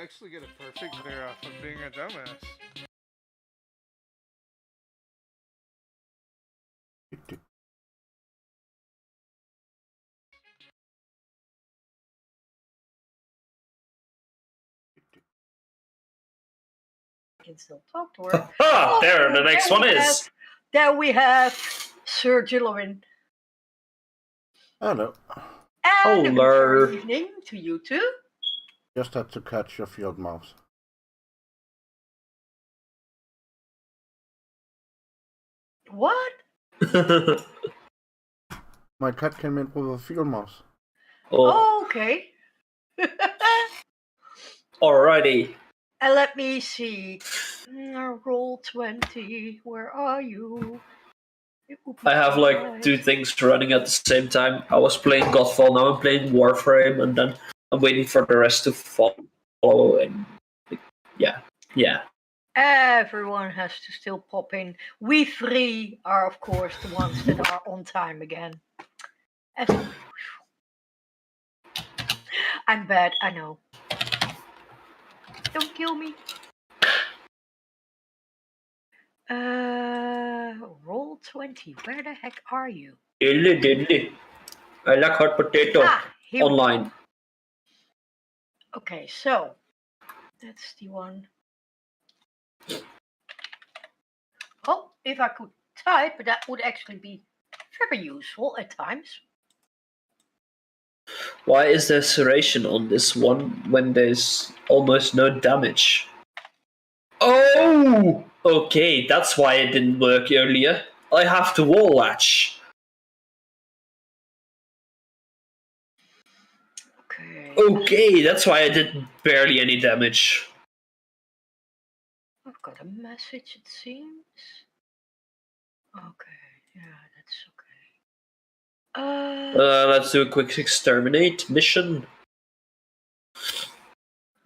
actually get a perfect there off of being a dumbass. Can still talk to her. Ah, there, the next one is. There we have Sir Gillorin. Hello. And a good evening to you too. Just had to catch your field mouse. What? My cat came in with a field mouse. Oh, okay. Alrighty. And let me see. Roll 20. Where are you? I have like 2 things running at the same time. I was playing Godfall, now I'm playing Warframe, and then I'm waiting for the rest to follow. And yeah. Everyone has to still pop in. We 3 are, of course, the ones that are on time again. I'm bad, I know. Don't kill me. Roll 20. Where the heck are you? Diddly. I like hot potato online. Okay, so that's the one. Oh, if I could type, that would actually be very useful at times. Why is there serration on this one when there's almost no damage? Oh! Okay, that's why it didn't work earlier. I have the wall latch. Okay, that's why I did barely any damage. I've got a message, it seems. Okay, yeah, that's okay. Let's do a quick exterminate mission.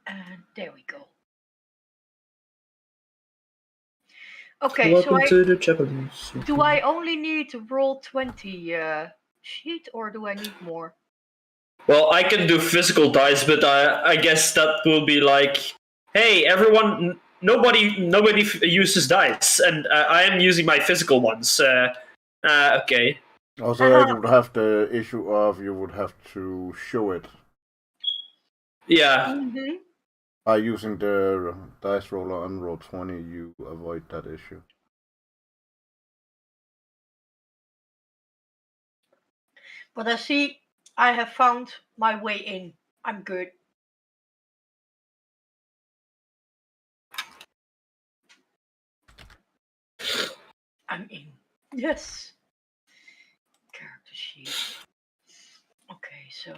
And there we go. Okay, welcome so to the Japanese. Do I only need to roll 20 sheet, or do I need more? Well, I can do physical dice, but I guess that will be like, hey, everyone, nobody uses dice, and I am using my physical ones. Okay. Also, I would have the issue of you would have to show it. Yeah. Mm-hmm. By using the dice roller on roll 20, you avoid that issue. But I see I have found my way in. I'm good. I'm in. Yes. Character sheet. Okay, so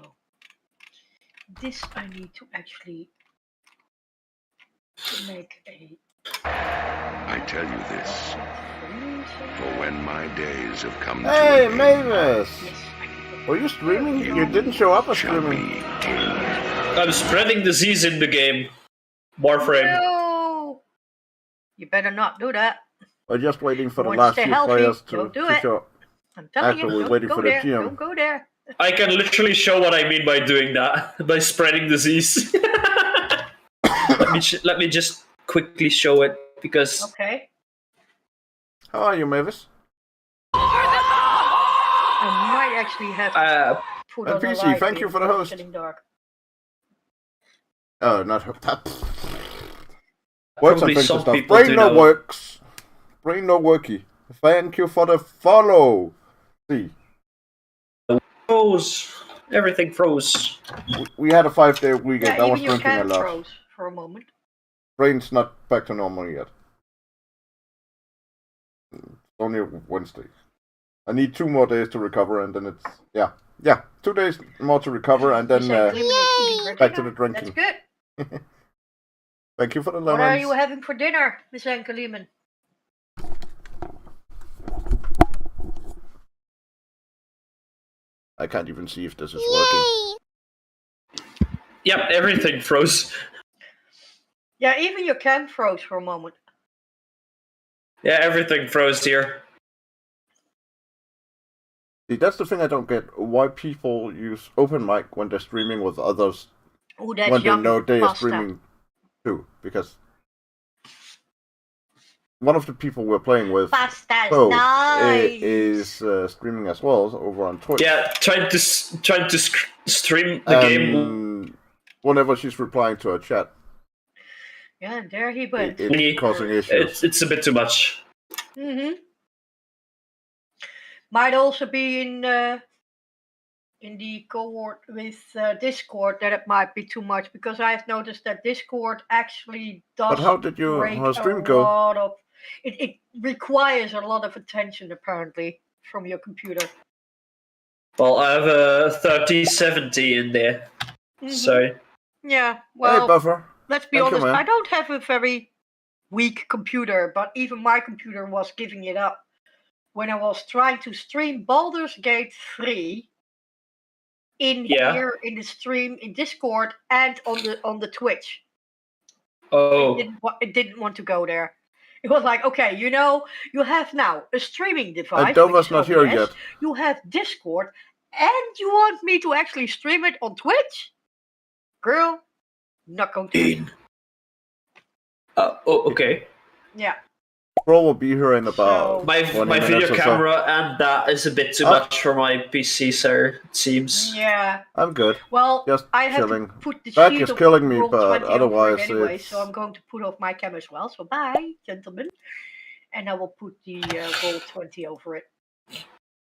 this I need to actually make a... I tell you this, for when my days have come to Hey, an end, Mavis! Were you streaming? You didn't show up as streaming. I'm spreading disease in the game. Warframe. No! You better not do that. We're just waiting for the last few players to show up. I'm telling you, we're waiting for the GM. Don't go there. I can literally show what I mean by doing that, by spreading disease. let me just quickly show it, because... Okay. How are you, Mavis? I might actually have to put on NPC, a light thank you for the host. Getting dark. Oh, not her. Works on things and stuff. Brain no know. works. Brain no worky. Thank you for the follow. See. Froze. Everything froze. We had a 5-day weekend. Yeah, I was even your drinking a can lot. froze for a moment. Brain's not back to normal yet. It's only Wednesday. I need 2 more days to recover, and then it's... Yeah, 2 days more to recover, and then back to the drinking. That's good. Thank you for the lemons. What are you having for dinner, Miss Anke Lehman? I can't even see if this is working. Yep, everything froze. Yeah, even your can froze for a moment. Yeah, everything froze here. See, that's the thing I don't get. Why people use open mic when they're streaming with others Ooh, that's when they yummy know they are pasta. streaming too, because one of the people we're playing with, Pasta's Poe, nice. is streaming as well over on Twitch. Yeah, trying to stream the game. Whenever she's replying to a chat, Yeah, there he went. it's causing issues. It's a bit too much. Might also be in the cohort with Discord that it might be too much, because I've noticed that Discord actually does. But how did your stream go? It requires a lot of attention apparently from your computer. Well, I have a 3070 in there, so yeah. Well, hey, Buffer. Let's be honest. I don't have a very weak computer, but even my computer was giving it up when I was trying to stream Baldur's Gate 3 here in the stream in Discord and on the Twitch. Oh. It didn't want to go there. It was like, okay, you have now a streaming device. Dova's not here yet. You have Discord, and you want me to actually stream it on Twitch? Girl, not going to. Okay. Yeah. Bro will be here in about my video camera, and that is a bit too much for my PC, sir. It seems. Yeah. I'm good. Well, just I have chilling. to put the Back sheet is of killing me, Roll but 20 otherwise anyway, it's... so I'm going to put off my cam as well. So bye, gentlemen, and I will put the Roll 20 over it,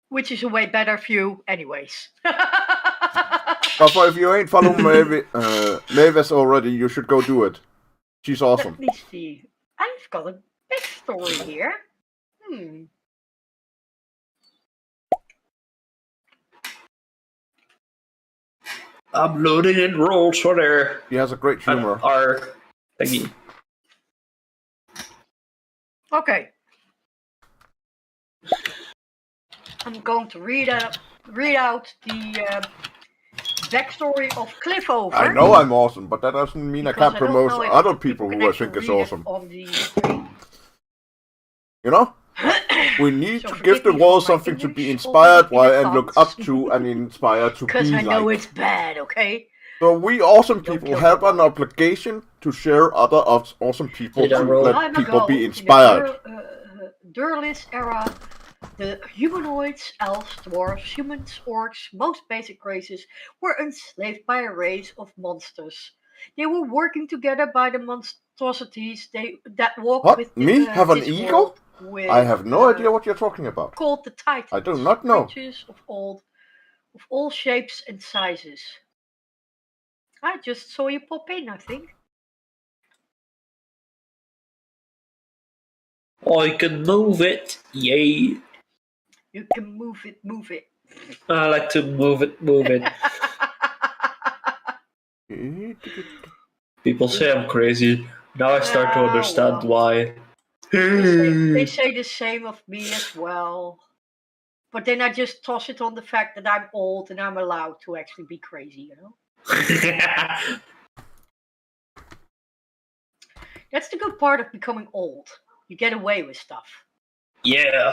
which is a way better view, anyways. But if you ain't following Mavis already, you should go do it. She's awesome. Let me see. I've got a backstory here. I'm loading in rolls for there. He has a great humor. Our thingy. Okay. I'm going to read out the backstory of Cliffover. I know I'm awesome, but that doesn't mean I can't promote other people who I think is awesome. On the screen. You know? We need to give the world something to be inspired by and look up to and inspired to be like. Because I know it's bad, okay? So we awesome people have an obligation to share other awesome people to let people be inspired. In the Durlis era, the humanoids, elves, dwarves, humans, orcs, most basic races were enslaved by a race of monsters. They were working together by the monstrosities that walked with me have an eagle? With, I have no idea what you're talking about. Called the Titans. I do not know. Creatures of all shapes and sizes. I just saw you pop in, I think. I can move it, yay. You can move it. I like to move it. People say I'm crazy. Now I start to understand why. They say the same of me as well. But then I just toss it on the fact that I'm old and I'm allowed to actually be crazy, you know? That's the good part of becoming old. You get away with stuff. Yeah.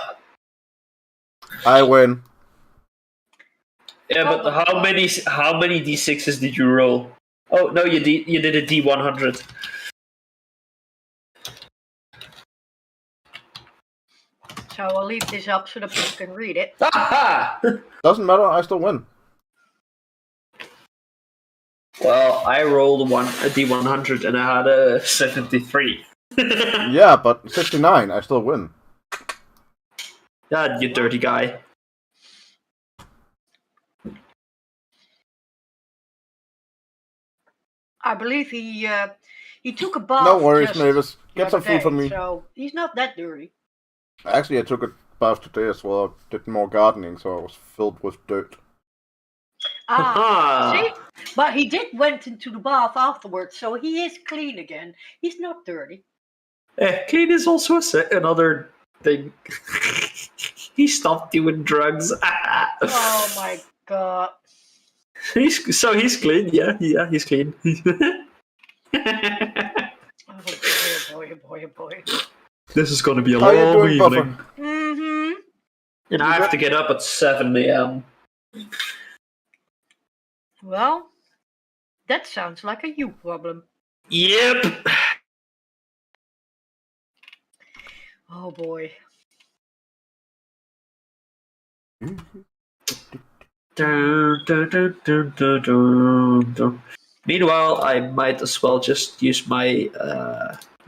I win. Yeah, but how many d6s did you roll? Oh no, you did a d100. So I'll leave this up so that people can read it. Doesn't matter, I still win. Well, I rolled a d100 and I had a 73. Yeah, but 69, I still win. Yeah, you dirty guy. I believe he took a bath. No worries, Mavis. Get some food for me. So he's not that dirty. Actually, I took a bath today as well. I did more gardening, so I was filled with dirt. See? But he went into the bath afterwards, so he is clean again. He's not dirty. Clean is also another thing. He stopped doing drugs. Oh my god. He's clean, yeah, he's clean. Oh boy. This is gonna be a long evening. Mm-hmm. And I have to get up at 7 a.m. Well, that sounds like a you problem. Yep. Oh boy. Dun, dun, dun, dun, dun, dun, dun. Meanwhile, I might as well just use my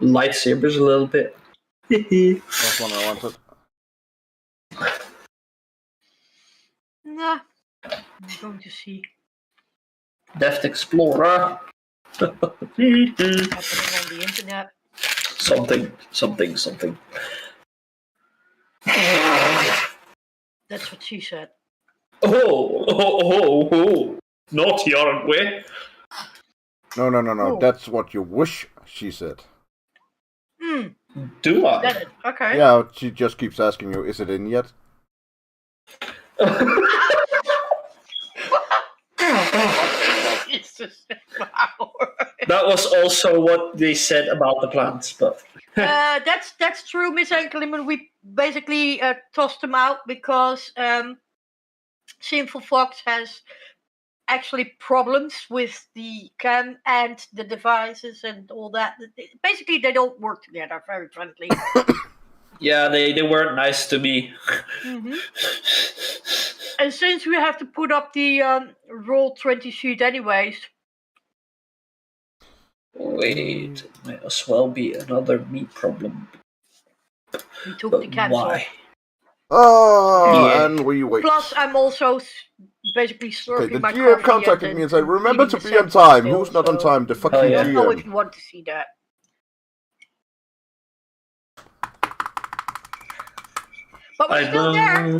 lightsabers a little bit. That's one I wanted. Nah. I'm going to see. Deft Explorer. Happening on the internet. Something. That's what she said. Oh. Naughty, aren't we? No. Oh. That's what you wish, she said. Do I? That it. Okay. Yeah, she just keeps asking you, is it in yet? Jesus. Wow. That was also what they said about the plants, but That's true, Miss Enkelman. We basically tossed them out because Sinful Fox has actually problems with the cam and the devices and all that. Basically, they don't work together very friendly. yeah, they weren't nice to me. Mm-hmm. And since we have to put up the Roll20 sheet anyways. Wait, might as well be another me problem. We took But the cams why? off. Oh, Yeah. and we wait. Plus, I'm also basically slurping Okay, the my GM coffee contacted and me and said, remember to eating be the on time. still, Who's not on so time? The I fucking yeah. don't know if GM. you want to see that. But we're still there.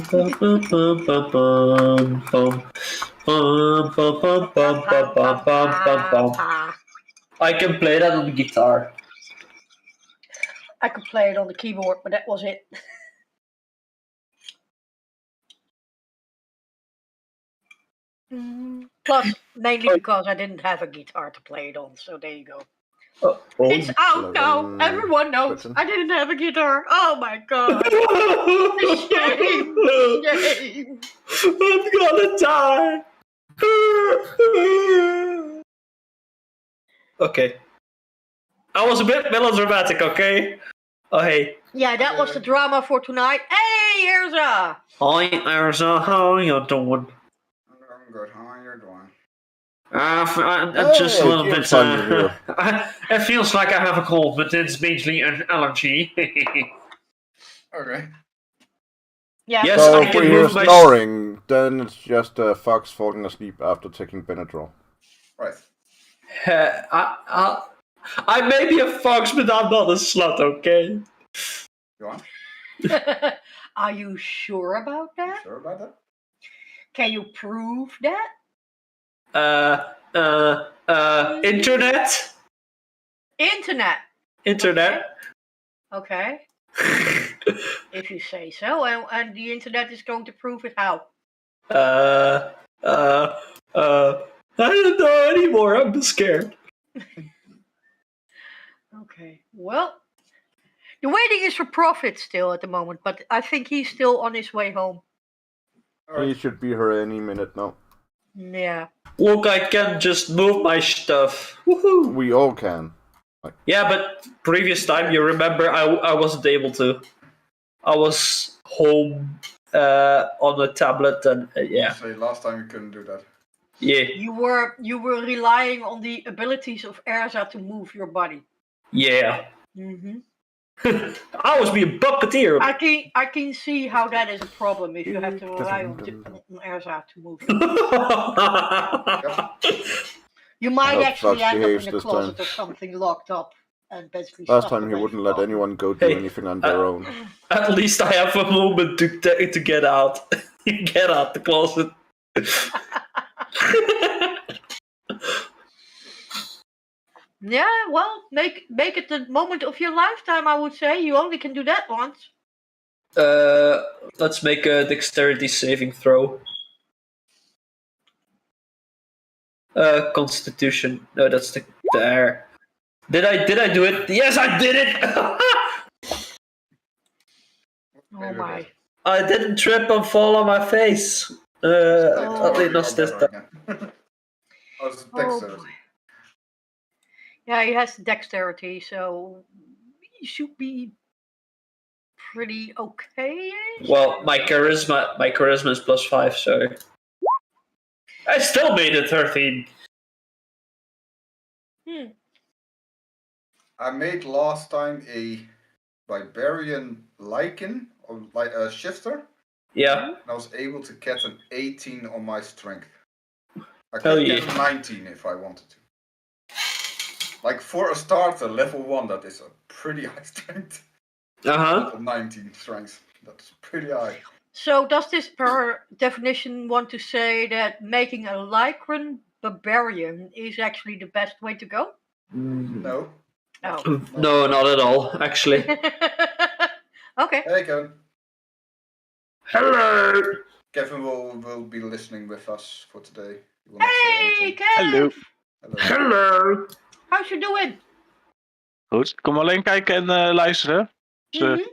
I can play that on the guitar. I could play it on the keyboard, but that was it. Plus, mainly because I didn't have a guitar to play it on, so there you go. It's out now. Everyone knows I didn't have a guitar. Oh my god. Shame. Shame. I'm gonna die. Okay. I was a bit melodramatic, okay? Oh, hey. Yeah, that was the drama for tonight. Hey, Erza! Hi, Erza. How are you doing? I'm good. How are you doing? I'm just a Hey, little GM bit. Sonya here. It feels like I have a cold, but it's mainly an allergy. Okay. Yeah. Yes, So I if can we hear move my. snoring, then it's just a fox falling asleep after taking Benadryl. Right. I may be a fox, but I'm not a slut, okay? You are? Are you sure about that? Sure about that? Can you prove that? Internet? Internet. Okay. If you say so, and the internet is going to prove it how? I don't know anymore. I'm scared. Okay. Well, the waiting is for Profit still at the moment, but I think he's still on his way home. He should be here any minute now. Yeah. Look, I can just move my stuff. Woohoo! We all can. Yeah, but previous time, you remember, I wasn't able to. I was home on a tablet, and yeah. You say last time you couldn't do that. Yeah. You were relying on the abilities of Erza to move your body. Yeah. Mm-hmm. I was being puppeteer. I can see how that is a problem if you have to rely on Erza to move you. You might actually end up in a closet or something locked up and basically. Last time he wouldn't let anyone go do anything on their own. At least I have a moment to get out. Get out the closet. Yeah, well, make it the moment of your lifetime, I would say. You only can do that once. Let's make a dexterity saving throw. Constitution. No, that's the air. Did I do it? Yes, I did it! Oh my. I didn't trip and fall on my face. At least not this time. Oh, it's dexterity. boy. Yeah, he has dexterity, so he should be pretty okay. Well, my charisma is +5, so I still made it 13. I made last time a barbarian lichen or like a shifter. Yeah. And I was able to get an 18 on my strength. I Hell could get yeah. a 19 if I wanted to. Like for a starter, level 1, that is a pretty high strength. Uh-huh. 19 strength. That's pretty high. So does this per definition want to say that making a Lycran barbarian is actually the best way to go? No. Oh. No, not at all, actually. Okay. Hey, Kevin. Hello! Kevin will be listening with us for today. He will not say Hey, anything. Kev! Hallo. Hello. Hello! How's you doing? Goed, ik kom alleen kijken en luisteren. Dus, Mm-hmm.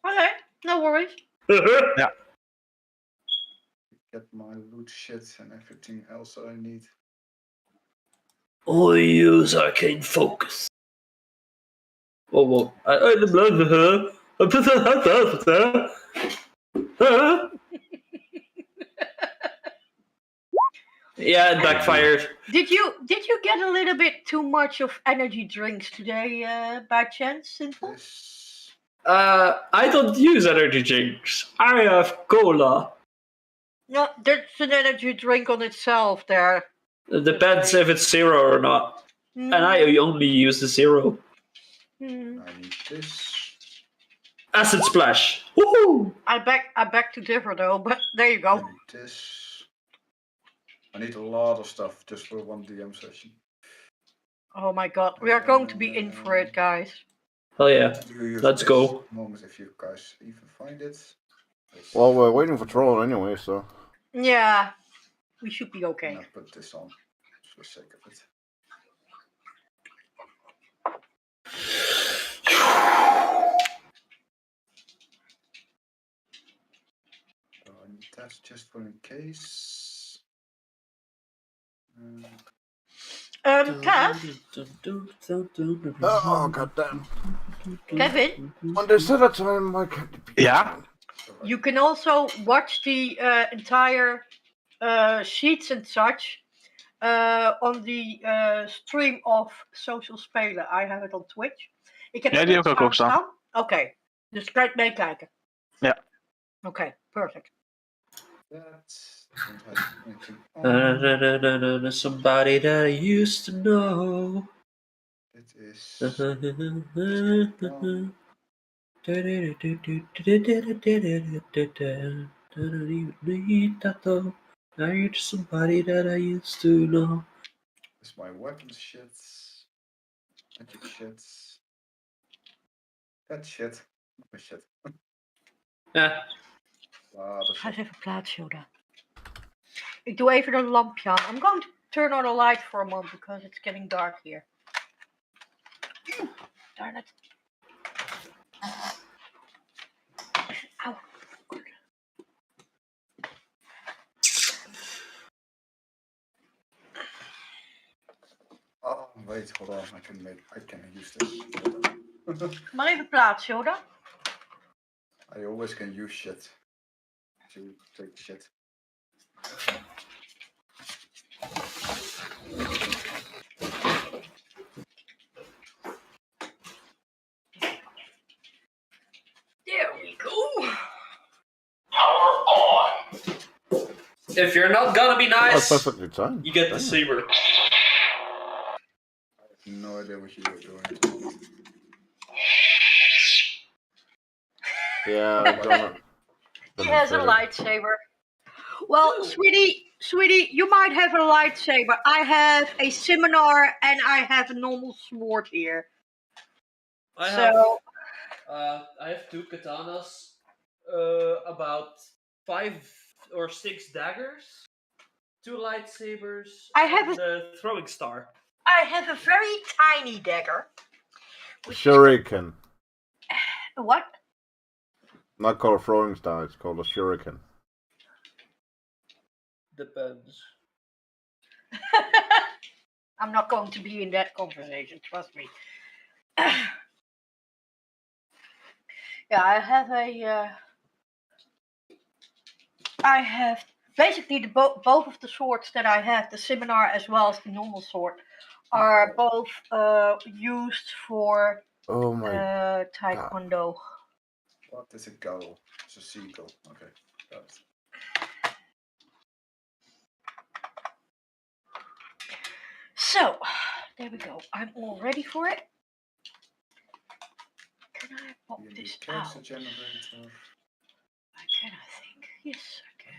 Okay, no worries. ja. Get my loot shit and everything else that I need. I use arcane focus. Oh, yeah, it backfired. Did you get a little bit too much of energy drinks today, by chance, Simple? This. I don't use energy drinks. I have cola. No, that's an energy drink on itself there. It depends if it's 0 or not. And I only use the 0. Mm. I need this. Acid splash. Woohoo! I beg to differ though, but there you I go. need this. I need a lot of stuff just for one DM session. Oh my god, we are going to be in for it, guys. Hell yeah. Let's this go. Moment if you guys even find it. This. Well, we're waiting for Troll anyway, so. Yeah, we should be okay. I'm gonna put this on for the sake of it. So I need that just for in case. Kev, Oh, goddamn. Kevin, When they said that time, why can't it be? Ja? you can also watch the entire sheets and such on the stream of Social Spelen. I have it on Twitch. Ik heb Ja, die heb ik ook opstaan. Oké, dus kan je het meekijken? Ja. Oké, perfect. That. Don't have anything on. Somebody that I used to know. It is. Now you're just somebody that I used to know. It's my weapon shit. Magic shit. That shit. My shit. Ja. Ga eens even plaatsen, Yoda. Ik doe even een lampje aan. I'm going to turn on a light for a moment because it's getting dark here. Darn it. Ow. Oh, wait, hold on. I can use this. Maar even plaatsen, Yoda. I always can use shit. To take shit. There we go. Power on. If you're not gonna be That's nice, perfectly timed. you get the saber. I have no idea what you were doing. Yeah, I've done it. He has a lightsaber. Well, sweetie, you might have a lightsaber. I have a scimitar and I have a normal sword here. I have 2 katanas, about 5 or 6 daggers, 2 lightsabers, and a throwing star. I have a very tiny dagger. Shuriken. What? Not called a throwing star, it's called a shuriken. Depends. I'm not going to be in that conversation, trust me. Yeah, I have basically both of the swords that I have, the seminar as well as the normal sword, are both used for Oh my. taekwondo. What is a gull? It's a seagull. Okay, got it. So, there we go. I'm all ready for it. Can I pop You this need out? character generator. I can, I think. Yes, I can.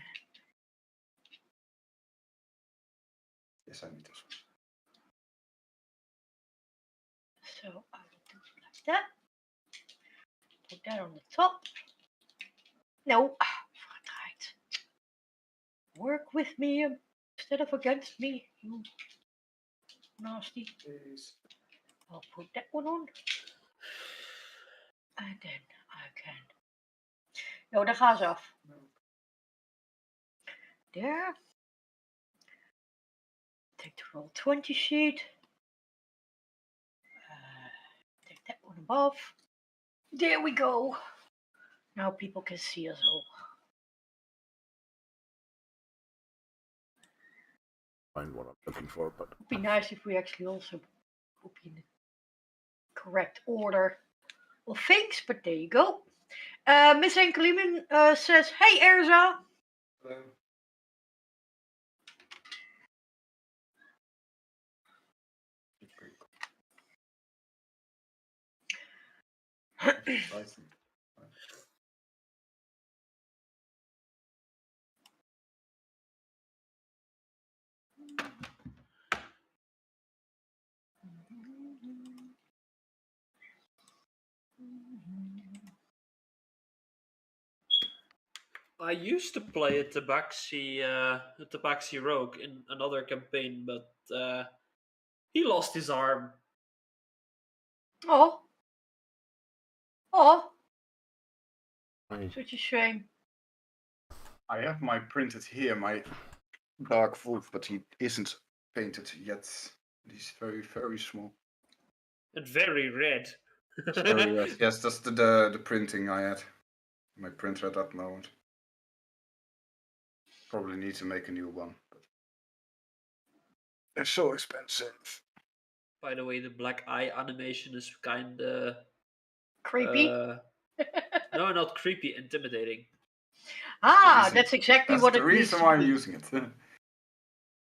Yes, I need this one. So, I will do it like that. Put that on the top. No, right. Work with me instead of against me, you nasty. Please. I'll put that one on. And then I can. No, daar gaan ze af. There. Take the roll 20 sheet. Take that one above. There we go. Now people can see us all. Find what I'm looking for, but It'd be nice if we actually also put in the correct order of things, but there you go. Miss Enkeliman says, "Hey Erza." Hello. Exciting. I used to play a Tabaxi Rogue in another campaign, but he lost his arm. Oh. Oh. I, Such a shame. I have my printed here, my Dark Wolf, but he isn't painted yet. He's very, very small. And very red. It's very red. Yes, that's the printing I had. My printer at that moment. Probably need to make a new one. But they're so expensive. By the way, the black eye animation is kinda Creepy. No, not creepy, intimidating. That's exactly what it That's the needs reason to why I'm be. using it.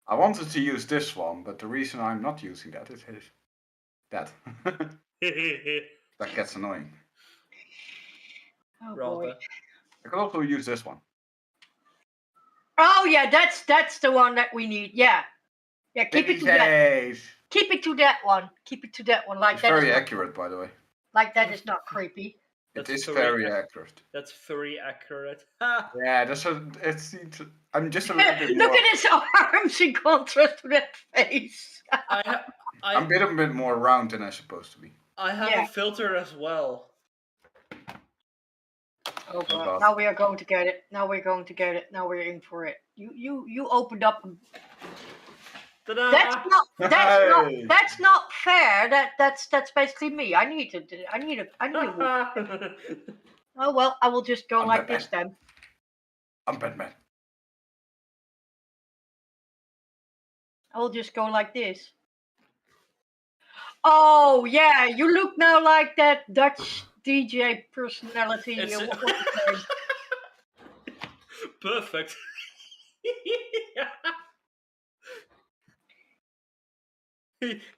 I wanted to use this one, but the reason I'm not using that is that. That gets annoying. Oh Rather. boy. I could also use this one. Oh yeah, that's the one that we need. Yeah. Yeah, keep it to that. Keep it to that one. Keep it to that one. Like It's that very is accurate, by the way. like that is not creepy. It That's is very very accurate. That's very accurate. Yeah, I'm just a little bit Look more. at his arms in contrast to that face. I'm a bit more round than I'm supposed to be. I have Yeah. a filter as well. Oh god. God. Now we are going to get it. Now we're going to get it. Now we're in for it. You opened up. Ta-da! That's not fair. That's basically me. I need a Oh well, I will just go I'm like Batman. this then. I'm Batman. I will just go like this. Oh yeah, you look now like that Dutch DJ personality. It's What was his name? Perfect.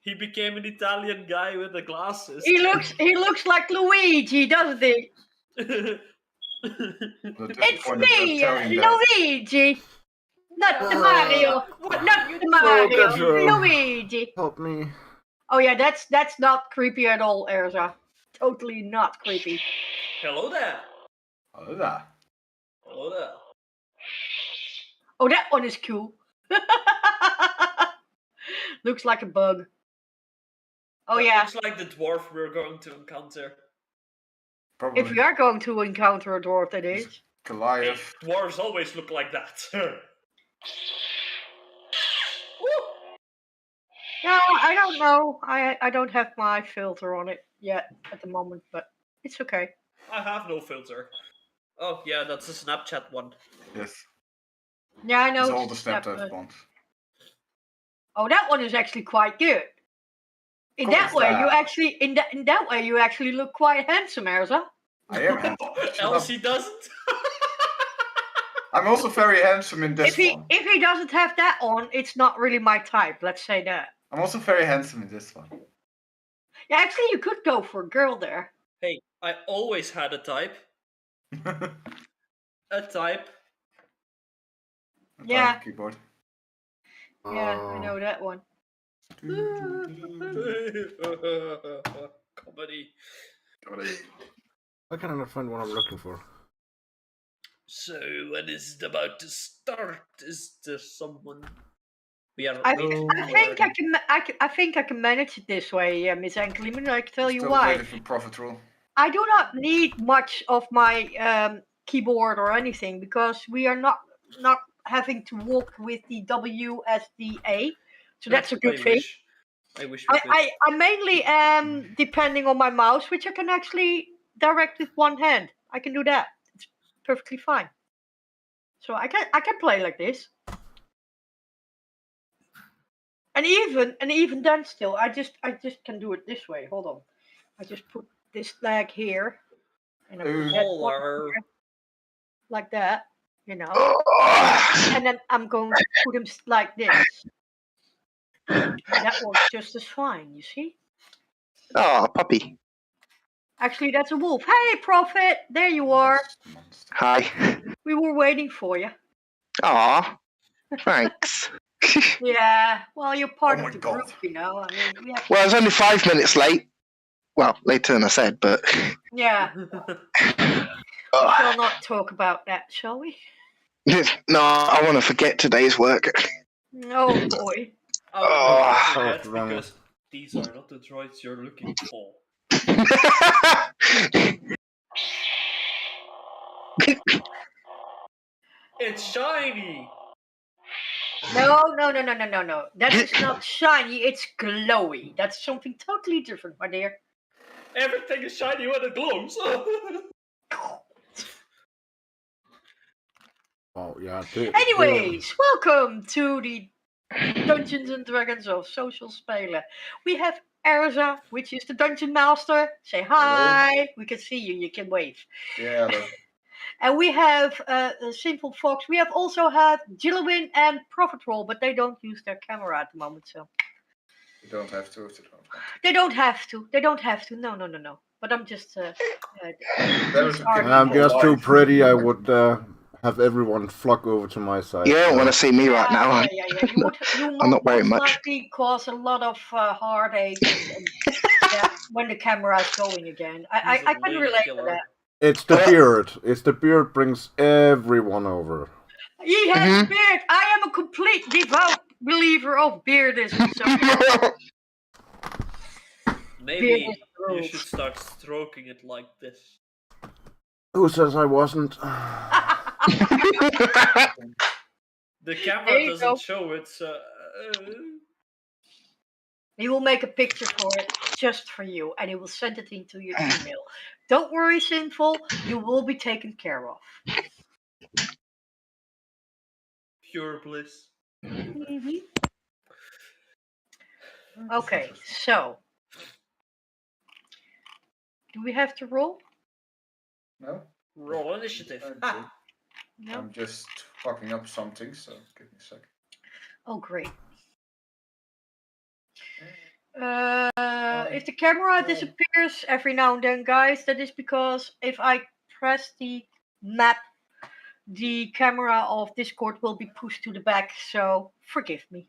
he became an Italian guy with the glasses. He looks like Luigi, doesn't he? It's me, Luigi. Not the Mario. Not the Mario. Focus, Luigi. help me. Oh yeah, that's not creepy at all, Erza. Totally not creepy. Hello there. Hola. Hello there. Oh, that one is cool. Looks like a bug. Oh That yeah. looks like the dwarf we're going to encounter. Probably. If we are going to encounter a dwarf, that is. Hey, Goliath. dwarves always look like that. Yeah, I don't know. I don't have my filter on it yet at the moment, but it's okay. I have no filter. Oh yeah, that's a Snapchat one. Yes. Yeah, I It's know. all the it's Snapchat ones. Oh, that one is actually quite good. In Cool that is way, you that? actually in that way you actually look quite handsome, Erza. I am handsome. Shut up. Elsie doesn't. I'm also very handsome in this one. If he doesn't have that on, it's not really my type. Let's say that. I'm also very handsome in this one. Yeah, actually, you could go for a girl there. Hey, I always had a type. A type. Yeah. Type keyboard. Yeah, I know that one. Comedy. Why can I not find what I'm looking for? So when is it about to start? Is there someone? We are. I think I think I can manage it this way, Miss Enkelman. I can tell you Still why. waiting for Profit Rule. I do not need much of my keyboard or anything because we are not having to walk with the WSDA, so that's a good thing. I wish we could. I mainly am depending on my mouse, which I can actually direct with one hand. I can do that. It's perfectly fine. So I can play like this. And even then still, I just can do it this way. Hold on. I just put this leg here. And I put that one here, like that, you know. And then I'm going to put him like this. And that works just as fine, you see? Oh, puppy. Actually, that's a wolf. Hey, Prophet! There you are. Hi. We were waiting for you. Aw, thanks. Yeah, well, you're part Oh of the my group, you know. I mean, we have. Well, I was only 5 minutes late. Well, later than I said, but. Yeah. We shall not talk about that, shall we? No, I want to forget today's work. Oh boy. I Oh. forget because these are not the droids you're looking for. It's shiny. No. That is not shiny. It's glowy. That's something totally different, my dear. Everything is shiny when it glows. Oh yeah. Anyways, welcome to the Dungeons and Dragons of Social Spelen. We have Erza, which is the Dungeon Master. Say hi. Hello. We can see you. You can wave. Yeah, hello. And we have Simple Fox. We have also had Jillowin and Profit Roll, but they don't use their camera at the moment, so. You don't have to if you don't want to. They don't have to. They don't have to. No. But I'm just. I'm just too pretty. I would have everyone flock over to my side. You don't want to see me right now. Yeah. You I'm not very much. likely cause a lot of heartache and when the camera is going again. I can relate to that. It's the beard. It's the beard brings everyone over. He has a beard. I am a complete devout believer of beardism. So maybe you should start stroking it like this. Who says I wasn't? The camera doesn't show it. He will make a picture for it just for you, and he will send it into your email. Don't worry, Sinful. You will be taken care of. Pure bliss. Mm-hmm. Okay, so do we have to roll? No. Roll initiative. No. I'm just fucking up something, so give me a second. Oh, great. If the camera disappears every now and then, guys, that is because if I press the map, the camera of Discord will be pushed to the back, so forgive me.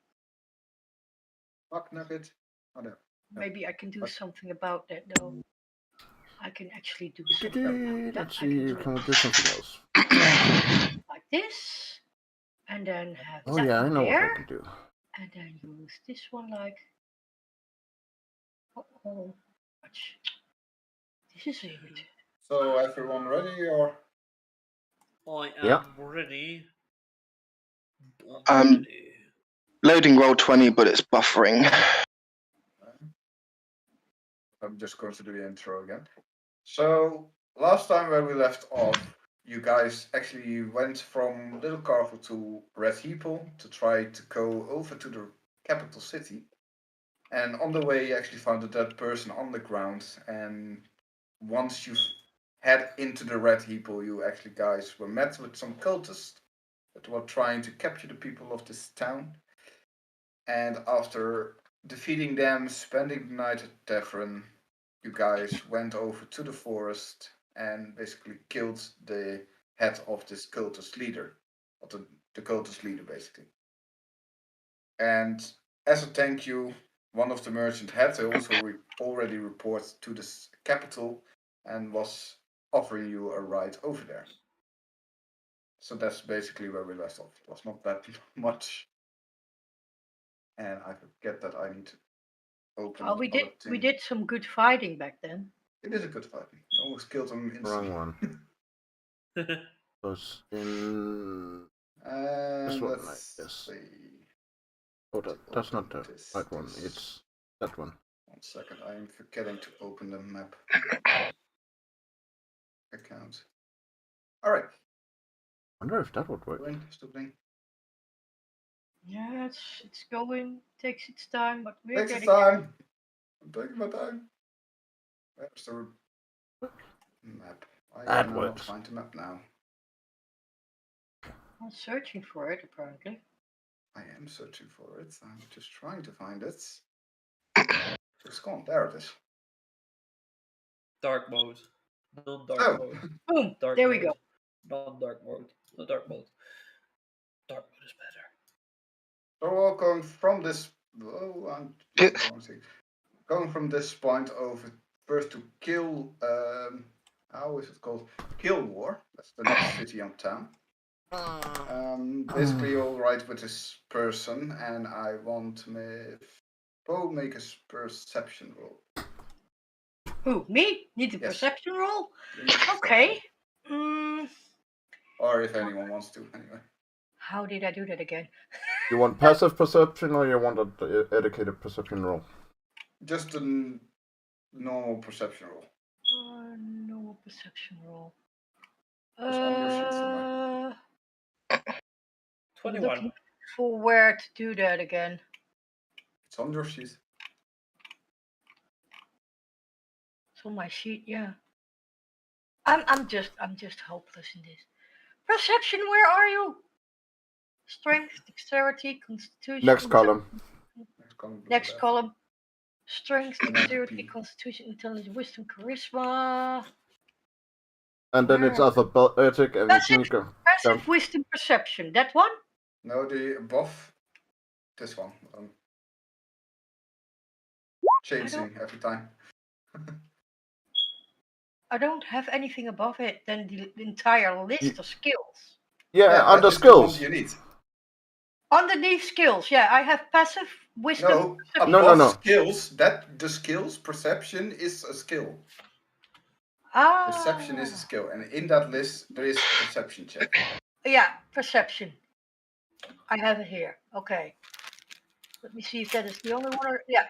Fuck nugget. Oh, no. Maybe I can do something about that, though. I can actually do something. Let's see, can we do something else? Like this, and then have Oh that yeah, I know there, what I can do. and then use this one like. Oh, watch. This is it. So everyone ready or? I am ready. Loading roll 20, but it's buffering. I'm just going to do the intro again. So last time where we left off, you guys actually went from Little Carvel to Red Heeple to try to go over to the capital city. And on the way, you actually found a dead person on the ground. And once you head into the Red Heeple, you actually guys were met with some cultists that were trying to capture the people of this town. And after defeating them, spending the night at the tavern, you guys went over to the forest and basically killed the head of this cultist leader, of the cultist leader basically. And as a thank you, one of the merchants had also already reported to the capital and was offering you a ride over there. So that's basically where we left off. It was not that much. And I forget that I need to open. Oh, we did some good fighting back then. It is a good fight. You almost killed him instantly. Wrong one. Was in this one, I Let's guess. see. Oh, that's not the This- right one. this. It's that one. 1 second, I am forgetting to open the map account. Alright. Wonder if that would work. Stupid. Yeah, it's going, takes its time, but we're Takes getting its time. I'm taking my time. Where's the map? I That cannot works. find the map now. I'm searching for it apparently. I am searching for it. I'm just trying to find it. It's gone. There it is. Dark mode. Non-dark Oh. mode. Boom! Dark There we mode. go. Non-dark mode. No dark mode. Dark mode is better. So we're all going from this. Oh, I'm just going from this point over first to Kill. How is it called? Kill War. That's the next city on town. Basically, you'll ride with this person, and I want Poe make a perception roll. Who? Me? Need a Yes. perception roll? Please. Okay. Or if anyone wants to, anyway. How did I do that again? You want passive perception or you want an educated perception roll? Just a normal perception roll. No perception roll. It's on your sheet somewhere. 21. Looking for where to do that again. It's on your sheet. It's on my sheet, yeah. I'm just hopeless in this. Perception, where are you? Strength, dexterity, constitution. Next column. Next column. Strength, And then dexterity, P. constitution, intelligence, wisdom, charisma. And then it's Where? alphabetic and Passive, sneaker. passive wisdom, perception. That one? No, the above. This one. Changing every time. I don't have anything above it than the entire list of skills. Yeah, that under is the one skills. you need. Underneath skills, yeah, I have passive wisdom. No, perception. above skills. The skills perception is a skill. Ah. Perception is a skill, and in that list there is a perception check. Yeah, perception. I have it here. Okay. Let me see if that is the only one. Or, yeah.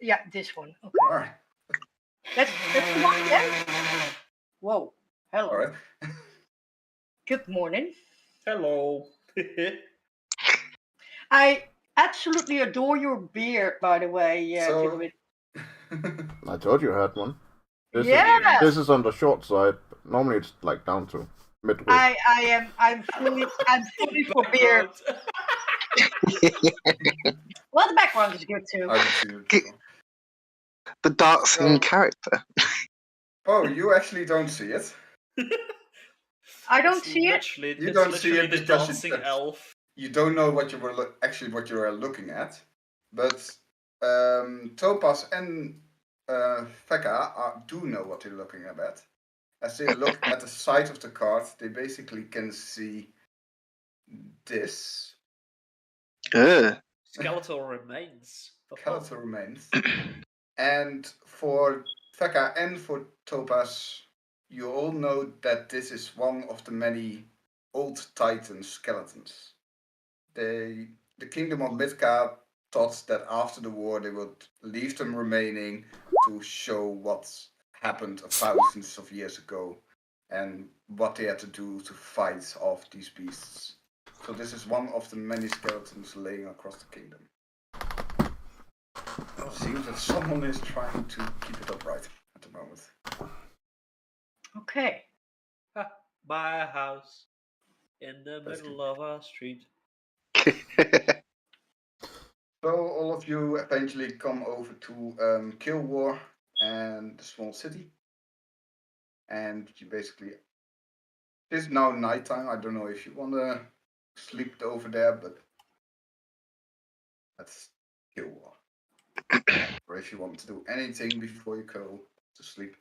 Yeah, this one. Okay. All right. That's the one. Yeah. Whoa. Hello. All right. Good morning. Hello. I absolutely adore your beard, by the way. So- I told you I had one. Yeah. This is on the short side. But normally it's like down to midway. I'm fully for beard. Well, the background is good too. I can see it before. The dark skin So- character. Oh, you actually don't see it. I don't see it. You don't see it the because dancing it's- elf. You don't know what you were what you are looking at, but Topaz and Feka do know what they're looking at. As they look at the side of the card, they basically can see this Skeletal remains. skeletal remains. And for Feka and for Topaz, you all know that this is one of the many old Titan skeletons. The kingdom of Midgard thought that after the war they would leave them remaining to show what happened thousands of years ago and what they had to do to fight off these beasts. So this is one of the many skeletons laying across the kingdom. It seems that someone is trying to keep it upright at the moment. Okay. My house in the middle of a street. So all of you eventually come over to Kilwar and the small city. And you basically... It's now nighttime. I don't know if you want to sleep over there, but that's Kilwar. Or if you want to do anything before you go to sleep.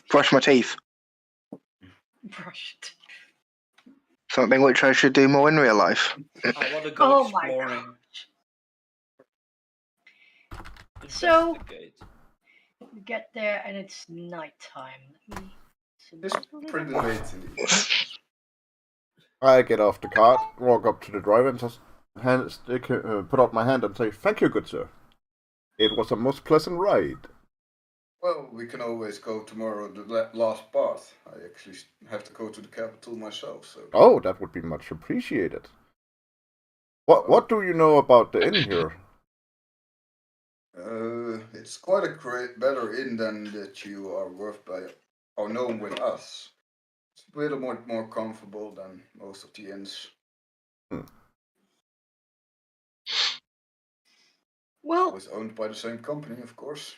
Brush my teeth. Brush it. Something which I should do more in real life. I want to go Oh my exploring. So- Investigate. We get there and it's nighttime. Let me It's pretty late in the evening. I get off the cart, walk up to the driver, and just put out my hand and say, "Thank you, good sir. It was a most pleasant ride." Well, we can always go tomorrow, the last part. I actually have to go to the capital myself, so... Oh, that would be much appreciated. What do you know about the inn here? It's quite a better inn than that you are worth by or known with us. It's a little more comfortable than most of the inns. Well, It was owned by the same company, of course.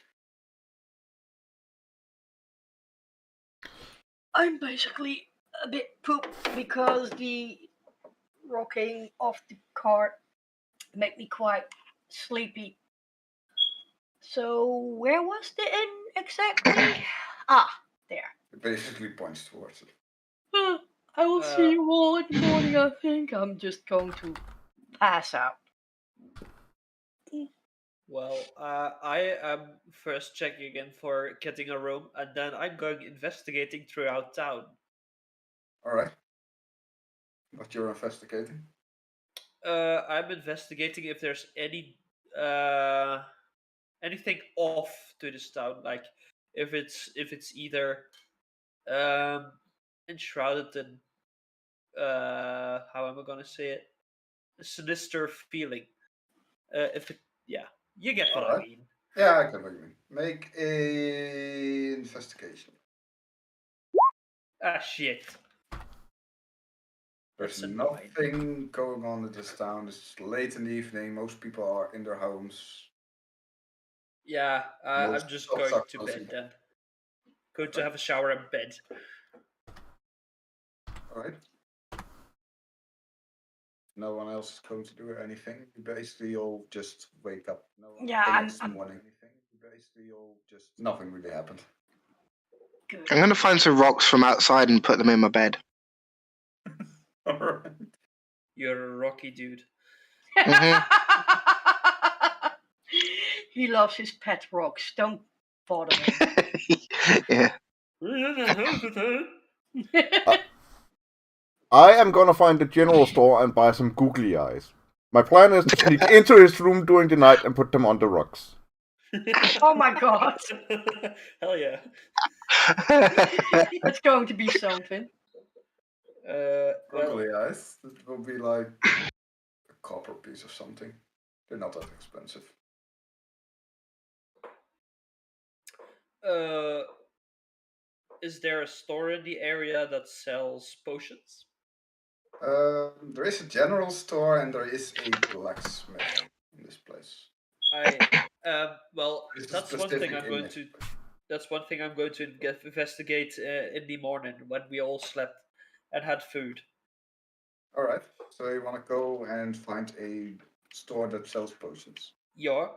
I'm basically a bit pooped because the rocking of the cart made me quite sleepy. So where was the inn exactly? There. It basically points towards it. I will see you all in the morning, I think. I'm just going to pass out. Well, I am first checking in for getting a room, and then I'm going investigating throughout town. Alright. What you're investigating? I'm investigating if there's anything off to this town, like if it's either enshrouded in how am I gonna say it? A sinister feeling. If it, yeah, you get what I Alright. mean. Yeah, I can agree. Make a investigation. Ah, shit. There's That's annoying. nothing going on in this town. It's late in the evening. Most people are in their homes. Yeah, I'm Most just shops going are to closing. bed then. Going to have a shower in bed. Alright. No one else is going to do anything. You basically all just wake up. No one Yeah, the I'm- next morning. You basically all just nothing really happened. Good. I'm gonna find some rocks from outside and put them in my bed. Alright. You're a rocky dude. He loves his pet rocks. Don't bother him. Yeah. I am gonna find the general store and buy some googly eyes. My plan is to sneak into his room during the night and put them on the rocks. Oh my god. Hell yeah. That's going to be something. Well, Googly eyes. It will be like a copper piece or something. They're not that expensive. is there a store in the area that sells potions? There is a general store and there is a blacksmith in this place. Well, It's a that's one thing specific I'm going image. to. That's one thing I'm going to investigate in the morning when we all slept and had food. Alright, so you want to go and find a store that sells potions. Yeah.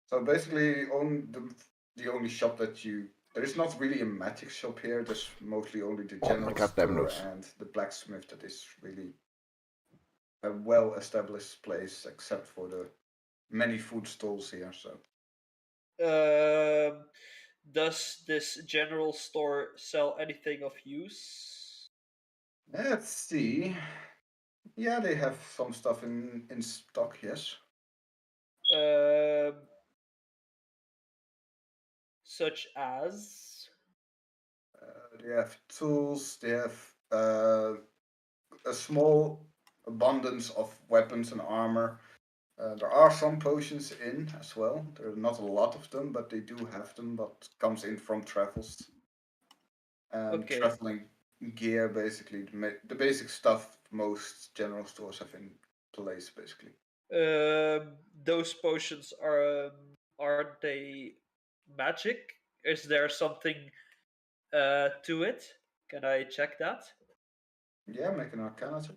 So basically, on the only shop that you... There is not really a magic shop here, there's mostly only the Oh, general my goddamn store nose. and the blacksmith that is really a well-established place, except for the many food stalls here, so... Does this general store sell anything of use? Let's see. Yeah, they have some stuff in stock. Yes. Such as. They have tools. They have a small abundance of weapons and armor. There are some potions in as well. There are not a lot of them, but they do have them. But comes in from travels and Okay. traveling gear, basically the basic stuff most general stores have in place, basically. Those potions aren't they magic? Is there something to it? Can I check that? Yeah, make an Arcana check.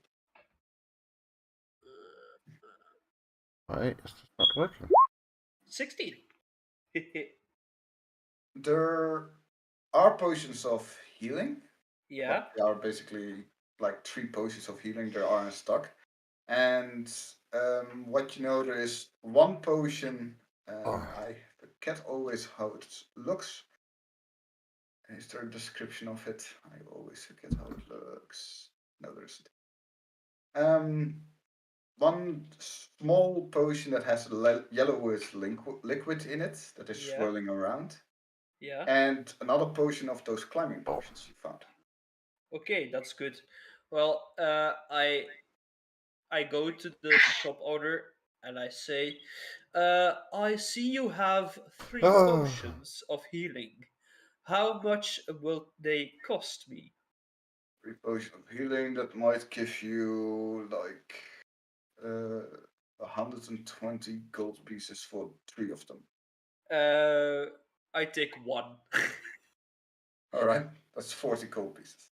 Why is this not working? 16. There are potions of healing. Yeah. They are basically like 3 potions of healing there are in stock. And what you know, there is one potion. I forget always how it looks. Is there a description of it? I always forget how it looks. No, there isn't. One small potion that has a yellowish liquid in it that is Yeah. swirling around. Yeah. And another potion of those climbing potions you found. Okay, that's good. Well, I go to the shop owner and I say, I see you have 3 potions of healing. How much will they cost me? 3 potions of healing that might give you like 120 gold pieces for 3 of them. I take 1. All right, that's 40 gold pieces.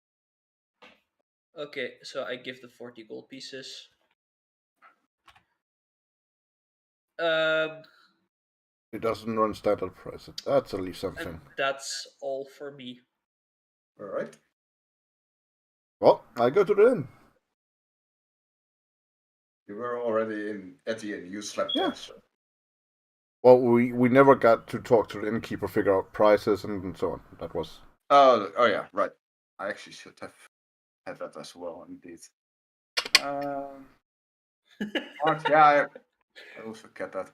Okay, so I give the 40 gold pieces. It doesn't run standard price. That's at least something. And that's all for me. All right. Well, I go to the inn. You were already at the inn. You slept there, so. Well, we never got to talk to the innkeeper, figure out prices and so on. That was. Oh yeah, right. I actually should have had that as well, indeed. Yeah, I also get that.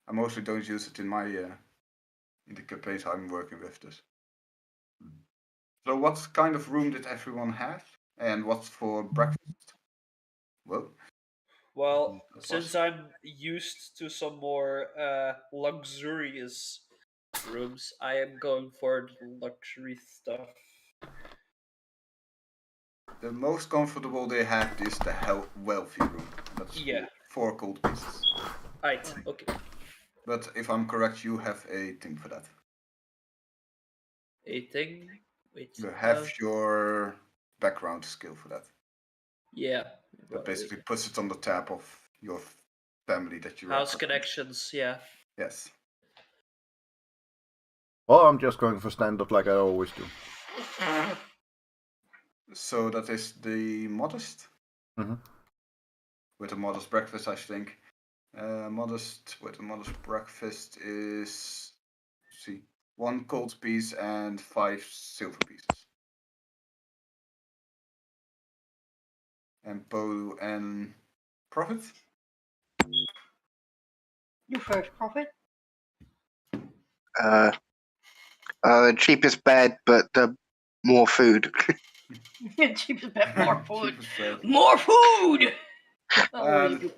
I mostly don't use it in my in the campaigns I'm working with this. So what kind of room did everyone have? And what's for breakfast? Well, since I'm used to some more luxurious rooms, I am going for luxury stuff. The most comfortable they have is the wealthy room. That's 4 gold pieces. Right, okay. But if I'm correct, you have a thing for that. A thing? Wait. You have your background skill for that. Yeah. That basically puts it on the tab of your family that you House connections, yeah. Yes. Well, I'm just going for standard like I always do. So that is the modest? Mm-hmm. With a modest breakfast, I think. Modest with a modest breakfast is, let's see, 1 gold piece and 5 silver pieces. And profit? You first, Profit. Cheapest bed, but the more food. Cheapest bed, more food. More food!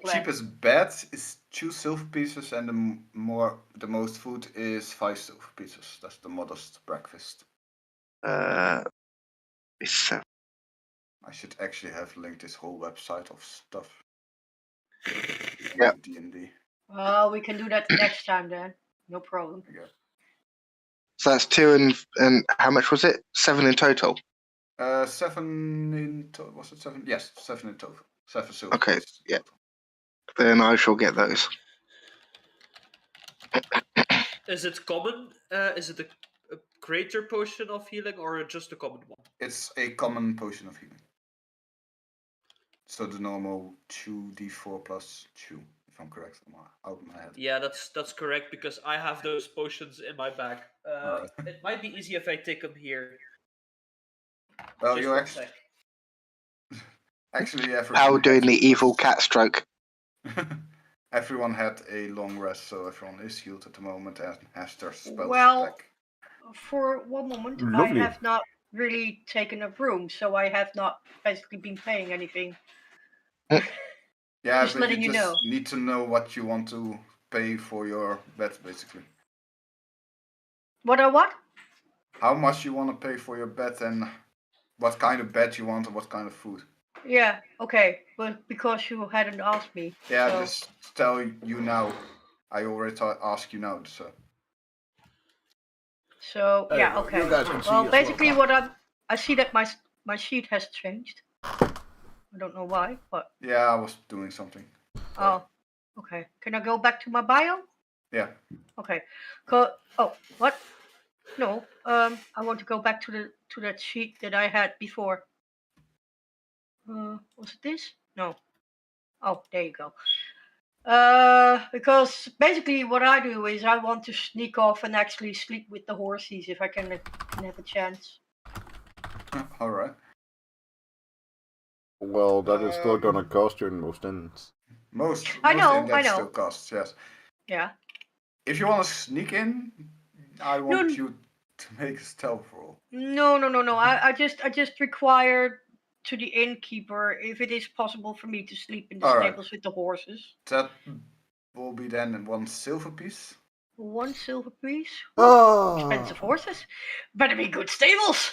Cheapest bed is 2 silver pieces, and the most food is 5 silver pieces. That's the modest breakfast. So. I should actually have linked this whole website of stuff. Yeah. D&D. Well, we can do that next time then. No problem. Okay. So that's 2 and how much was it? 7 in total. 7 in total. Was it 7? Yes, 7 in total. 7 silver. Okay, yeah. Then I shall get those. Is it common? Is it a greater potion of healing or just a common one? It's a common potion of healing. So the normal 2d4 plus 2, if I'm correct, out of my head. Yeah, that's correct because I have those potions in my bag. Right. It might be easy if I take them here. Well, Just you one actually. sec. Actually, Pal doing the evil cat stroke. Everyone had a long rest, so everyone is healed at the moment and has their spells Well, back. for one moment, Lovely. I have not really taken a room, so I have not basically been paying anything. Yeah, Just but letting you you just know. need to know what you want to pay for your bed, basically. What? How much you want to pay for your bed and what kind of bed you want and what kind of food. Yeah, okay, but because you hadn't asked me. Yeah, so. just tell you now. I already asked you now, so. So Hey, yeah, well, okay. you guys can see Well, as basically, well. I see that my sheet has changed. I don't know why, but Yeah, I was doing something. oh, okay. Can I go back to my bio? Yeah. Okay. Oh, what? No. I want to go back to that sheet that I had before. Was it this? No. Oh, there you go. Because basically what I do is I want to sneak off and actually sleep with the horses if I can have a chance. All right. Well, that is still gonna cost you in most ends. Most I know. still costs, yes. Yeah. If you want to sneak in, I want No. you to make a stealth roll. No. I just require to the innkeeper if it is possible for me to sleep in the stables with the horses. That will be then 1 silver piece. 1 silver piece. Oh. Expensive horses. Better be good stables.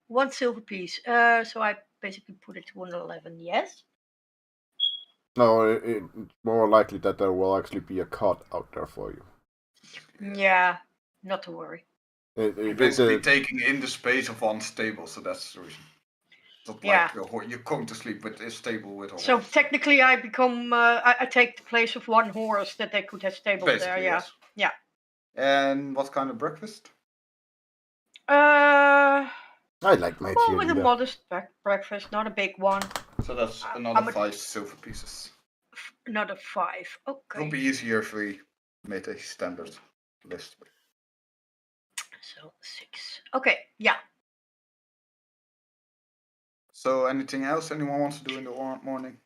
1 silver piece. So I basically put it to 111. Yes. No, it's more likely that there will actually be a cot out there for you. Yeah, not to worry. You're basically taking in the space of 1 stable, so that's the reason. It's not like you're going to sleep with a stable with a horse. So technically, I become I take the place of 1 horse that they could have stabled basically, there. Yeah. Yes. Yeah. And what kind of breakfast? I like my with a modest breakfast, not a big one. So that's another 5 silver pieces. Another 5. Okay. It will be easier if we made a standard list. So 6. Okay, yeah. So anything else anyone wants to do in the morning?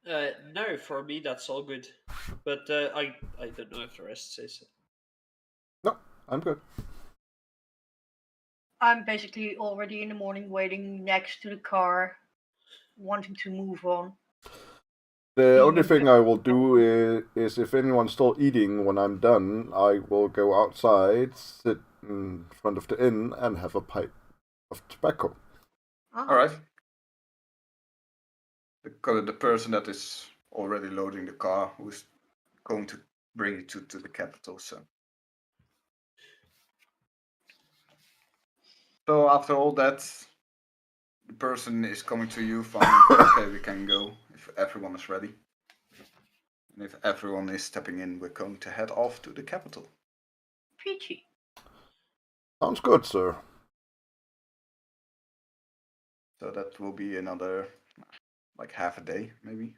No, for me that's all good. But I don't know if the rest says it. No, I'm good. I'm basically already in the morning waiting next to the car, wanting to move on. The only thing I will do is if anyone's still eating when I'm done, I will go outside, sit in front of the inn, and have a pipe of tobacco. All right. The person that is already loading the car, who's going to bring you to the capital. So after all that, the person is coming to you from, okay, we can go if everyone is ready. And if everyone is stepping in, we're going to head off to the capital. Peachy. Sounds good, sir. So that will be another, like half a day, maybe.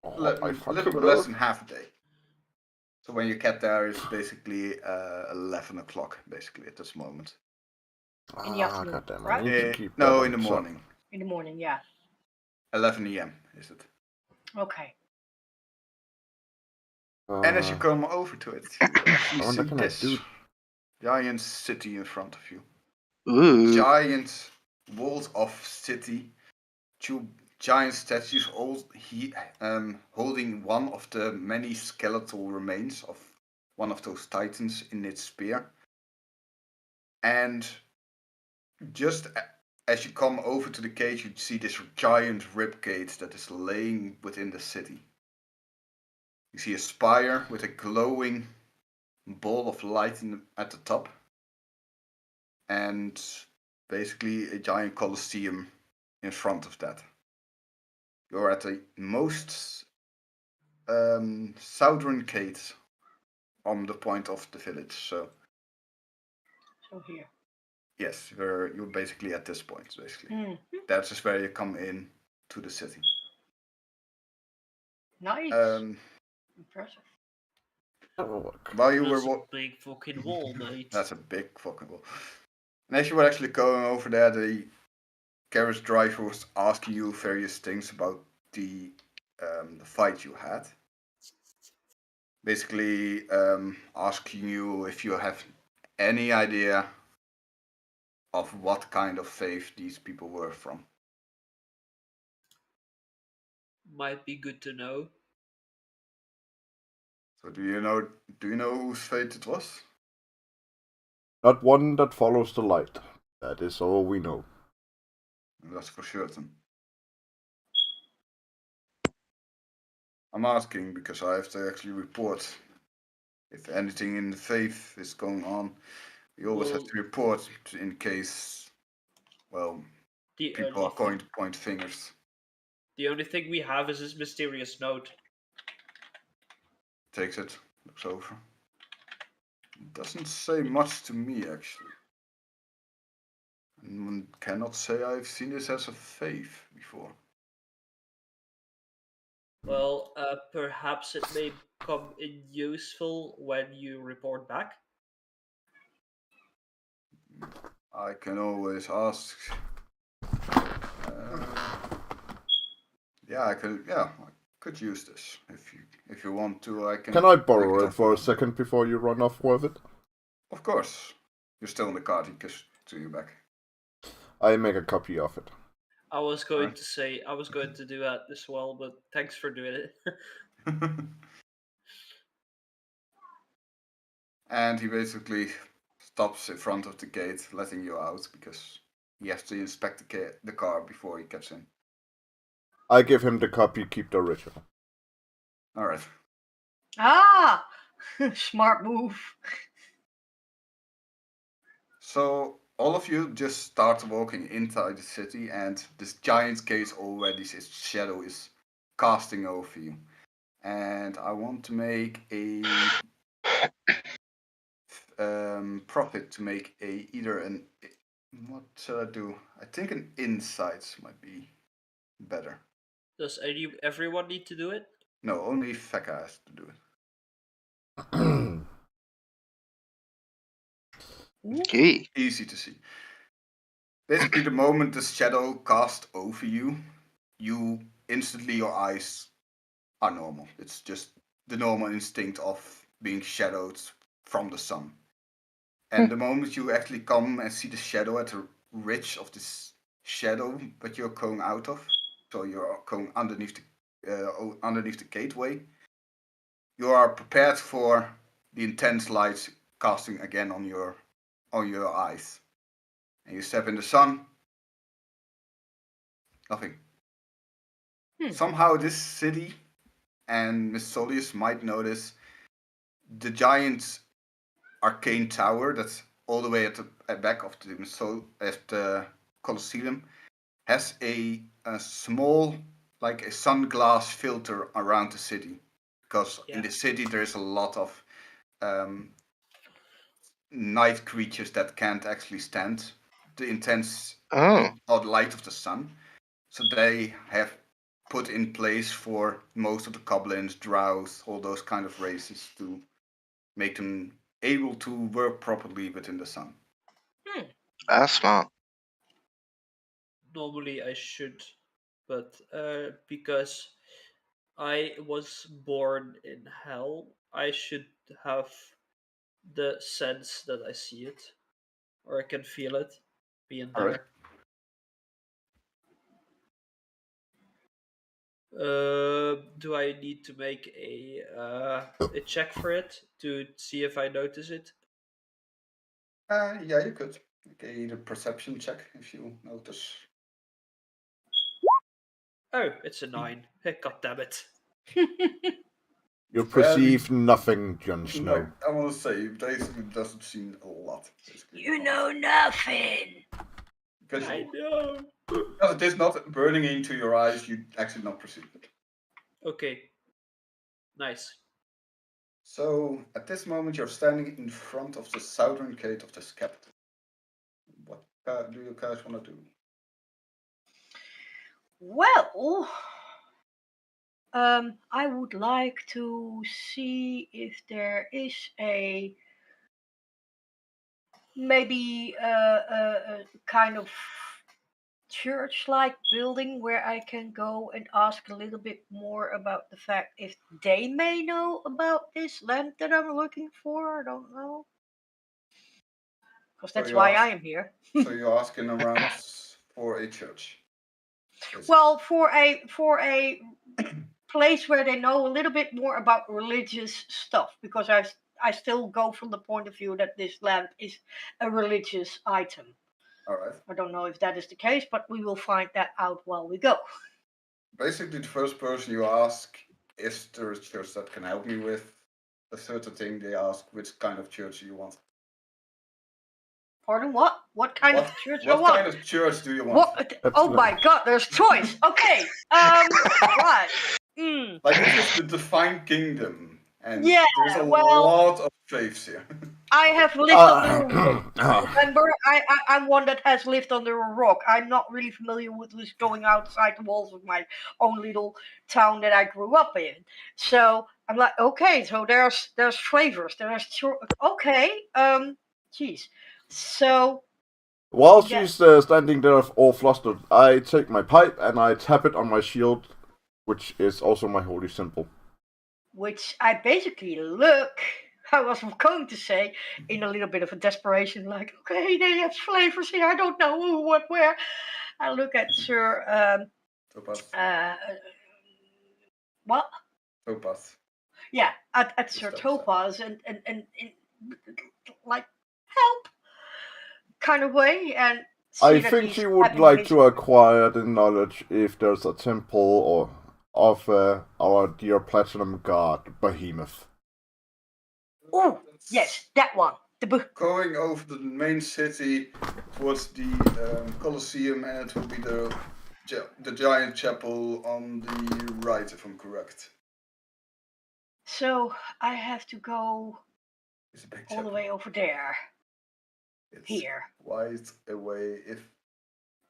Oh, A little bit less than half a day. So when you get there, it's basically 11 o'clock, basically, at this moment. In the afternoon, goddamn, right? No, in the morning. In the morning, yeah. 11 a.m. is it? Okay. And as you come over to it, you actually see can this I do? giant city in front of you. Ooh. Giant walls of city, 2 giant statues, all holding one of the many skeletal remains of one of those titans in its spear. And just as you come over to the cage, you see this giant rib cage that is laying within the city. You see a spire with a glowing ball of light at the top. And basically a giant coliseum in front of that. You're at the most southern gate on the point of the village. So here. Yes, you're basically at this point, basically. That's just where you come in to the city. Nice. Impressive. While you That's were a big fucking wall, mate. That's a big fucking wall. And as you were actually going over there, carriage driver was asking you various things about the fight you had. Basically, asking you if you have any idea of what kind of faith these people were from. Might be good to know. So do you know whose faith it was? Not one that follows the light. That is all we know. That's for certain. I'm asking because I have to actually report if anything in the faith is going on. We always have to report in case, well, people are going to point fingers. The only thing we have is this mysterious note. Takes it, looks over. Doesn't say much to me, actually. And one cannot say I've seen this as a faith before. Well, perhaps it may come in useful when you report back. I can always ask. Yeah, I could use this if you want to. I can. Can I borrow it for a second before you run off with it? Of course. You're still in the car. He gives to you back. I make a copy of it. I was going to say I was going to do that as well, but thanks for doing it. And he basically stops in front of the gate, letting you out because he has to inspect the car before he gets in. I give him the copy, keep the original. All right. Ah, smart move. So all of you just start walking inside the city, and this giant case already, its shadow is casting over you. And I want to make a profit to make what should I do? I think an insights might be better. Does everyone need to do it? No, only Feka has to do it. Okay. Easy to see. Basically, the moment the shadow cast over you, instantly your eyes are normal. It's just the normal instinct of being shadowed from the sun. And the moment you actually come and see the shadow at the ridge of this shadow that you're going out of, so you're going underneath the gateway, you are prepared for the intense lights casting again on your eyes. And you step in the sun, nothing. Somehow this city and Miss Solius might notice the giant arcane tower that's all the way at the back of the Colosseum has a small, like a sunglass filter around the city, because in the city there's a lot of night creatures that can't actually stand the intense or light of the sun, so they have put in place for most of the goblins, drows, all those kind of races to make them able to work properly within the sun. That's smart. Normally I should, but because I was born in hell, I should have the sense that I see it, or I can feel it being All there. right. Do I need to make a check for it to see if I notice it? Yeah, you could. Okay, the perception check if you notice. Oh, it's a 9. God damn it. You perceive nothing, Jon Like, Snow. I want to say, basically doesn't seem a lot. Basically. You know nothing. Because I know. because it is not burning into your eyes, you actually not perceive it. Okay. Nice. So at this moment, you're standing in front of the southern gate of this capital. What do you guys want to do? Well, I would like to see if there is maybe a kind of church-like building where I can go and ask a little bit more about the fact if they may know about this land that I'm looking for? I don't know. Because So that's you why ask- I am here. So you're asking around for a church. basically. Well, for a place where they know a little bit more about religious stuff, because I still go from the point of view that this lamp is a religious item. All right. I don't know if that is the case, but we will find that out while we go. Basically, the first person you ask, is there a church that can help me with a certain thing? They ask, which kind of church do you want? Pardon, what? What kind of church do I What want? kind of church do you want? What? Oh my God! There's choice. Okay. Right. Like, this is the Divine Kingdom, and Yeah, there's a well- lot of faiths here. I have lived under a rock. Remember, I'm one that has lived under a rock. I'm not really familiar with just going outside the walls of my own little town that I grew up in. So I'm like, okay, so there's flavors. Okay. Jeez. So While Yeah. she's standing there all flustered, I take my pipe and I tap it on my shield, which is also my holy symbol. which I basically look, I was going to say, in a little bit of a desperation, like, okay, they have flavors here, I don't know who, what, where. I look at Sir, Topaz. what? Topaz. Yeah, at Sir Step, Topaz, and like, help, kind of way, and see I that think he's she would having like his- to acquire the knowledge if there's a temple or of our dear platinum god, Behemoth. Oh, yes, that one. The book. Going over the main city towards the Colosseum, and it will be the giant chapel on the right, if I'm correct. So I have to go It's a big all chapel. the way over there. It's Here. quite a way. If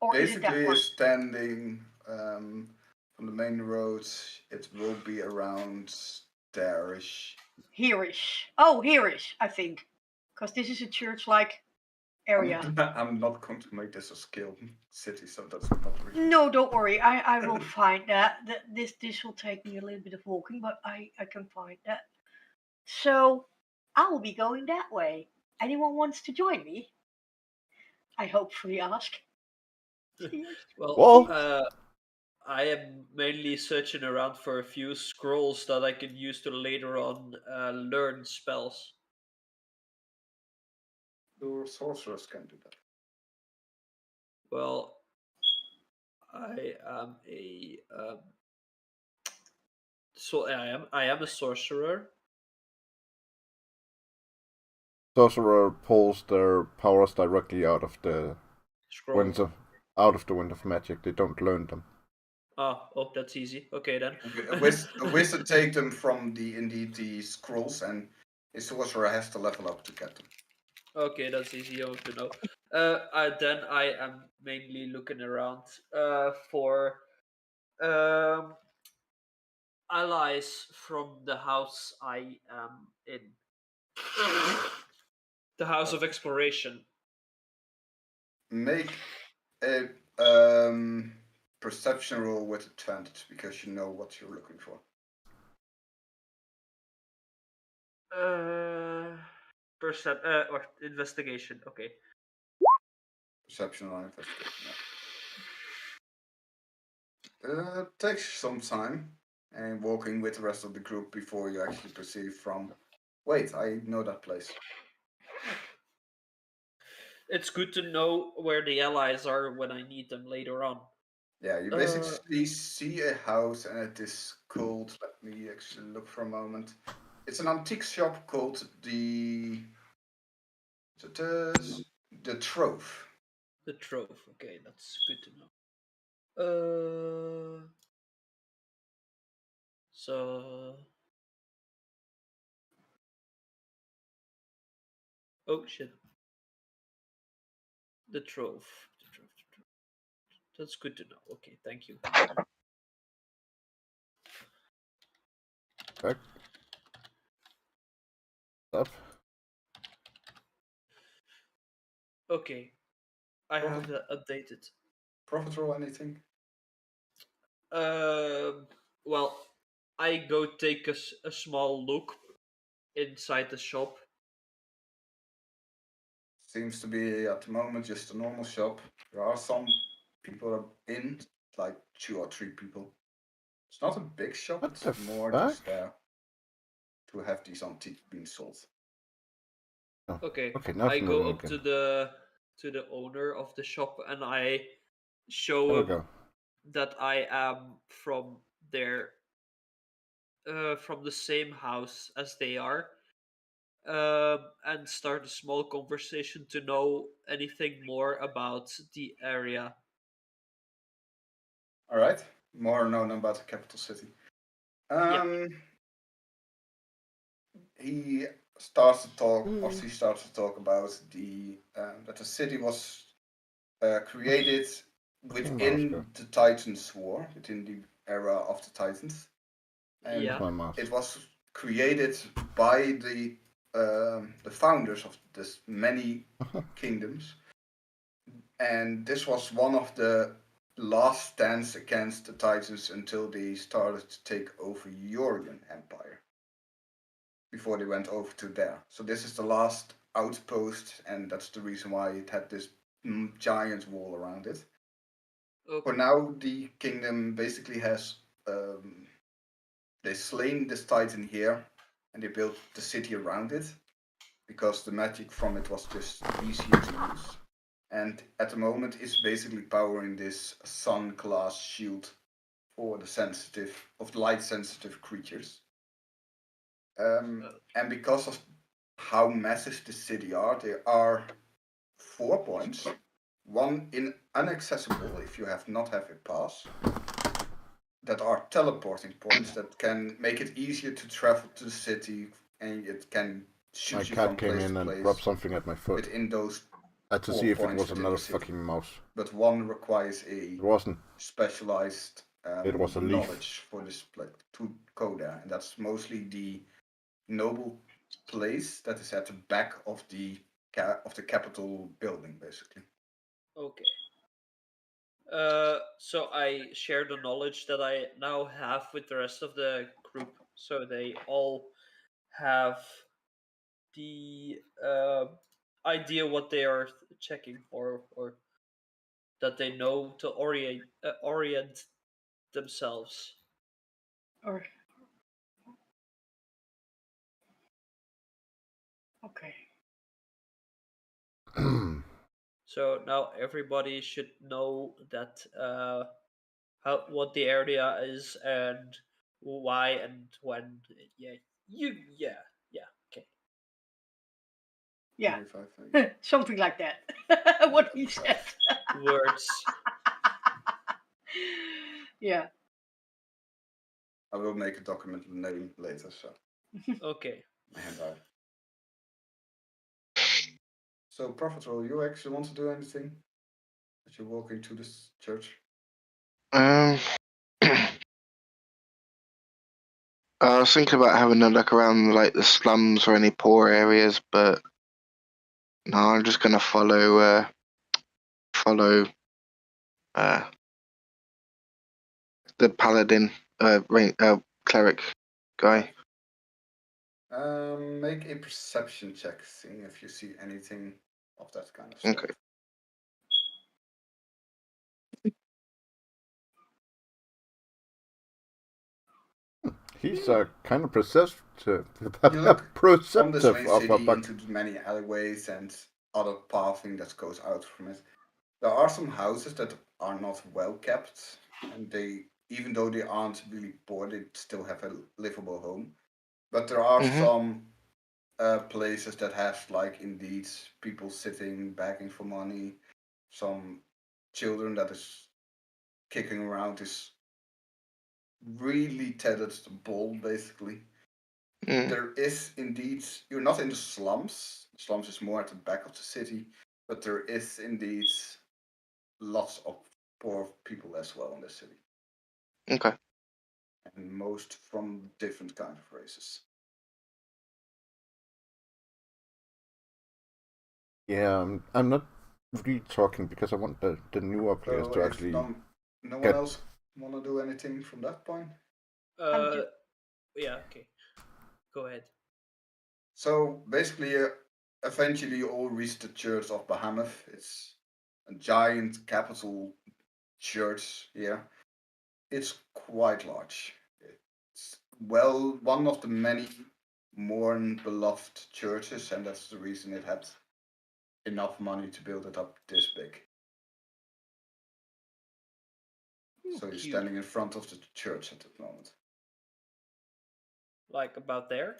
Or is it that basically one? is standing from the main road, it will be around there-ish. Hereish. Oh, Hereish, I think. Because this is a church-like area. I'm not going to make this a scale city, so that's not really. No, don't worry. I will find that. This will take me a little bit of walking, but I can find that. So I will be going that way. Anyone wants to join me? I hopefully ask. Well- I am mainly searching around for a few scrolls that I can use to later on learn spells. Your sorcerers can do that. Well, I am a I am a sorcerer. Sorcerer pulls their powers directly out of the Scroll. wind of magic. They don't learn them. Oh, that's easy. Okay then. A wizard take them from the scrolls, and a sorcerer has to level up to get them. Okay, that's easy enough to know. Then I am mainly looking around for allies from the house I am in. The House of Exploration. Make a perception roll with advantage because you know what you're looking for. Or investigation. Okay. Perception or investigation. Yeah. Takes some time, and walking with the rest of the group before you actually perceive from. Wait, I know that place. It's good to know where the allies are when I need them later on. Yeah, you basically see a house, and it is called. Let me actually look for a moment. It's an antique shop called the Trove. The Trove. Okay, that's good to know. So. Oh shit. The Trove. The Trove. The Trove. That's good to know. Okay, thank you. Back. Up. Okay, I have updated. Profit roll, anything? Well, I go take a small look inside the shop. Seems to be at the moment just a normal shop. There are some people in, like 2 or 3 people. It's not a big shop, What it's the more fuck? just there to have these antiques being sold. Oh, Okay. okay, now I it's go moving up again. to the owner of the shop and I show There we him go. that I am from their from the same house as they are. And start a small conversation to know anything more about the area. Alright, more known about the capital city. He starts to talk, or she starts to talk about the that the city was created within the Titans War, within the era of the Titans, and Yeah. My mouse. it was created by the founders of this many kingdoms, and this was one of the last stands against the Titans until they started to take over Yorian Empire before they went over to there. So this is the last outpost, and that's the reason why it had this giant wall around it. For Okay. now, the kingdom basically has they slain this titan here, and they built the city around it because the magic from it was just easier to use. And at the moment, it's basically powering this sun class shield for the light sensitive creatures. And because of how massive the city are, there are 4 points. One in inaccessible if you have not have a pass. That are teleporting points that can make it easier to travel to the city, and it can shoot My you cat from came place in to and place dropped something at my foot. within those I had to 4 see if it points was within another the city. fucking mouse. But one requires a It wasn't. specialized It was a leaf. knowledge for this place to go there, and that's mostly the noble place that is at the back of the capital building, basically. Okay. So I share the knowledge that I now have with the rest of the group, so they all have the idea what they are checking for, or that they know to orient themselves. Or okay. So now everybody should know that how what the area is and why and when. Yeah, yeah, okay. Yeah, 25 things. something like that. What he said. Words. Yeah. I will make a document name later, so Okay. my handout. So, Prophet Roll, you actually want to do anything as you're walking to this church? I was thinking about having a look around like the slums or any poor areas, but no, I'm just gonna follow the paladin cleric guy. Make a perception check, seeing if you see anything of that kind of stuff. Okay. He's kind of perceptive. You look from this main Perceptive of a city bug. into the many alleyways and other pathing that goes out from it. There are some houses that are not well kept, and they, even though they aren't really poor, they still have a livable home. But there are some places that have, like, indeed people sitting begging for money, some children that is kicking around this really tethered ball, basically. There is indeed, you're not in the slums. The slums is more at the back of the city, but there is indeed lots of poor people as well in the city. Okay. And most from different kind of races. Yeah, I'm not re-talking because I want the newer players So to if actually. no one get- else want to do anything from that point? Yeah, okay. Go ahead. So basically, eventually you all reach the Church of Bahamut. It's a giant capital church here. It's quite large. It's one of the many more beloved churches, and that's the reason it had enough money to build it up this big. So you're cute. standing in front of the church at the moment. Like about there?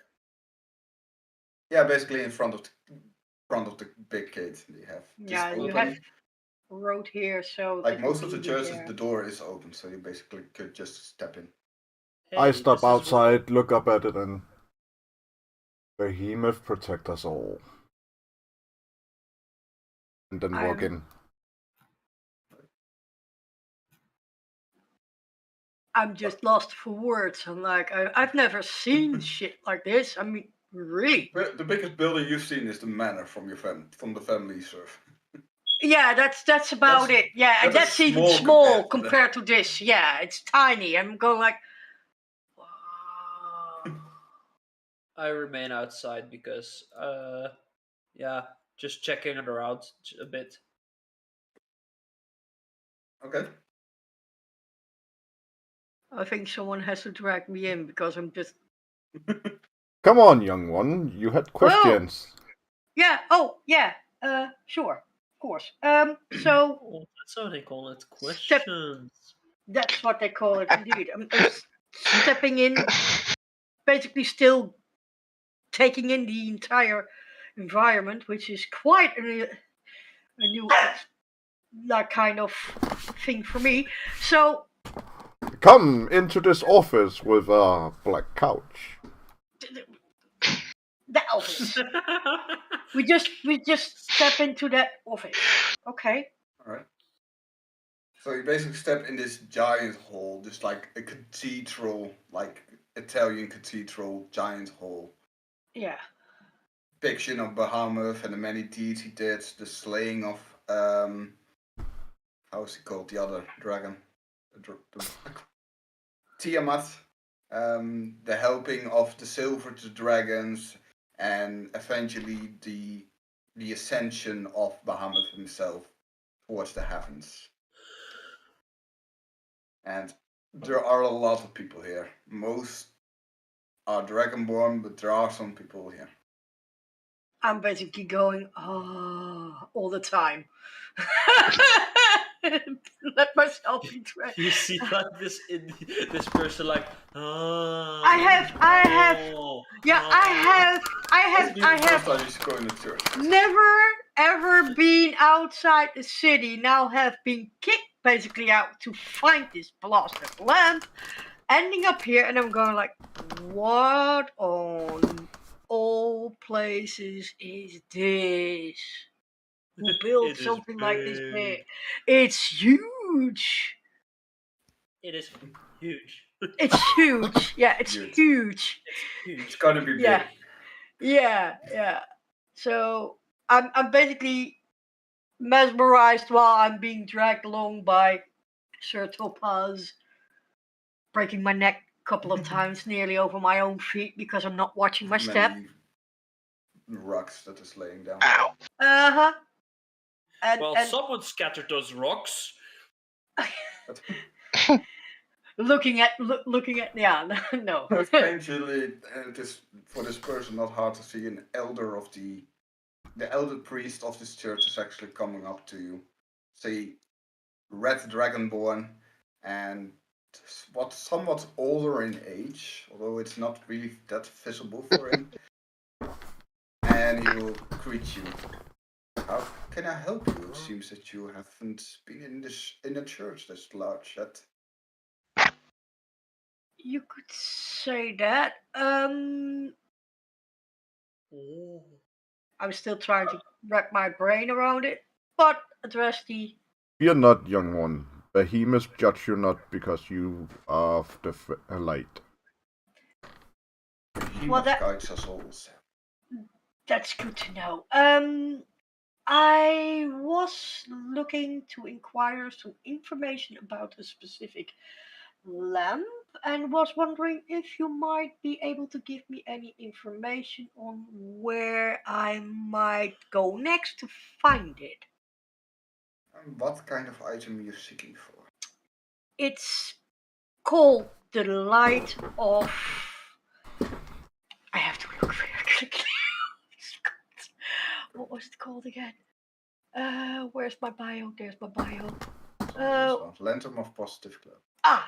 Yeah, basically in front of the big gate they have. Yeah, you open. have road here, so Like it most would of the be churches, there. the door is open, so you basically could just step in. I Hey, stop this is what- outside, look up at it, and Behemoth protect us all, and then walk in. I'm just lost for words. I'm like, I've never seen shit like this. I mean, really? The biggest building you've seen is the manor from the family serve. Yeah, that's about That's- it. Yeah, and that is that's even small small compared to compared to this. Yeah, it's tiny. I'm going like, wow. I remain outside because, yeah, just checking it around a bit. Okay. I think someone has to drag me in because I'm just. Come on, young one, you had questions. Yeah. Oh, yeah. Sure. Of course. So Oh, that's how they call it. Step- Questions. that's what they call it, indeed. I'm stepping in, basically still taking in the entire environment, which is quite a new that kind of thing for me. So Come into this office with a black couch. the office. we just step into that office. Okay. Alright. So you basically step in this giant hall, just like a cathedral, like Italian cathedral, giant hall. Yeah. Depiction of Bahamut and the many deeds he did, the slaying of how is he called? The other dragon. Tiamat. The helping of the silver to dragons, and eventually the ascension of Bahamut himself towards the heavens. And there are a lot of people here. Most are dragonborn, but there are some people here. I'm basically going all the time. Let myself be dragged. You see like this person like oh, I have First time you go in the church. never ever been outside the city. Now have been kicked basically out to find this blasted lamp, ending up here, and I'm going like, what on all places is this? Who built It is something like this big. big? It's huge. It is huge. It's huge. Yeah, it's Huge. huge. Huge. It's gotta be big. Yeah. Yeah. So I'm basically mesmerized while I'm being dragged along by Sir Topaz, breaking my neck a couple of times, nearly over my own feet because I'm not watching my step. Many rocks that is laying down. Ow. Uh-huh. Well, And someone scattered those rocks. looking at yeah, no. Eventually, it is for this person not hard to see an elder of the elder priest of this church is actually coming up to you. See, red dragonborn, and somewhat older in age, although it's not really that visible for him. And he will greet you. How can I help you? It seems that you haven't been in a church this large yet. You could say that. I'm still trying to wrap my brain around it, but address the. Fear not, young one. Behemoth judge you not because you are of the light. He Well, guides us all. That's good to know. I was looking to inquire some information about a specific lamp and was wondering if you might be able to give me any information on where I might go next to find it. What kind of item are you seeking for? It's called the light of. I have to look very quickly. What was it called again? Where's my bio? There's my bio. Lantern of Positive Glow.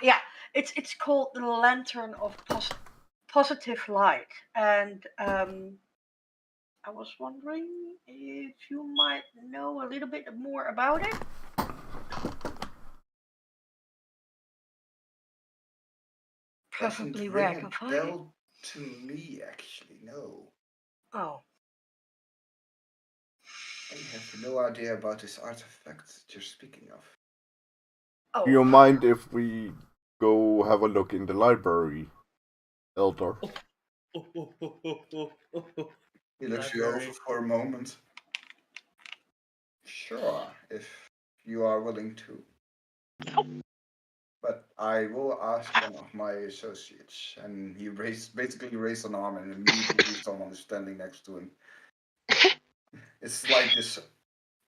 Yeah, it's called the Lantern of Positive Light, and I was wondering if you might know a little bit more about it. Preferably where I can find it. To me, actually, no. Oh, I have no idea about this artifact that you're speaking of. oh. Do you mind if we go have a look in the library, Elder? He looks you over for a moment. Sure, if you are willing to. But I will ask one of my associates. And he basically raised an arm and immediately someone is standing next to him. It's like this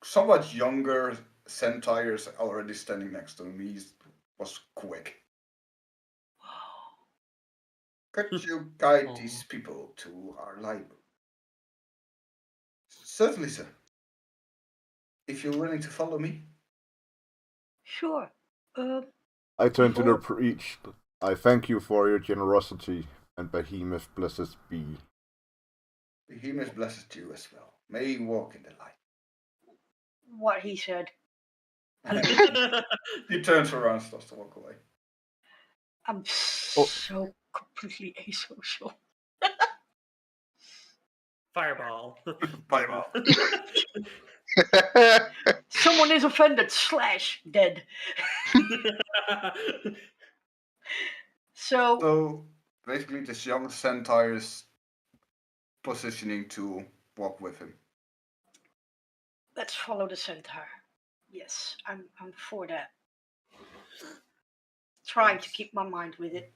somewhat younger centaur is already standing next to him. He was quick. Could you guide these people to our library? Certainly, sir. If you're willing to follow me. Sure. I turn to the before- priest. I thank you for your generosity, and Behemoth blessed be. Behemoth blesses you as well. May you walk in the light. What he said. He turns around and starts to walk away. I'm so completely asocial. Fireball. Fireball. Someone is offended. / dead. So basically, this young centaur is positioning to walk with him. Let's follow the centaur. Yes, I'm for that. Trying to keep my mind with it.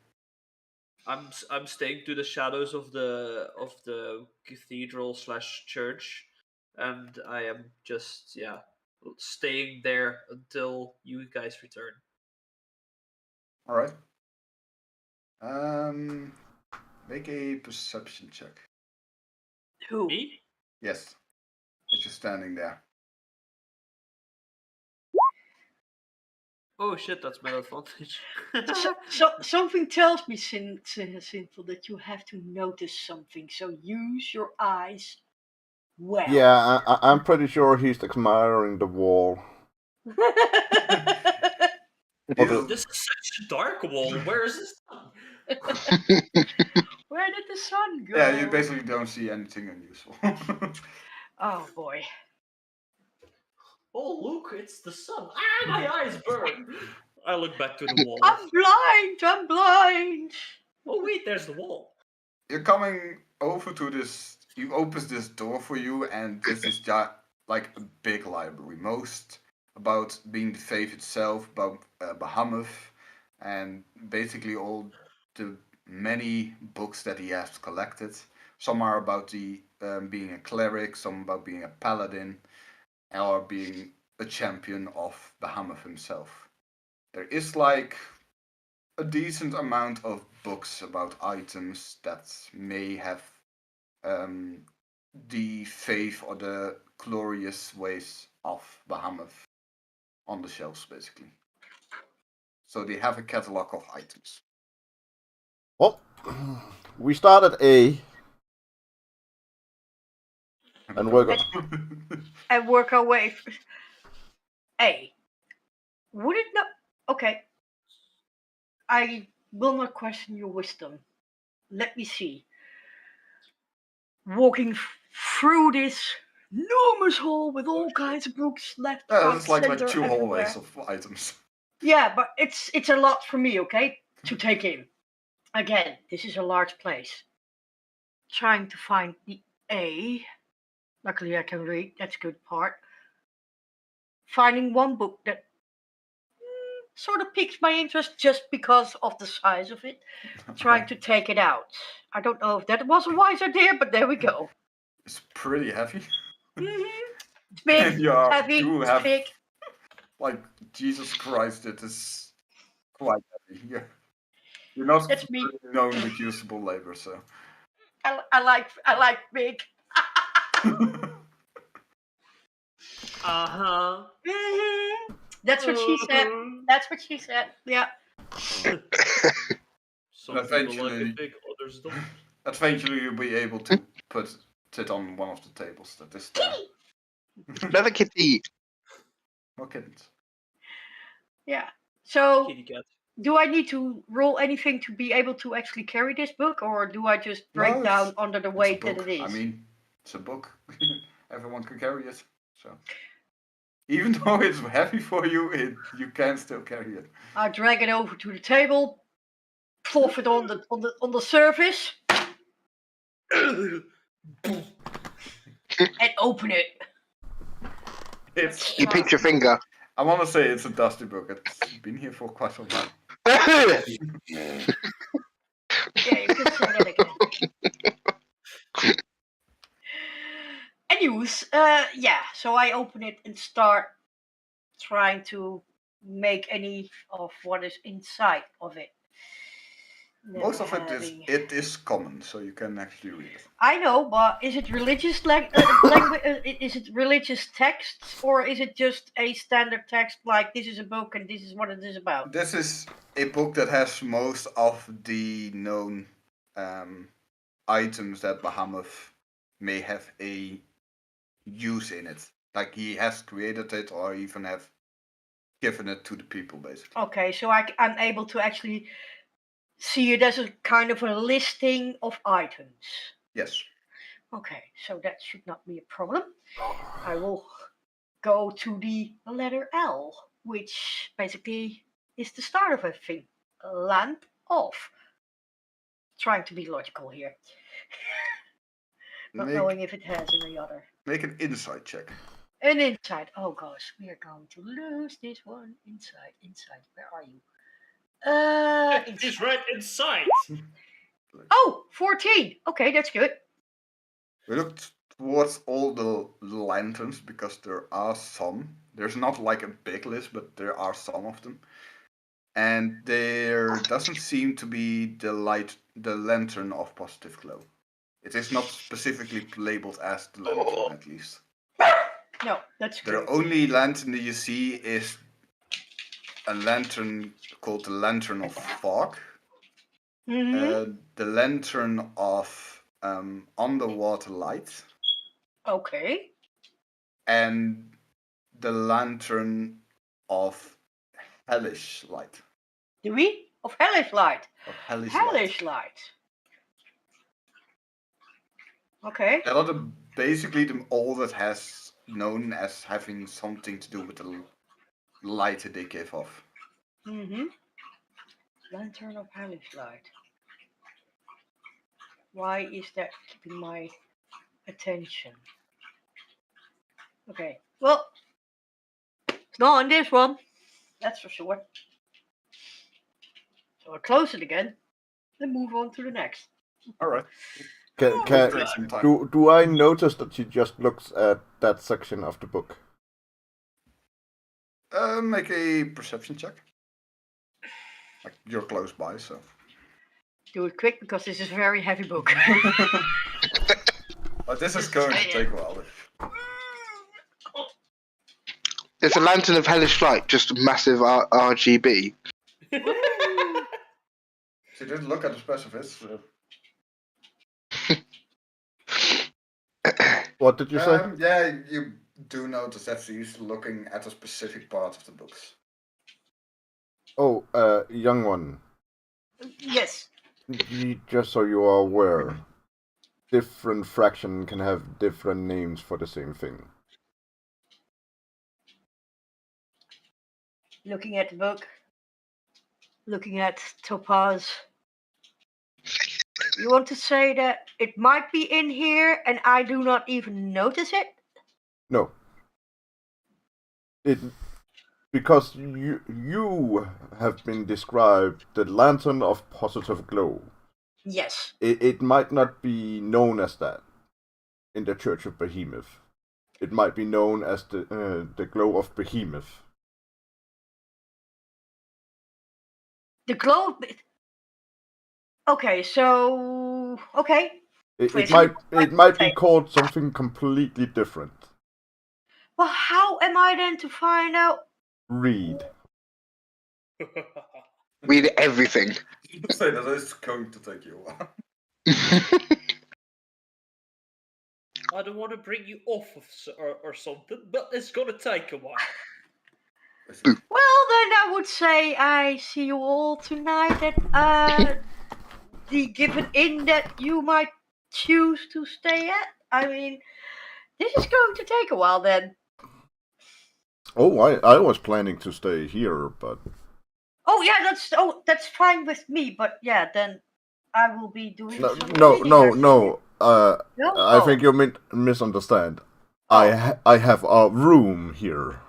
I'm staying to the shadows of the cathedral / church, and I am just staying there until you guys return. All right. Make a perception check. Who? Me? Yes. As you're standing there. Oh shit, that's my advantage. Something tells me, Sinful, that you have to notice something. So use your eyes well. Yeah, I'm pretty sure he's admiring the wall. This is such a dark wall. Where is this? Where did the sun go? Yeah, you basically don't see anything unusual. Oh boy. Oh look, it's the sun. Ah, my eyes burn. I look back to the wall. I'm blind. Oh wait, there's the wall. You're coming over to this. He opens this door for you, and this is just like a big library. Most about being the faith itself, about Bahamut, and basically all the many books that he has collected. Some are about the being a cleric, some about being a paladin, or being a champion of Bahamut himself. There is like a decent amount of books about items that may have the faith or the glorious ways of Bahamut on the shelves, basically. So they have a catalog of items. Well, we start at A. And we're And work our way. A. Would it not? Okay. I will not question your wisdom. Let me see. Walking through this enormous hall with all kinds of books left, right, It's like center, two everywhere. hallways of items. Yeah, but it's a lot for me, okay, to take in. Again, this is a large place. Trying to find the A. Luckily, I can read. That's a good part. Finding one book that sort of piques my interest just because of the size of it. Trying to take it out. I don't know if that was a wise idea, but there we go. It's pretty heavy. It's big, And you it's heavy, do it's have, big. like, Jesus Christ, it is quite heavy. You're not That's me. really known with usable labor, so. I like big. Uh-huh. That's what she said. That's what she said. Yeah. Some people like Eventually- it big, others don't. Eventually, you'll be able to put it on one of the tables that is there. Another kitty. No kittens. Yeah. So, Kitty cat. do I need to roll anything to be able to actually carry this book, or do I just break No, down it's- under the It's a weight that book. it is? I mean, it's a book. Everyone can carry it. So, even though it's heavy for you, you can still carry it. I drag it over to the table, plop it on the surface, and open it. It's. You picked your finger. I want to say it's a dusty book. It's been here for quite some time. Yeah, you can say that again. Anyways, yeah. So I open it and start trying to make any of what is inside of it. Most of Never it is common, so you can actually read it. I know, but is it religious is it religious texts, or is it just a standard text like this is a book and this is what it is about? This is a book that has most of the known items that Bahamut may have a use in it. Like he has created it or even have given it to the people, basically. Okay, so I'm able to actually see it as a kind of a listing of items. Yes. Okay, so that should not be a problem. I will go to the letter L, which basically is the start of everything. Lamp off. Trying to be logical here. Not knowing if it has any other. Make an insight check. An insight. Oh gosh, we are going to lose this one. Insight. Where are you? He's right inside. Oh, 14. Okay, that's good. We looked towards all the lanterns because there are some. There's not like a big list, but there are some of them. And there doesn't seem to be the lantern of positive glow. It is not specifically labeled as the lantern, at least. No, that's good. The only lantern that you see is a lantern called the Lantern of Fog. The Lantern of Underwater Light. Okay. And the Lantern of Hellish Light. Do we? Of hellish light. Of Hellish Light. Okay. That are basically all that has known as having something to do with the light that they give off. Lantern of hellish light. Why is that keeping my attention? Okay. Well, it's not on this one. That's for sure. So I'll close it again and move on to the next. Alright. Do I notice that she just looks at that section of the book? Make a perception check. Like you're close by, so. Do it quick because this is a very heavy book. But this is going to take a while. It's a lantern of hellish light, just massive RGB. She didn't look at the specifics. What did you say? Yeah, you do notice that she's looking at a specific part of the books. Oh, young one. Yes. Just so you are aware, different fraction can have different names for the same thing. Looking at the book. Looking at Topaz. You want to say that it might be in here and I do not even notice it? No. It because you have been described the lantern of positive glow. Yes. It might not be known as that in the Church of Behemoth. It might be known as the glow of Behemoth. The glow. Okay, so okay. It So might be called something completely different. Well, how am I then to find out? Read. Read everything. Say that it's going to take you a while. I don't want to bring you off or something, but it's gonna take a while. Well, then I would say I see you all tonight at the given inn that you might choose to stay at. I mean, this is going to take a while then. Oh, I was planning to stay here, but Oh yeah, that's fine with me. But yeah, then I will be doing no, some no, reading, no, I think. no. No? I Oh. think you misunderstand. Oh. I have a room here.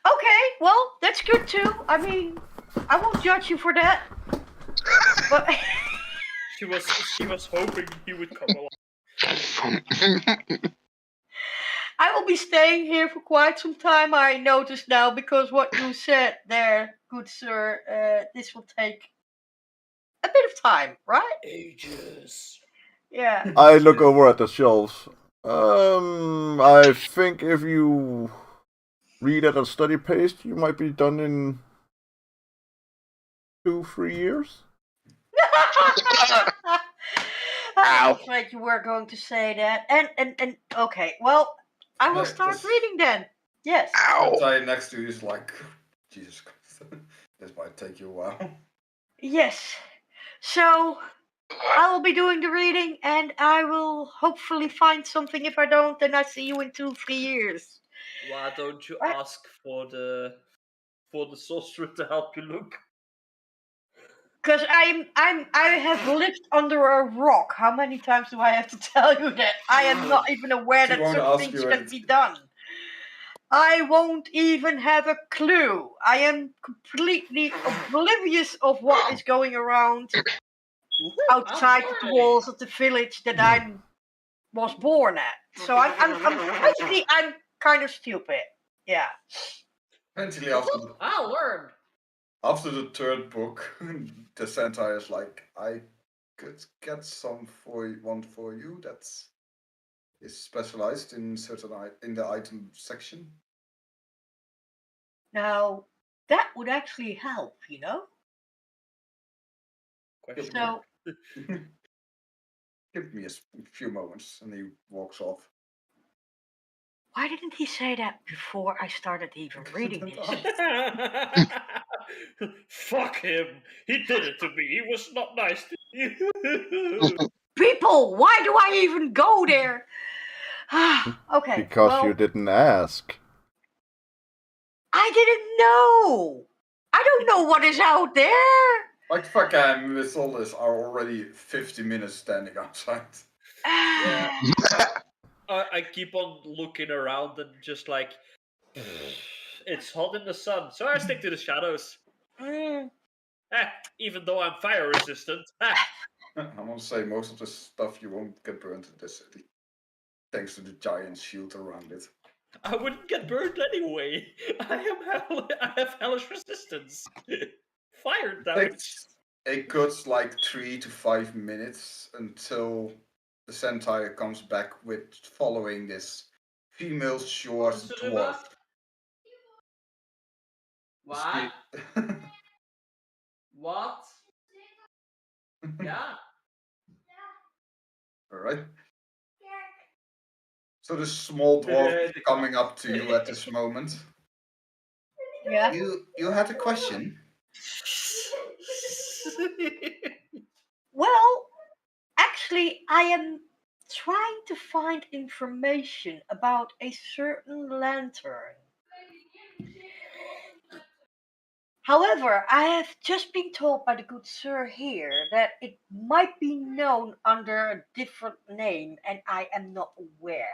Okay, well, that's good too. I mean, I won't judge you for that. But She was hoping he would come along. I will be staying here for quite some time, I notice now, because what you said there, good sir, this will take a bit of time, right? Ages. Yeah. I look over at the shelves. I think if you read at a steady pace, you might be done in 2-3 years. I was afraid you were going to say that. And okay, well, I will start reading then. Yes. The guy next to you is like, Jesus Christ, this might take you a while. Yes. So I will be doing the reading, and I will hopefully find something. If I don't, then I see you in 2-3 years. Why don't you Right. ask for the sorcerer to help you look? Because I have lived under a rock. How many times do I have to tell you that? I am not even aware She that won't such ask things you can be done. I won't even have a clue. I am completely oblivious of what is going around outside the walls of the village that I was born at. So basically I'm kind of stupid. Yeah. Eventually, I'll learn. after the third book, the Sentai is like, I could get one for you that is specialized in in the item section. Now that would actually help, you know? Question So Give me a few moments, and he walks off. why didn't he say that before I started even reading this? Fuck him. He did it to me. He was not nice to you. People, why do I even go there? Okay. Because well, you didn't ask. I didn't know. I don't know what is out there. Like fuck, I'm with all this are already 50 minutes standing outside. Yeah. I keep on looking around and just like, it's hot in the sun, so I stick to the shadows. Mm. Even though I'm fire resistant. I want to say most of the stuff you won't get burned in this city, thanks to the giant shield around it. I wouldn't get burned anyway. I have hellish resistance. Fire damage. It cuts like 3 to 5 minutes until the Sentai comes back with following this female short dwarf. What? What? Yeah. Alright. So the small dwarf is coming up to you at this moment. Yeah. You had a question? Well, actually, I am trying to find information about a certain lantern. However, I have just been told by the good sir here that it might be known under a different name, and I am not aware.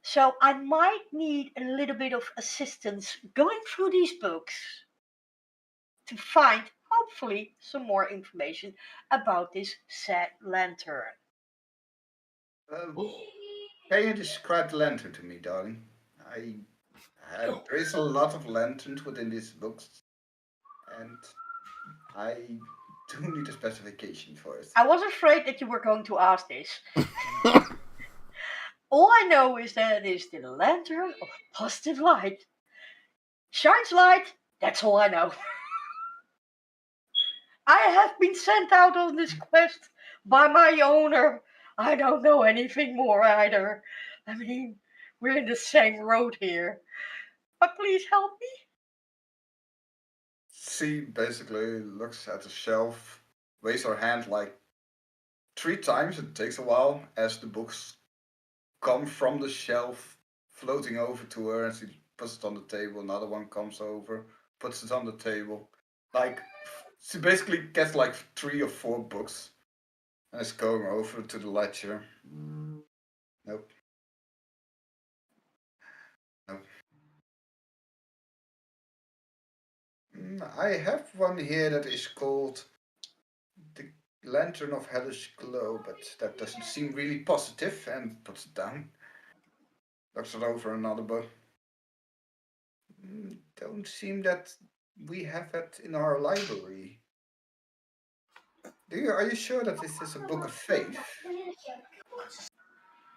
So I might need a little bit of assistance going through these books to find, hopefully, some more information about this said lantern. Can you describe the lantern to me, darling? There is a lot of lanterns within these books, and I do need a specification for it. I was afraid that you were going to ask this. All I know is that it is the lantern of positive light. Shines light, that's all I know. I have been sent out on this quest by my owner. I don't know anything more either. I mean, we're in the same road here. But please help me. She basically looks at the shelf, raises her hand like 3 times. It takes a while as the books come from the shelf, floating over to her, and she puts it on the table. Another one comes over, puts it on the table. Like, she basically gets like 3 or 4 books and is going over to the ledger. Nope. Nope. I have one here that is called the Lantern of Hellish Glow, but that doesn't seem really positive, and puts it down. Looks it over another book. Don't seem that we have that in our library. Are you sure that this is a book of faith?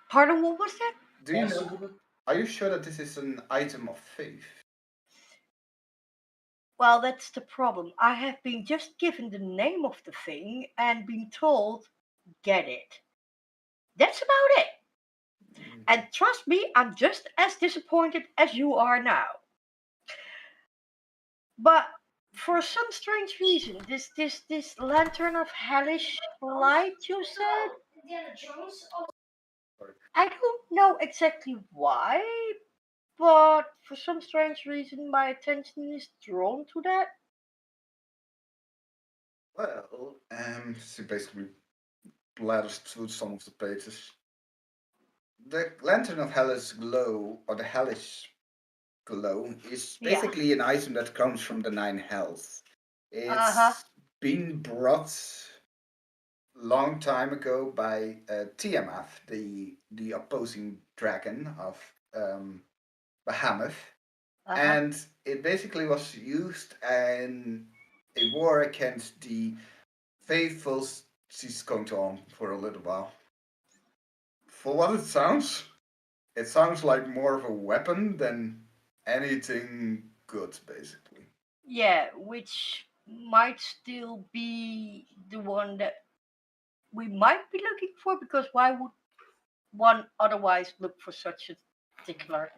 Pardon, what was that? Do you know? Are you sure that this is an item of faith? Well, that's the problem. I have been just given the name of the thing and been told, get it. That's about it. And trust me, I'm just as disappointed as you are now. But for some strange reason, this lantern of hellish light, you said? I don't know exactly why, but for some strange reason, my attention is drawn to that. Well, she basically blathers through some of the pages. The Lantern of Hellish Glow, or the Hellish Glow, is Yeah. basically an item that comes from the Nine Hells. Uh-huh. It's been brought long time ago by Tiamat, the opposing dragon of Bahamut, Uh-huh. and it basically was used in a war against the faithful. She's going to on for a little while. For what it sounds like more of a weapon than anything good, basically. Yeah, which might still be the one that we might be looking for, because why would one otherwise look for such a particular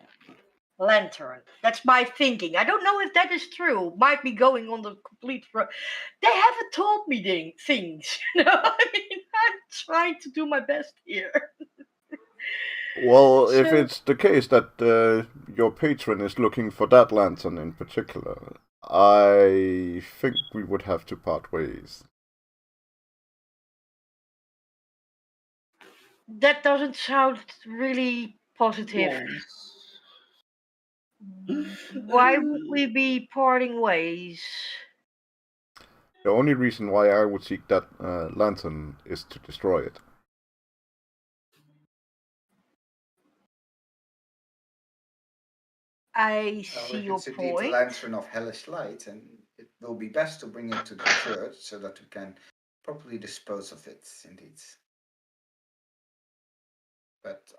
lantern? That's my thinking. I don't know if that is true. Might be going on the complete. They haven't told me things. I mean, I'm trying to do my best here. Well, if So- it's the case that your patron is looking for that lantern in particular, I think we would have to part ways. That doesn't sound really positive. Why would we be parting ways? The only reason why I would seek that lantern is to destroy it. I Well, see if your it's indeed the point. Lantern of Hellish Light, and it will be best to bring it to the church so that we can properly dispose of it, indeed. But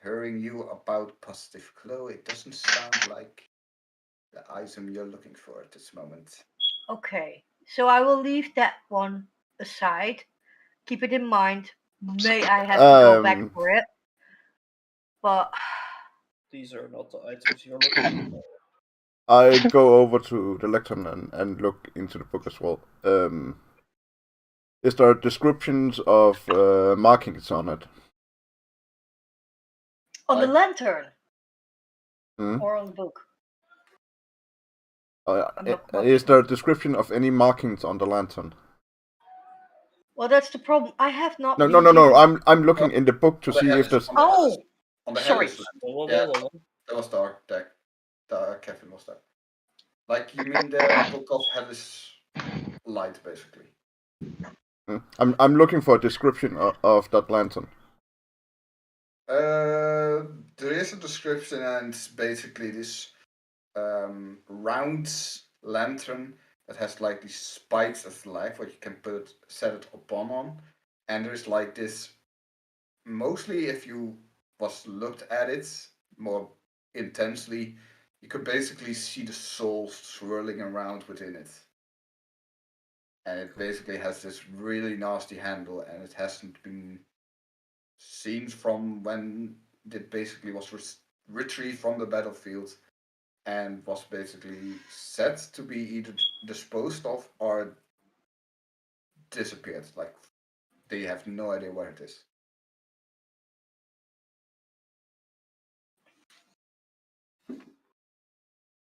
hearing you about positive glow, it doesn't sound like the item you're looking for at this moment. Okay, so I will leave that one aside. Keep it in mind. May I have to go back for it? But These are not the items you're looking for. I go over to the lectern and look into the book as well. Is there descriptions of markings on it? on the lantern Hmm? or on the book? Is there a description of any markings on the lantern? Well, that's the problem. I have not. No, been no, no, no. given- I'm looking in the book to On the see if headless- there's. on the headless- Oh, on the sorry. headless lamp. Yeah, that was the Kevin was that. Like you mean the book of headless light, basically. I'm looking for a description of that lantern. There is a description, and it's basically this round lantern that has like these spikes as light, what you can set it upon on, and there's like this. Mostly, if you looked at it more intensely, you could basically see the soul swirling around within it. And it basically has this really nasty handle, and it hasn't been seen from when it basically was retrieved from the battlefield and was basically said to be either disposed of or disappeared. Like, they have no idea where it is.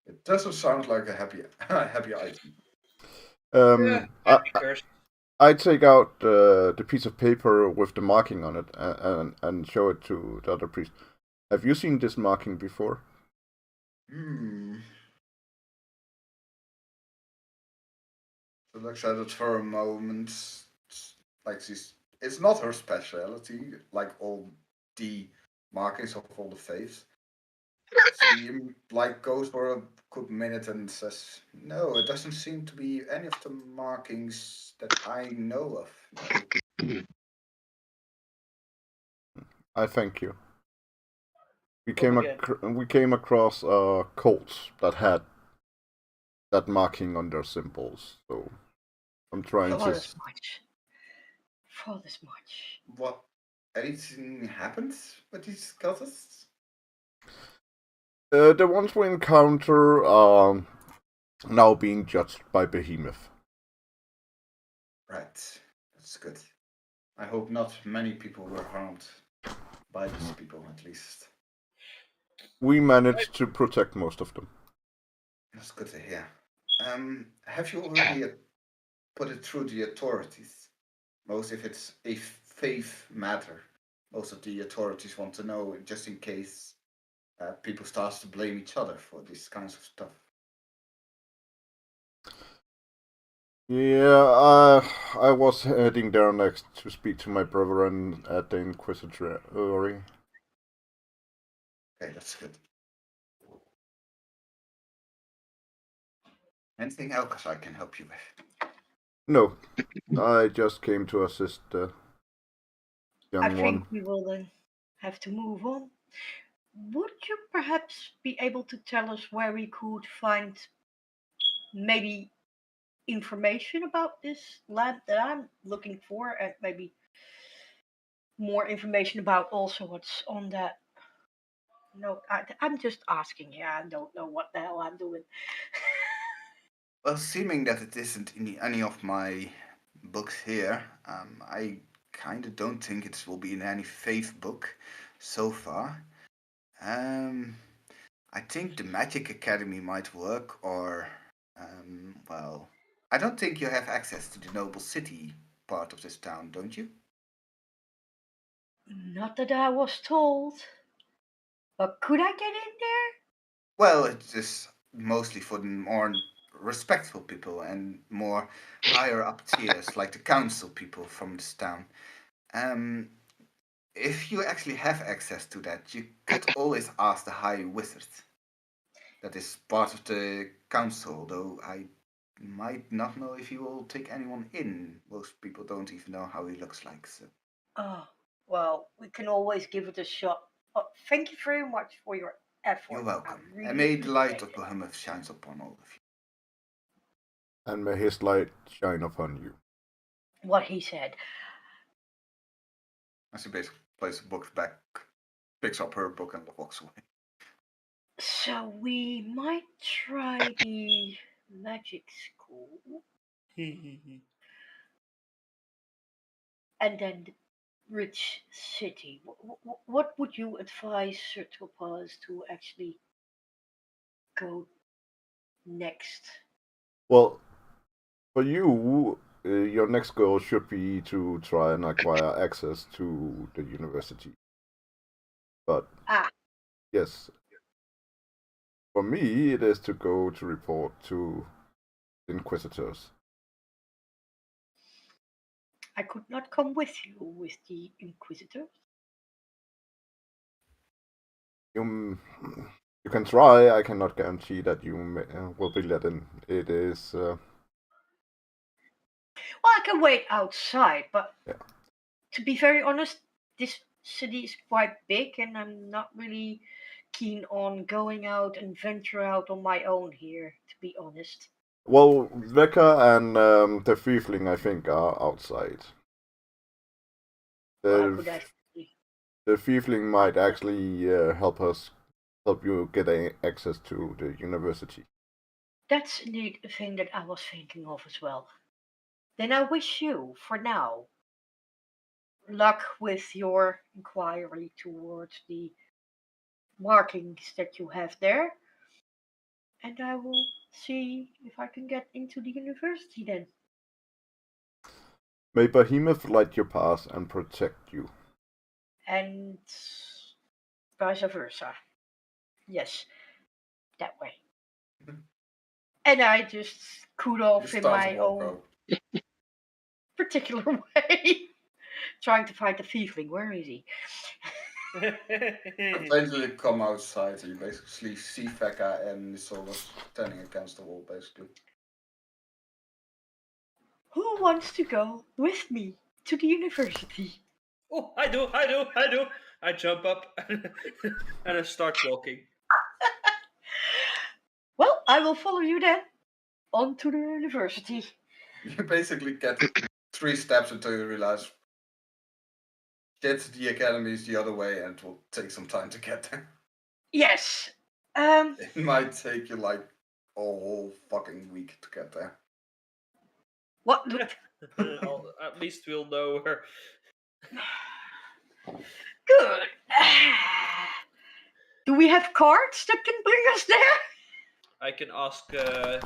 It doesn't sound like a happy item. I take out the piece of paper with the marking on it and show it to the other priest. Have you seen this marking before? She looks at it for a moment. Like it's not her specialty, like all the markings of all the faiths. She like goes for a good minute and says, "No, it doesn't seem to be any of the markings that I know of." No. I thank you. We came across cults that had that marking on their symbols, so I'm trying For to. this much. For this much. What? Anything happened with these cultists? The ones we encounter are now being judged by Behemoth. Right. That's good. I hope not many people were harmed by these people, at least. We managed to protect most of them. That's good to hear. Have you already put it through the authorities? Most if it's a faith matter, most of the authorities want to know, just in case people start to blame each other for these kinds of stuff. Yeah, I was heading there next to speak to my brother and at the Inquisitory. Okay, that's good. Anything else I can help you with? No, I just came to assist the young I think one. we will then have to move on. Would you perhaps be able to tell us where we could find maybe information about this lab that I'm looking for, and maybe more information about also what's on that? No, I'm just asking here. I don't know what the hell I'm doing. Well, seeming that it isn't in any of my books here, I kind of don't think it will be in any faith book so far. I think the Magic Academy might work, or, well, I don't think you have access to the Noble City part of this town, don't you? Not that I was told. But could I get in there? Well, it is mostly for the more respectful people and more higher up tiers, like the council people from this town. If you actually have access to that, you could always ask the High Wizard. That is part of the council, though I might not know if he will take anyone in. Most people don't even know how he looks like, so. Oh, well, we can always give it a shot. Oh, thank you very much for your effort. You're welcome. I really And may the light appreciate of Behemoth shines upon all of you. And may his light shine upon you. what he said. As he basically places the book back, picks up her book and walks away. So we might try the magic school. And then the rich city. What would you advise Sir Topaz to actually go next? Well, for you, your next goal should be to try and acquire access to the university. But yes, for me, it is to go to report to the Inquisitors. I could not come with you with the Inquisitors. You can try. I cannot guarantee that you will be let in. It is. Well, I can wait outside, but Yeah. to be very honest, this city is quite big, and I'm not really keen on going out and venture out on my own here, to be honest. Well, Veka and the Fiefling, I think, are outside. Why would I say? The Fiefling might actually help you get access to the university. That's indeed a thing that I was thinking of as well. Then I wish you, for now, luck with your inquiry towards the markings that you have there, and I will see if I can get into the university then. May Behemoth light your path and protect you. And vice versa. Yes, that way. And I just cool off in my own particular way. Trying to find the Fiefling. Where is he? Eventually come outside and you basically see Veka and Nisolas standing against the wall, basically. Who wants to go with me to the university? Oh, I do. I jump up and I start walking. Well, I will follow you then. On to the university. You basically get 3 steps until you realize shit, the academy is the other way and it will take some time to get there. Yes. It might take you like a whole fucking week to get there. What? At least we'll know where. Good. Do we have carts that can bring us there? I can ask the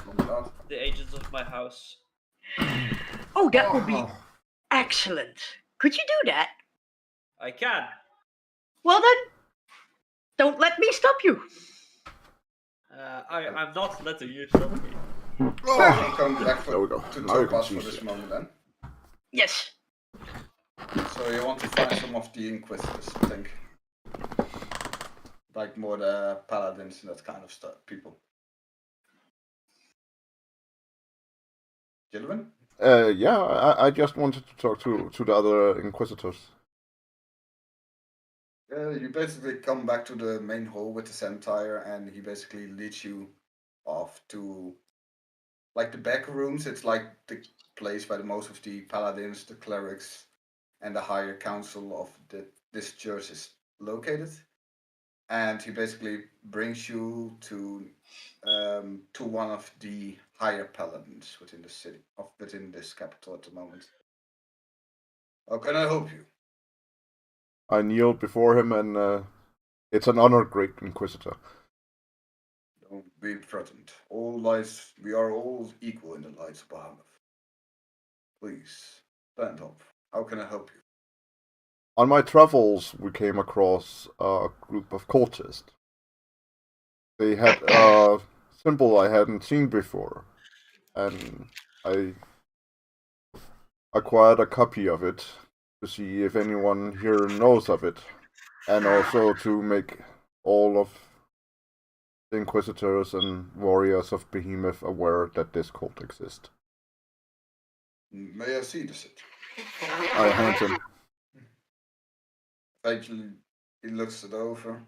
agents of my house. Oh, that would be excellent. Could you do that? I can. Well then, don't let me stop you. I'm not letting you stop me. So come back There we go. to Now you can Topaz see for this shit. moment then. Yes. So you want to find some of the Inquisitors, I think. Like more the paladins and that kind of stuff, people. Gentlemen? Yeah, I just wanted to talk to the other Inquisitors. You basically come back to the main hall with the Centaur and he basically leads you off to like the back rooms. It's like the place where most of the paladins, the clerics, and the higher council of this church is located. And he basically brings you to one of the higher paladins within the city, within this capital at the moment. How can I help you? I kneel before him, and it's an honor, Great Inquisitor. Don't be frightened. We are all equal in the lights of Bahamut. Please, stand up. How can I help you? On my travels, we came across a group of cultists. They had a symbol I hadn't seen before, and I acquired a copy of it to see if anyone here knows of it, and also to make all of the Inquisitors and warriors of Behemoth aware that this cult exists. May I see the city? I hand him. Eventually, he looks it over.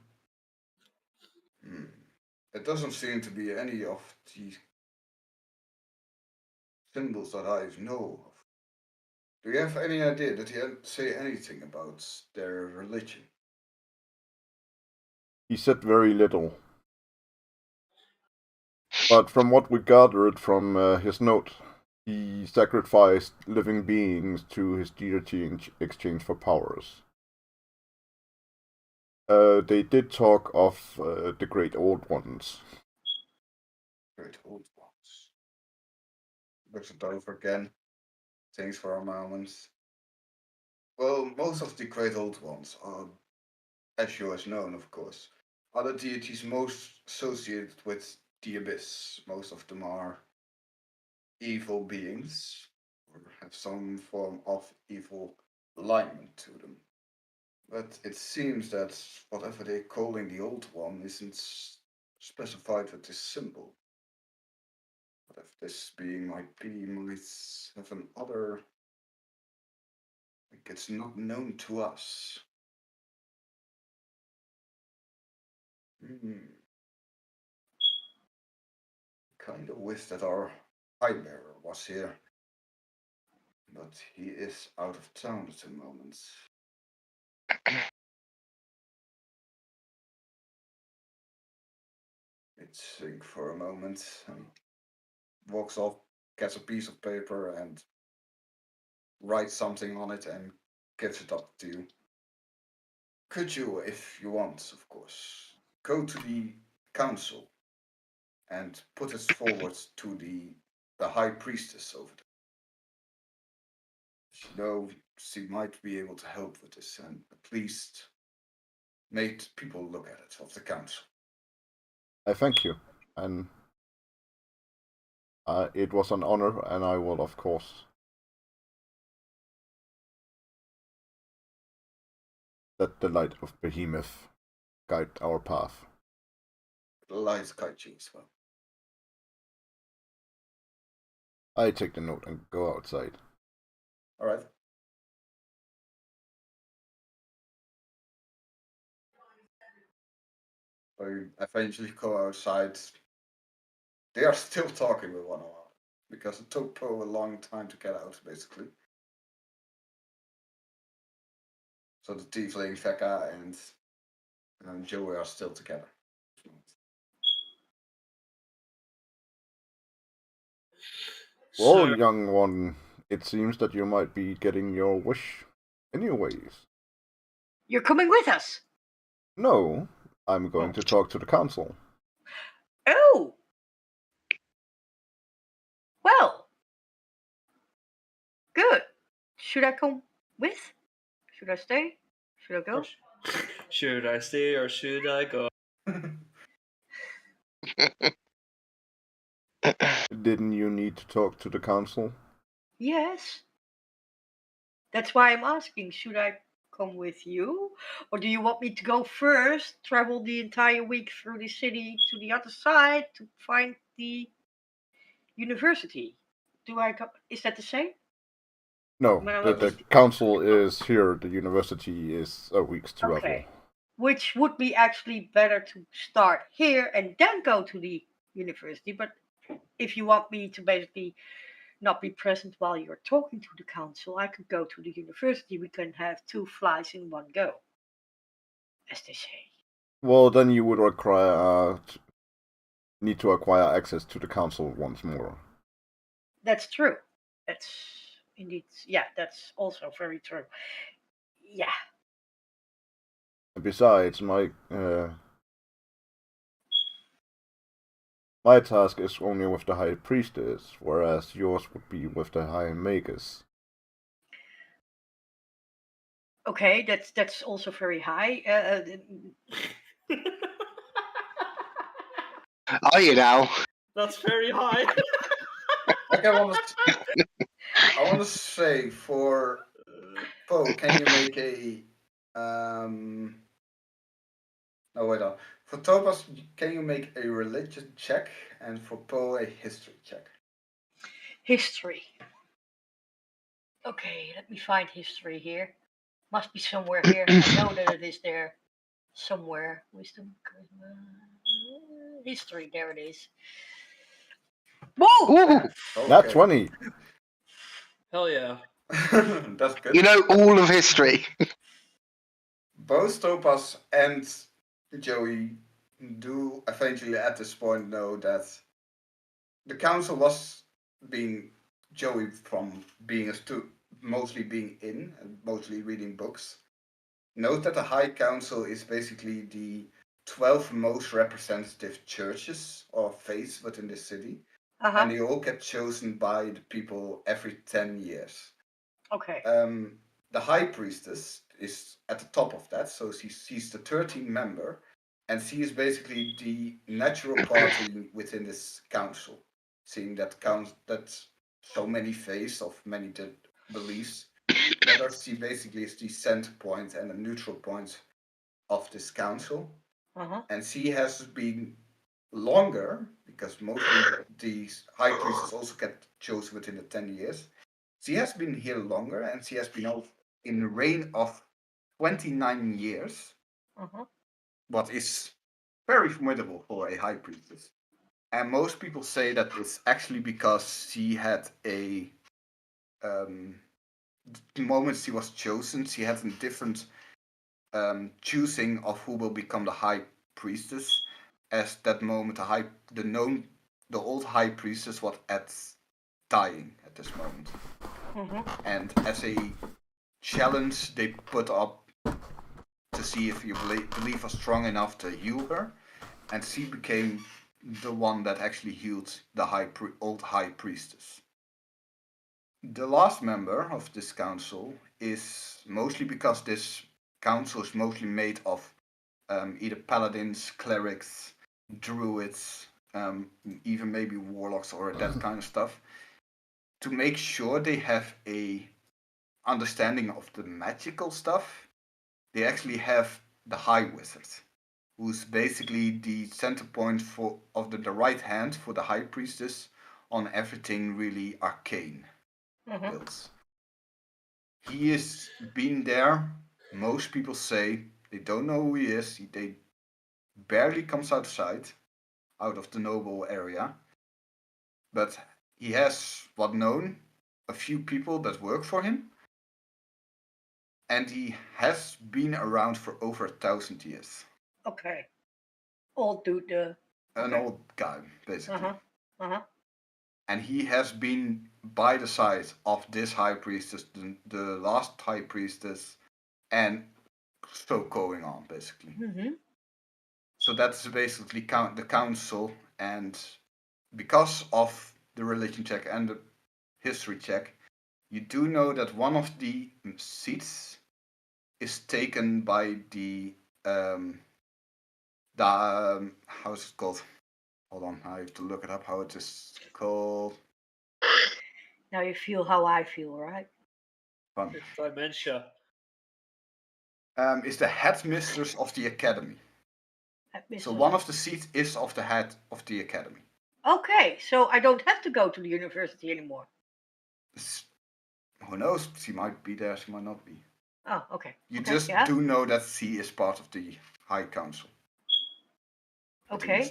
It doesn't seem to be any of the symbols that I know of. Do you have any idea? Did he say anything about their religion? He said very little. But from what we gathered from his note, he sacrificed living beings to his deity in exchange for powers. They did talk of the Great Old Ones. Great old ones. Looks it over again. Thinks for a moment. Well, most of the great old ones are, as you as known, of course, are the deities most associated with the abyss. Most of them are evil beings, or have some form of evil alignment to them. But it seems that whatever they're calling the old one isn't specified with this symbol. Whatever this being might be, might have an other. Like it's not known to us. Kind of wish that our High Bearer was here, but he is out of town at the moment. Let's think for a moment. Walks off, gets a piece of paper and writes something on it and gives it up to you. Could you, if you want, of course, go to the council and put it forward to the high priestess over there? She knows she might be able to help with this and at least made people look at it of the council. I thank you, and it was an honor, and I will, of course, let the light of Behemoth guide our path. The lights guide you as well. I take the note and go outside. All right. So you eventually go outside. They are still talking with one another because it took Poe a long time to get out, basically. So the tiefling, Vecca, and Joey are still together. Well, So, young one, it seems that you might be getting your wish anyways. You're coming with us. No, I'm going to talk to the council. Oh. Well. Good. Should I come with? Should I stay? Should I go? should I stay or should I go? Didn't you need to talk to the council? Yes. That's why I'm asking. Should I come with you? Or do you want me to go first, travel the entire week through the city to the other side to find the university? Do I come? Is that the same? No, Well, the council is here, the university is a week's travel. Okay. Which would be actually better to start here and then go to the university. But if you want me to basically not be present while you're talking to the council, I could go to the university. We can have two flies in one go, as they say. Well, then you would need to acquire access to the council once more. That's true. That's indeed, yeah, that's also very true. Yeah. Besides, my task is only with the High Priestess, whereas yours would be with the High Magus. Okay, that's also very high. Are you now? That's very high. Like I want to say for Poe, can you make a no, wait on. For Topaz, can you make a religion check, and for Poe a history check? History. Okay, let me find history here. Must be somewhere here. I know that it is there somewhere. Wisdom, charisma, history. There it is. Whoa! Ooh, Okay. Nat 20! Hell yeah. That's good. you know all of history. Both Topaz and Joey do eventually at this point know that the council was being Joey from being mostly being in and mostly reading books. Note that the High Council is basically the 12 most representative churches or faiths within the city, and they all get chosen by the people every 10 years. Okay. The high priestess is at the top of that, so she's the 13th member, and she is basically the natural party within this council, seeing that so many faiths of many beliefs, that she basically is the center point and a neutral point of this council. And she has been longer, because mostly these high priestess also get chosen within the 10 years. She has been here longer, and she has been in a reign of 29 years, what is very formidable for a high priestess. And most people say that it's actually because she had the moment she was chosen, she had a different choosing of who will become the high priestess. As that moment, the old high priestess was dying at this moment, and as a challenge, they put up to see if your belief was strong enough to heal her, and she became the one that actually healed the old high priestess. The last member of this council is mostly because this council is mostly made of either paladins, clerics, druids, even maybe warlocks or that kind of stuff, to make sure they have a understanding of the magical stuff. They actually have the High Wizard, who's basically the center point of the right hand for the High Priestess on everything really arcane builds. He has been there. Most people say they don't know who he is. They barely comes outside, out of the noble area. But he has a few people that work for him. And he has been around for over 1,000 years. Okay. Old dude. An old guy, basically. And he has been by the side of this high priestess, the last high priestess, and so going on, basically. So that's basically the council, and because of the religion check and the history check, you do know that one of the seats is taken by the how's it called? Hold on, I have to look it up how it is called. Now you feel how I feel, right? Fun. Dementia. Is the headmistress of the academy. So one of the seats is of the head of the academy. Okay, so I don't have to go to the university anymore. Who knows? She might be there, she might not be. Oh, okay. You just do know that she is part of the High Council. Okay.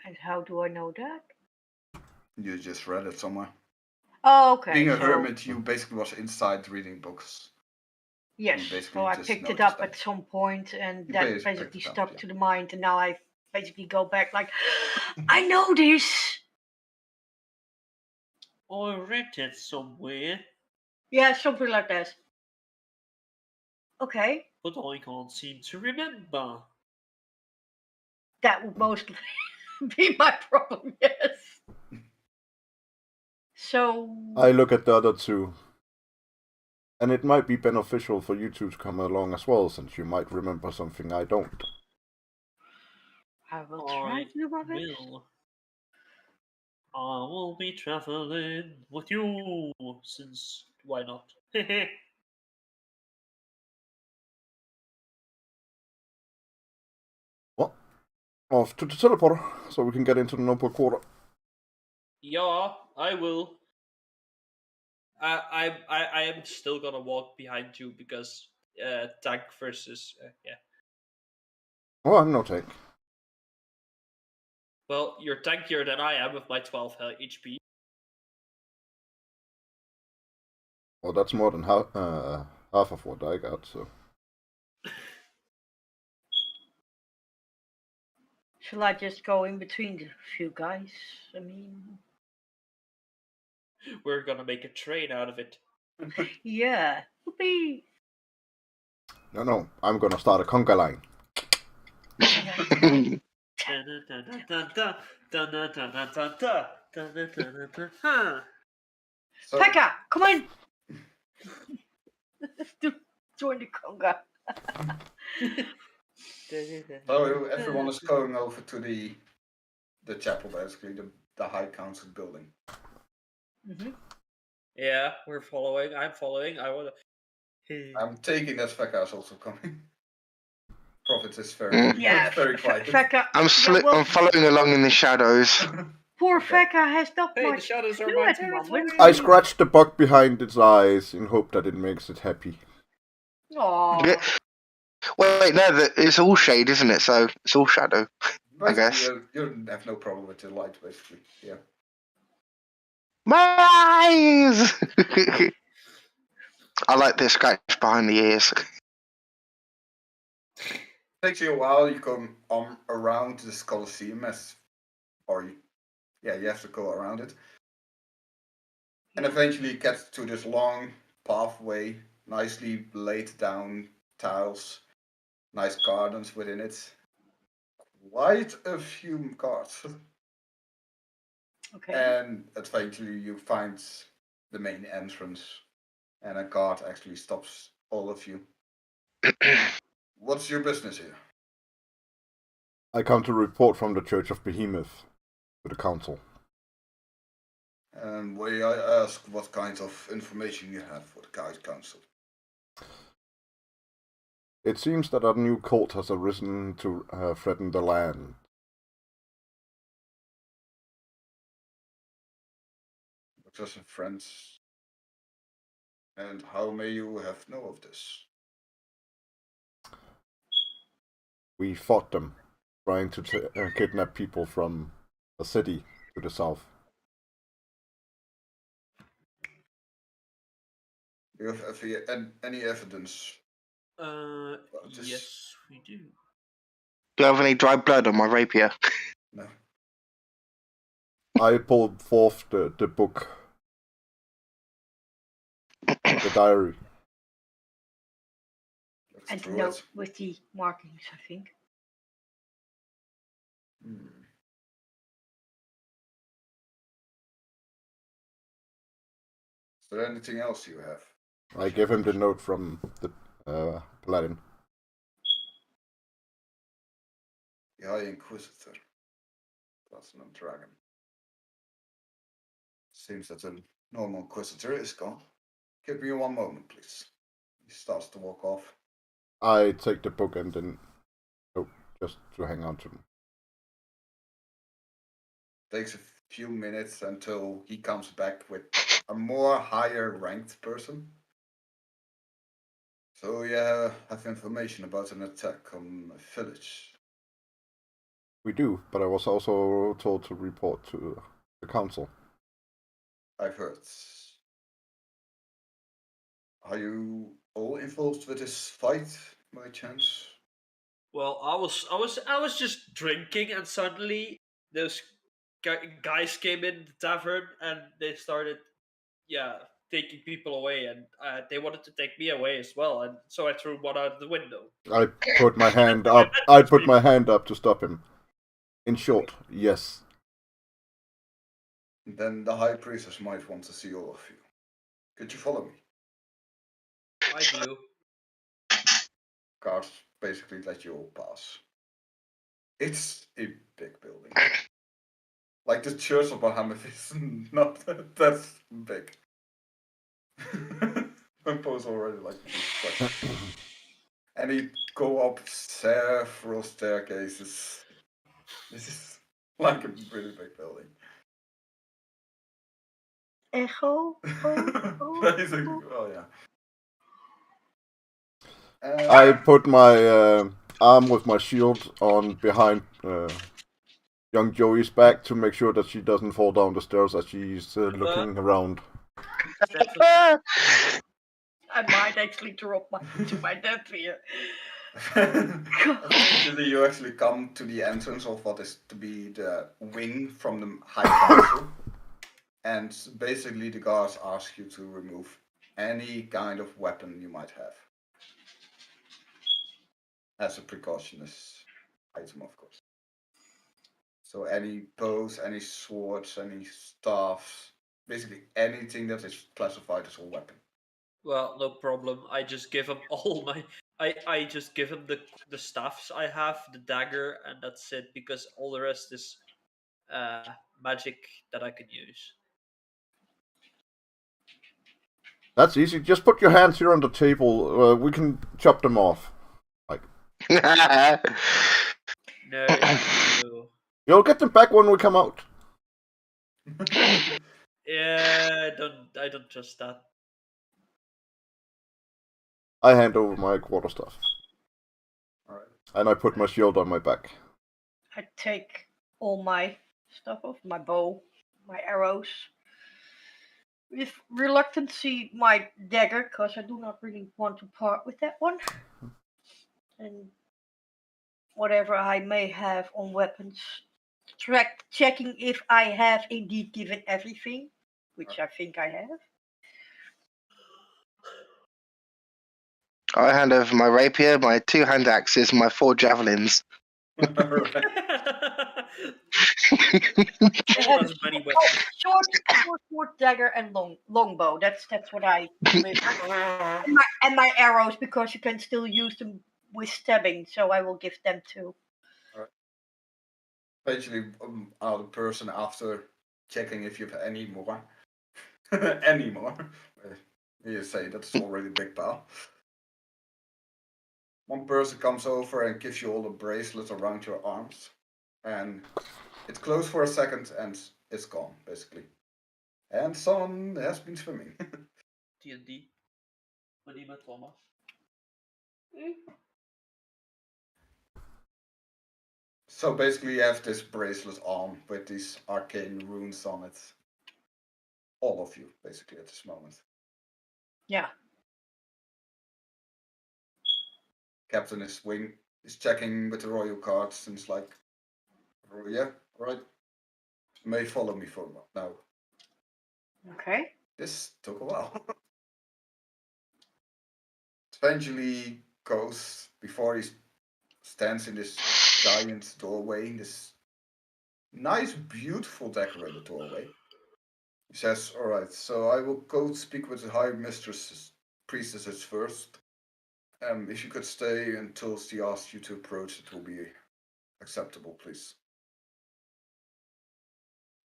And how do I know that? You just read it somewhere. Oh, okay. Being a hermit, you basically was inside reading books. Yes, so I picked it up at some point, and that basically stuck to the mind, and now I basically go back like, I know this! I read it somewhere. Yeah, something like that. Okay. But I can't seem to remember. That would mostly be my problem, yes. So... I look at the other two. And it might be beneficial for you two to come along as well, since you might remember something I don't. I will try to do my best. I will be traveling with you, since why not? Well, off to the teleporter, so we can get into the noble quarter. Yeah, I will. I am still gonna walk behind you because tank versus yeah. Oh, I'm no tank. Well, you're tankier than I am with my 12 HP. Well, that's more than half of what I got, so. Shall I just go in between the few guys? I mean... We're gonna make a train out of it. Yeah. Whoopee! No, I'm gonna start a conga line. So, Pekka, come in. Join the conga. so everyone is going over to the chapel, basically, the High Council building. Mm-hmm. Yeah, we're following. I'm following. I want I'm taking that Sveka is also coming. Prophet is very, Yeah, very quiet. Pekka. I'm following along in the shadows. Poor Okay. Pekka has not Hey, the much shadows to are do my at the moment. territory. I scratch the bug behind its eyes in hope that it makes it happy. Aww. Yeah. Wait, no, it's all shade, isn't it? So it's all shadow. I guess. You have no problem with the light, basically. Yeah. My eyes! I like this scratch behind the ears. Takes you a while. You come around this Colosseum you have to go around it, and eventually get to this long pathway, nicely laid down tiles, nice gardens within it. Quite a few guards. Okay. And eventually you find the main entrance, and a guard actually stops all of you. What's your business here? I come to report from the Church of Behemoth to the council. And may I ask what kind of information you have for the Guide Council? It seems that a new cult has arisen to threaten the land. Brothers and friends. And how may you have know of this? We fought them, trying to kidnap people from a city to the south. Do you have any evidence? Yes, we do. Do I have any dry blood on my rapier? No. I pulled forth the book, the diary. Let's And the through note it. with the markings, I think. Is there anything else you have? I give him the note from the paladin. The High Inquisitor. Platinum Dragon. Seems that the normal Inquisitor is gone. Give me 1 moment, please. He starts to walk off. I take the book and then just to hang on to him. Takes a few minutes until he comes back with a more higher ranked person. So yeah, have information about an attack on a village. We do, but I was also told to report to the council. I've heard. Are you all involved with this fight, by chance? Well, I was just drinking, and suddenly those guys came in the tavern, and they started, taking people away, and they wanted to take me away as well, and so I threw one out of the window. I put my hand up. I put my hand up to stop him. In short, yes. Then the High Priestess might want to see all of you. Could you follow me? I do. Guards basically let you all pass. It's a big building. Like the Church of Behemoth is not that big. My pose already like this. And you go up several staircases. This is like a really big building. Echo? Basically, oh yeah. I put my arm with my shield on behind young Joey's back to make sure that she doesn't fall down the stairs as she's looking around. I might actually drop to my death here. Eventually, you actually come to the entrance of what is to be the wing from the High Council. And basically, the guards ask you to remove any kind of weapon you might have. As a precaution. item, of course. So any bows, any swords, any staffs, basically anything that is classified as a weapon. Well, no problem. I just give him all my. I just give him the staffs I have, the dagger, and that's it. Because all the rest is magic that I can use. That's easy. Just put your hands here on the table. We can chop them off. No, no. You'll get them back when we come out. Yeah, I don't trust that. I hand over my quarterstaff. Alright. And I put my shield on my back. I take all my stuff off, my bow, my arrows. With reluctancy, my dagger, because I do not really want to part with that one. And whatever I may have on weapons. Checking if I have indeed given everything, which I think I have. I hand over my rapier, my 2 hand axes, my 4 javelins. Alright. I have As many weapons. short dagger and longbow. That's what I live. And my arrows, because you can still use them with stabbing, so I will give them too. Eventually, the person after checking if you have any more, any more. You say that's already a big pile. One person comes over and gives you all the bracelets around your arms, and it's closed for a second and it's gone basically. And someone has been swimming. D&D. Wat die met Thomas. So basically, you have this bracelet on with these arcane runes on it. All of you, basically, at this moment. Yeah. Captain is checking with the royal cards and it's like, oh, yeah, right. You may follow me for now. Okay. This took a while. Eventually goes before he stands in this giant doorway, this nice, beautiful decorated doorway. He says, all right, so I will go speak with the high priestesses first. If you could stay until she asks you to approach, it will be acceptable, please.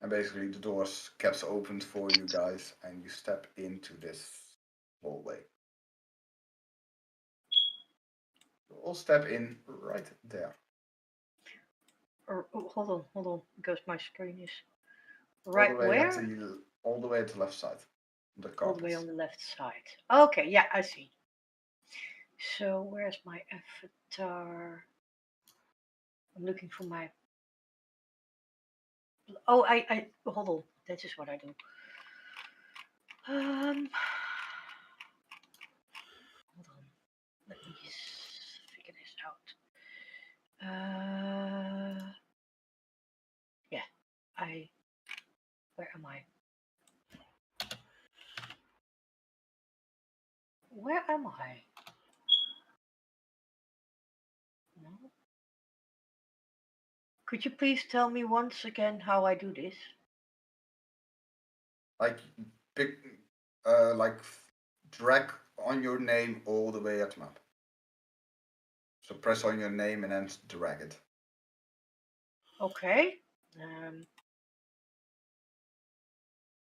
And basically the doors kept opened for you guys and you step into this hallway. You all step in right there. Hold on, because my screen is right where? All the way at the left side. The All carpet. the way on the left side. Okay, yeah, I see. So where's my avatar? I'm looking for my. Oh, I hold on. That is what I do. Hold on. Let me figure this out. Yeah, where am I? Where am I? No. Could you please tell me once again how I do this? Like drag on your name all the way at the map. So press on your name and then drag it. Okay.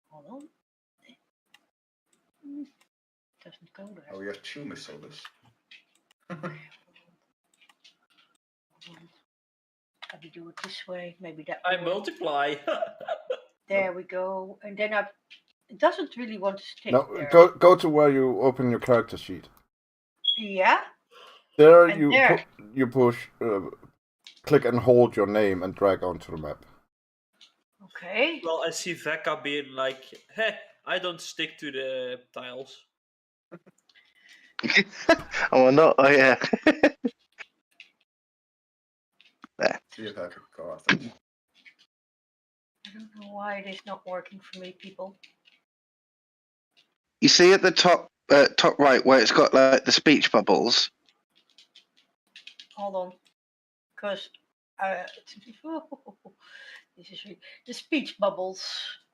Hold on. Doesn't go there. Oh, you have 2 missiles. Hold on. Let me do it this way. Maybe that. I multiply. There we go. And then it doesn't really want to stick No, there. go to where you open your character sheet. Yeah. There And you there. you push, click and hold your name and drag onto the map. Okay. Well, I see Vecca being like, hey, I don't stick to the tiles. Oh, not. Oh, yeah. See if I could go I don't know why it is not working for me, people. You see at the top right where it's got like the speech bubbles. Hold on. Because Uh, this is the speech bubbles.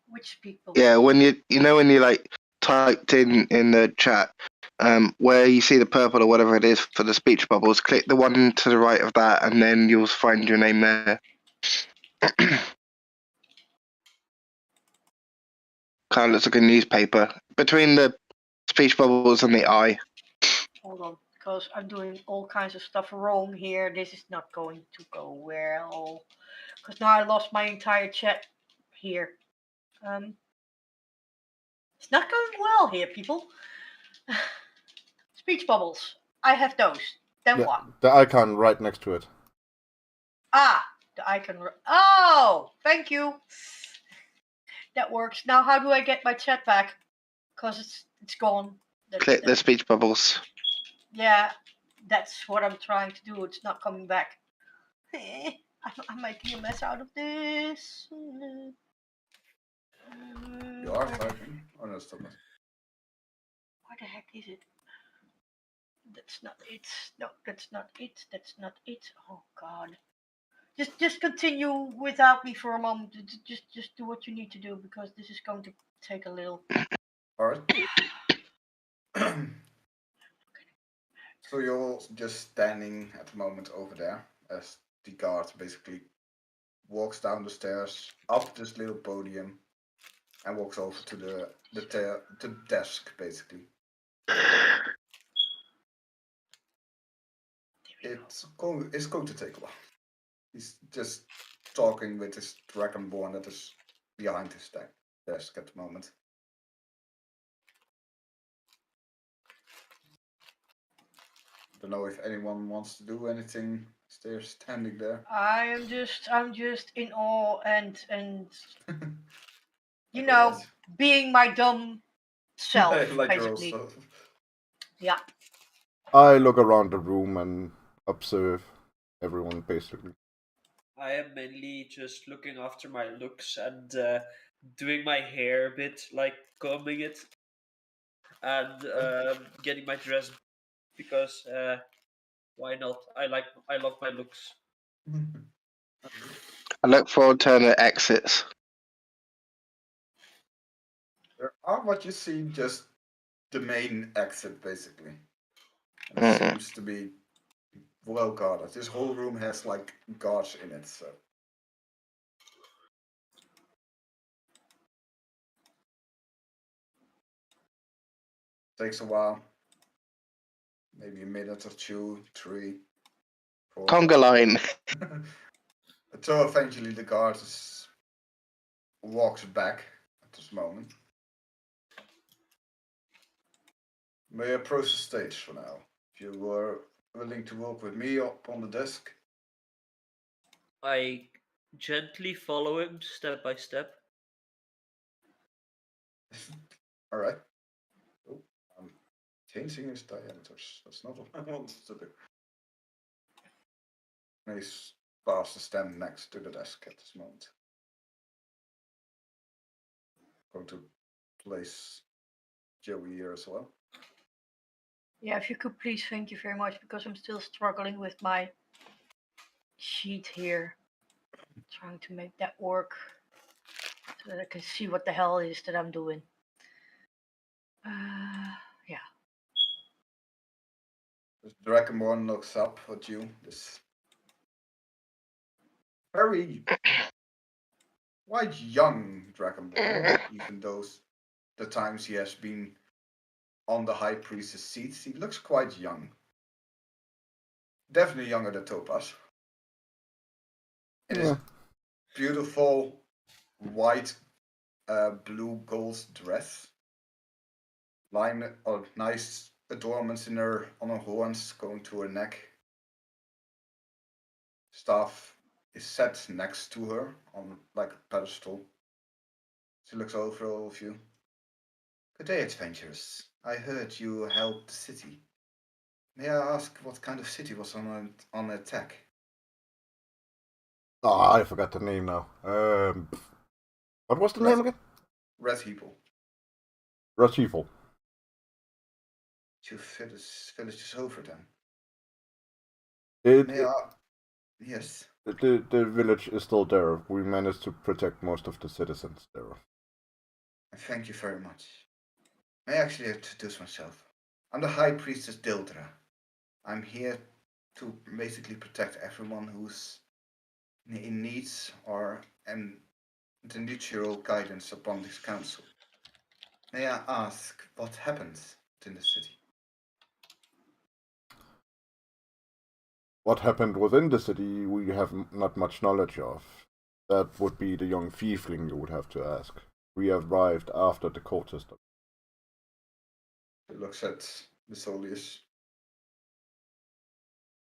Which speech bubbles? Yeah, when when you like typed in the chat, where you see the purple or whatever it is for the speech bubbles, click the one to the right of that, and then you'll find your name there. Kind of looks like a newspaper between the speech bubbles and the eye. Hold on, because I'm doing all kinds of stuff wrong here. This is not going to go well. Because now I lost my entire chat here. It's not going well here, people. Speech bubbles. I have those. Then Yeah, what? the icon right next to it. Ah, the icon. Oh, thank you. That works. Now, how do I get my chat back? Because it's gone. Click the speech bubbles. Yeah, that's what I'm trying to do. It's not coming back. I'm making a mess out of this. You are typing? Oh no, stop it. What the heck is it? That's not it. No, that's not it. That's not it. Oh God. Just continue without me for a moment. Just do what you need to do because this is going to take a little. Alright. So you're just standing at the moment over there as the guard basically walks down the stairs, up this little podium, and walks over to the desk basically. It's going to take a while. He's just talking with his dragonborn that is behind his desk at the moment. Don't know if anyone wants to do anything. They're standing there. I'm just in awe and you Like know what? being my dumb self Like your old basically. self. Yeah. I look around the room and observe everyone basically. I am mainly just looking after my looks and doing my hair a bit, like combing it, and getting my dress because why not? I love my looks. I look for alternate exits. There are what you see just the main exit basically. And it seems to be well guarded. This whole room has like guards in it, so takes a while. Maybe a minute or two, 3, 4. Conga line. Until eventually the guard walks back at this moment. May I approach the stage for now? If you were willing to walk with me up on the desk. I gently follow him step by step. Alright. Oh, I'm changing his diameters. That's not what I wanted to do. And he's past to stand next to the desk at this moment. Going to place Joey here as well. Yeah, if you could please, thank you very much, because I'm still struggling with my sheet here. Trying to make that work so that I can see what the hell it is that I'm doing. Yeah. The Dragonborn looks up at you. This very quite young Dragonborn, even though the times he has been on the High Priest's seat, he looks quite young. Definitely younger than Topaz. In his beautiful white, blue gold dress, line of nice adornments on her horns going to her neck. Staff is set next to her on like a pedestal. She looks over all of you. Good day, adventurers. I heard you helped the city. May I ask what kind of city was on attack? Oh, I forgot the name now. What was the name again? Red Heeple. Red Heeple. 2 villages over then. It, May I... Yes. The village is still there. We managed to protect most of the citizens there. Thank you very much. May I actually introduce myself? I'm the High Priestess Dildra. I'm here to basically protect everyone who's in needs or the neutral guidance upon this council. May I ask what happens in the city? What happened within the city, we have not much knowledge of. That would be the young thiefling you would have to ask. We arrived after the cultist. He looks at Misolius.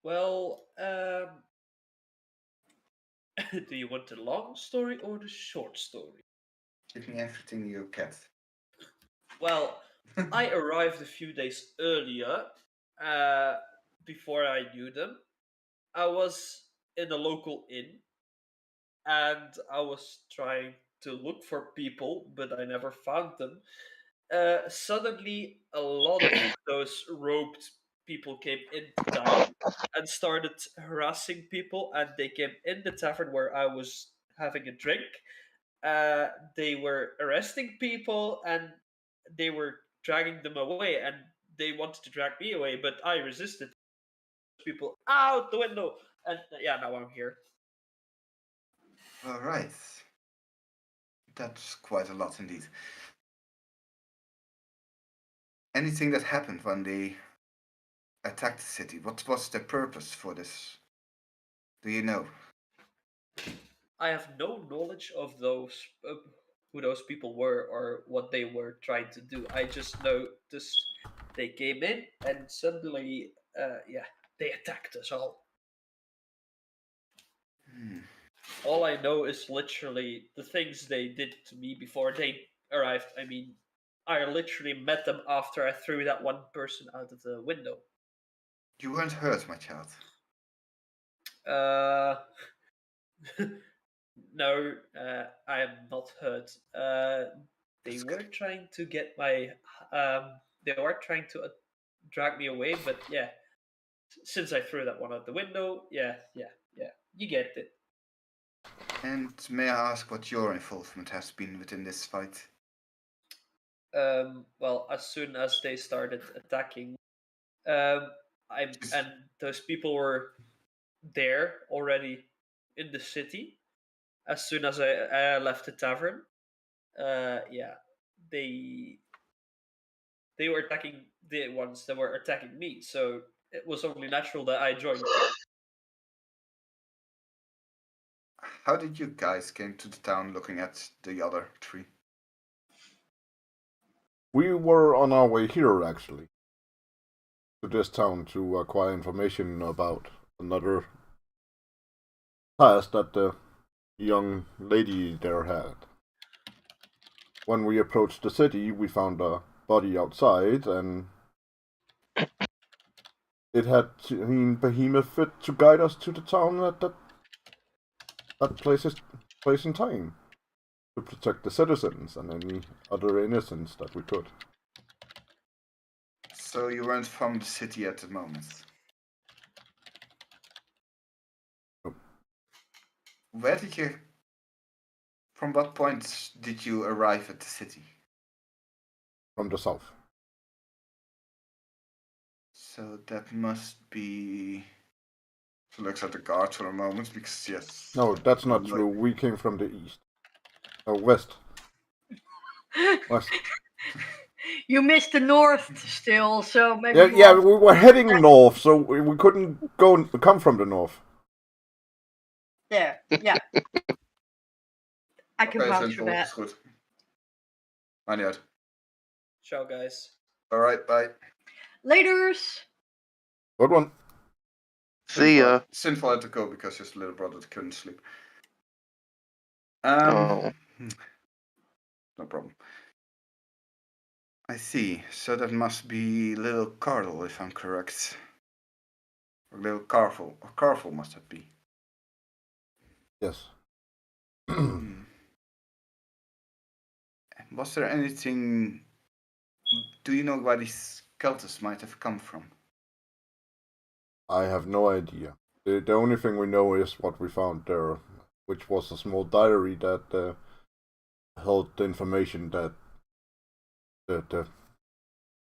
Well, do you want the long story or the short story? Give me everything you get. Well, I arrived a few days earlier, before I knew them. I was in a local inn, and I was trying to look for people, but I never found them. Suddenly, a lot of those robed people came into town and started harassing people, and they came in the tavern where I was having a drink. They were arresting people, and they were dragging them away, and they wanted to drag me away, but I resisted. People out the window, and yeah, now I'm here. All right. That's quite a lot indeed. Anything that happened when they attacked the city? What was the purpose for this? Do you know? I have no knowledge of those who those people were or what they were trying to do. I just noticed they came in and suddenly, yeah, they attacked us all. All I know is literally the things they did to me before they arrived. I mean, I literally met them after I threw that one person out of the window. You weren't hurt, my child. Uh, no, I am not hurt. They That's were good. trying to get my. They were trying to drag me away, but yeah, since I threw that one out the window, yeah, you get it. And may I ask what your involvement has been within this fight? Well, as soon as they started attacking, um, and those people were there already in the city. As soon as I left the tavern, yeah, they they were attacking the ones that were attacking me. So it was only natural that I joined too. How did you guys came to the town looking at the other three? We were on our way here, actually, to this town to acquire information about another task that the young lady there had. When we approached the city, we found a body outside, and it had Behemoth fit to guide us to the town at that place in time to protect the citizens and any other innocents that we could. So you weren't from the city at the moment. Nope. Where did you? From what point did you arrive at the city? From the south. So that must be. She looks at the guard for a moment because yes. No, that's not true. We came from the east. Oh, west. West. You missed the north still, so maybe. Yeah, we were heading north, so we couldn't come from the north. Yeah. I can Okay, vouch for Zinfol, that. is goed. Maakt niet uit. Ciao, guys. Alright, bye. Laters. Good one. See ya. Sinful had to go because his little brother couldn't sleep. Oh. No problem. I see. So that must be little Cardle, if I'm correct. Or little Carvel. Or Carvel must that be. Yes. Was there anything... Do you know where these cultists might have come from? I have no idea. The only thing we know is what we found there, which was a small diary that held the information that the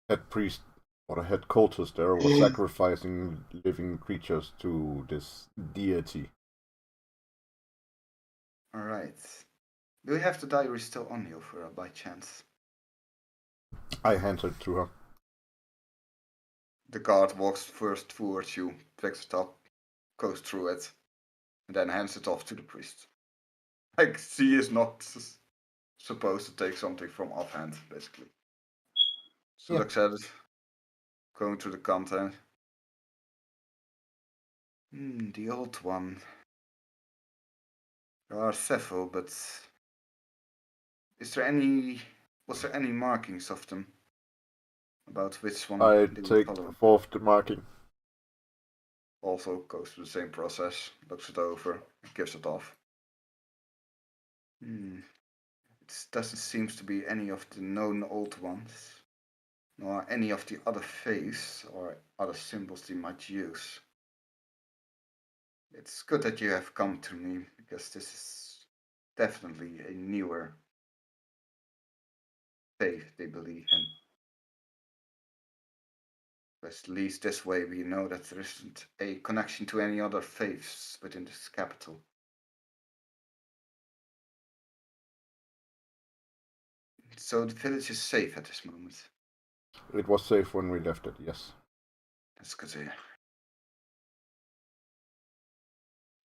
head priest or the head cultist there was sacrificing living creatures to this deity. Alright. Do you have the diary still on you, Fura, by chance? I handed it to her. The guard walks first towards you, picks it up, goes through it, and then hands it off to the priest. Like, he is not supposed to take something from offhand, basically. So Yeah. looks at it, going through the content. The old one. There are several, but was there any markings of them? About which one I they would take follow? fourth the marking. Also goes through the same process, looks it over, gives it off. It doesn't seem to be any of the known old ones, nor any of the other faiths or other symbols they might use. It's good that you have come to me, because this is definitely a newer faith they believe in. At least this way we know that there isn't a connection to any other faiths within this capital. So the village is safe at this moment. It was safe when we left it, yes. That's good to hear.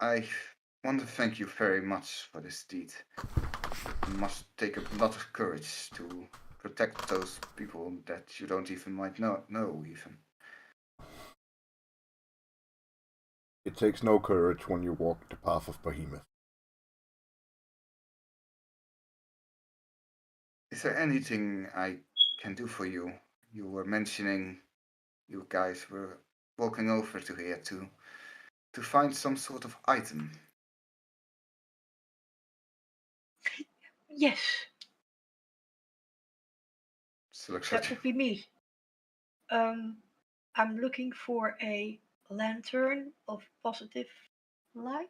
I want to thank you very much for this deed. You must take a lot of courage to protect those people that you don't even might know even. It takes no courage when you walk the path of Behemoth. Is there anything I can do for you? You were mentioning you guys were walking over to here to find some sort of item. Yes, So looks that like would be me. I'm looking for a lantern of positive light.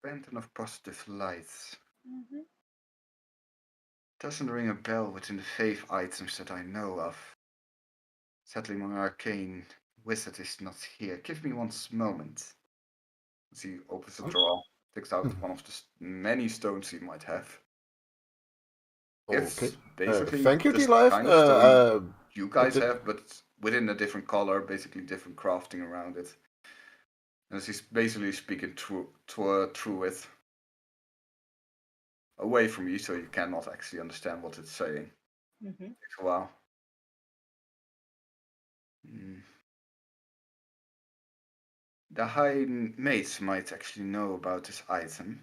Lantern of positive lights. Mm-hmm. Doesn't ring a bell within the faith items that I know of. Sadly, my arcane wizard is not here. Give me one moment. As he opens the drawer, takes out one of the many stones he might have. Okay. It's basically Thank you, the D-Life. kind of stone you guys have, but within a different color, basically different crafting around it. And as he's basically speaking through it, away from you, so you cannot actually understand what it's saying. Mm-hmm. Takes a while. The High Mage might actually know about this item.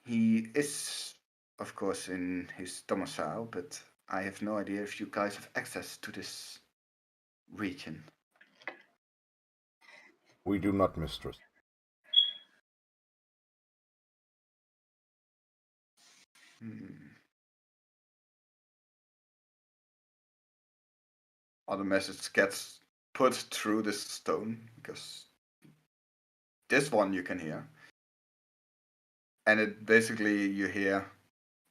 He is, of course, in his domicile, but I have no idea if you guys have access to this region. We do not, mistress. Other message gets put through this stone, because this one you can hear. And it basically, you hear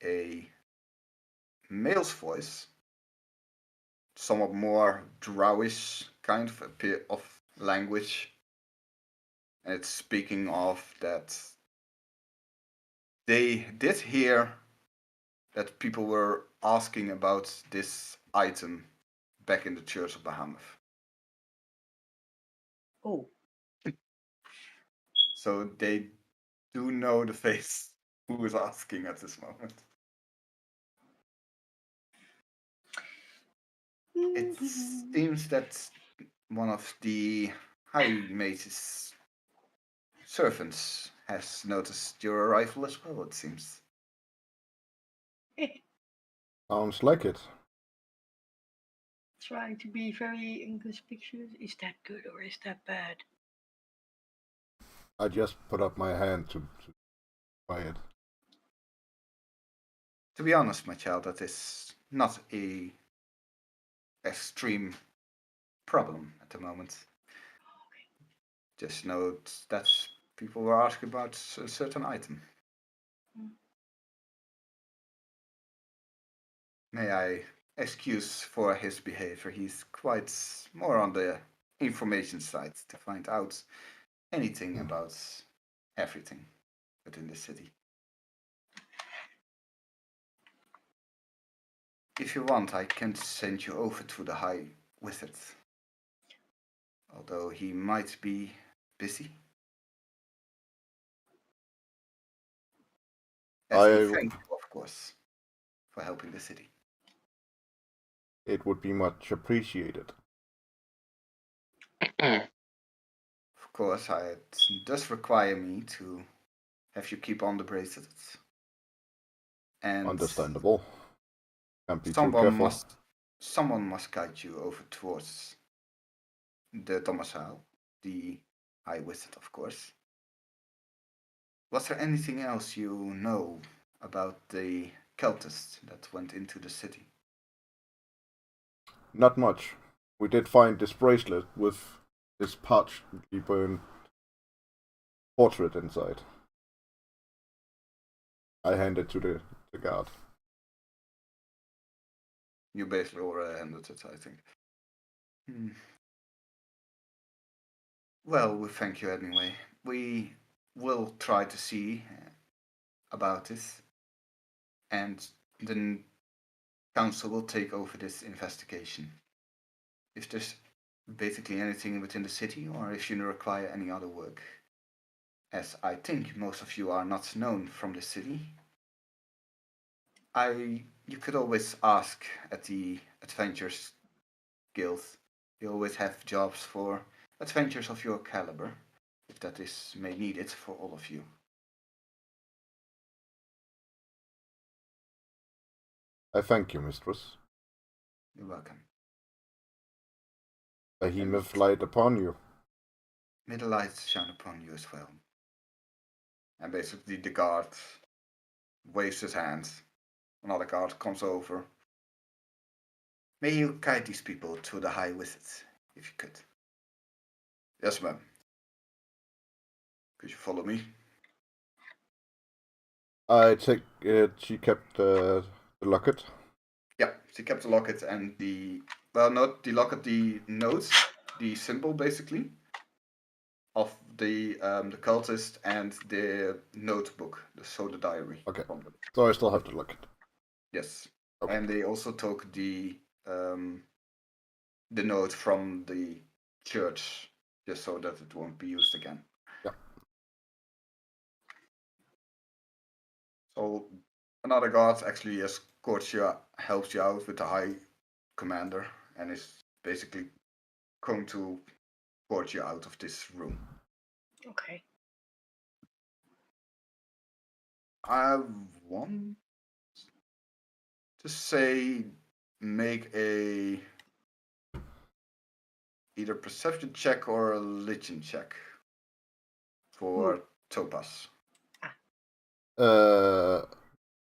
a male's voice, somewhat more drowish kind of language. And it's speaking of that they did hear that people were asking about this item back in the Church of Behemoth. Oh. So they do know the face who is asking at this moment. It seems that one of the High Mage's servants has noticed your arrival as well, it seems. Sounds like it. Trying to be very inconspicuous. Is that good or is that bad? I just put up my hand to buy it. To be honest, my child, that is not a extreme problem at the moment. Just note that people were asking about a certain item. May I excuse for his behavior? He's quite more on the information side to find out anything about everything within the city. If you want, I can send you over to the High Wizard. Although he might be busy. As a thank you, of course, for helping the city. It would be much appreciated. Of course, it does require me to have you keep on the bracelets. And Understandable. Can't be too someone careful. must guide you over towards the domicile, the High Wizard, of course. Was there anything else you know about the cultists that went into the city? Not much. We did find this bracelet with this partially burned portrait inside. I hand it to the guard. You basically already handed it, I think. Well, we thank you anyway. We will try to see about this, and the council will take over this investigation. If there's basically anything within the city, or if you require any other work, as I think most of you are not known from the city, you could always ask at the Adventures Guild. They always have jobs for adventures of your caliber, if that is may needed for all of you. I thank you, mistress. You're welcome. Behemoth light upon you. May the light shine upon you as well. And basically the guard waves his hand. Another guard comes over. May you guide these people to the High Wizard, if you could. Yes, ma'am. Could you follow me? I take it she kept the locket. Yeah, she kept the locket and not the locket, the notes, the symbol basically of the cultist and the notebook, the diary. Okay, so I still have the locket. Yes, okay. And they also took the note from the church, just so that it won't be used again. Yeah. So another guard actually helps you out with the high commander, and is basically going to escort you out of this room. Okay. I want to say make a either perception check or a religion check for Topaz.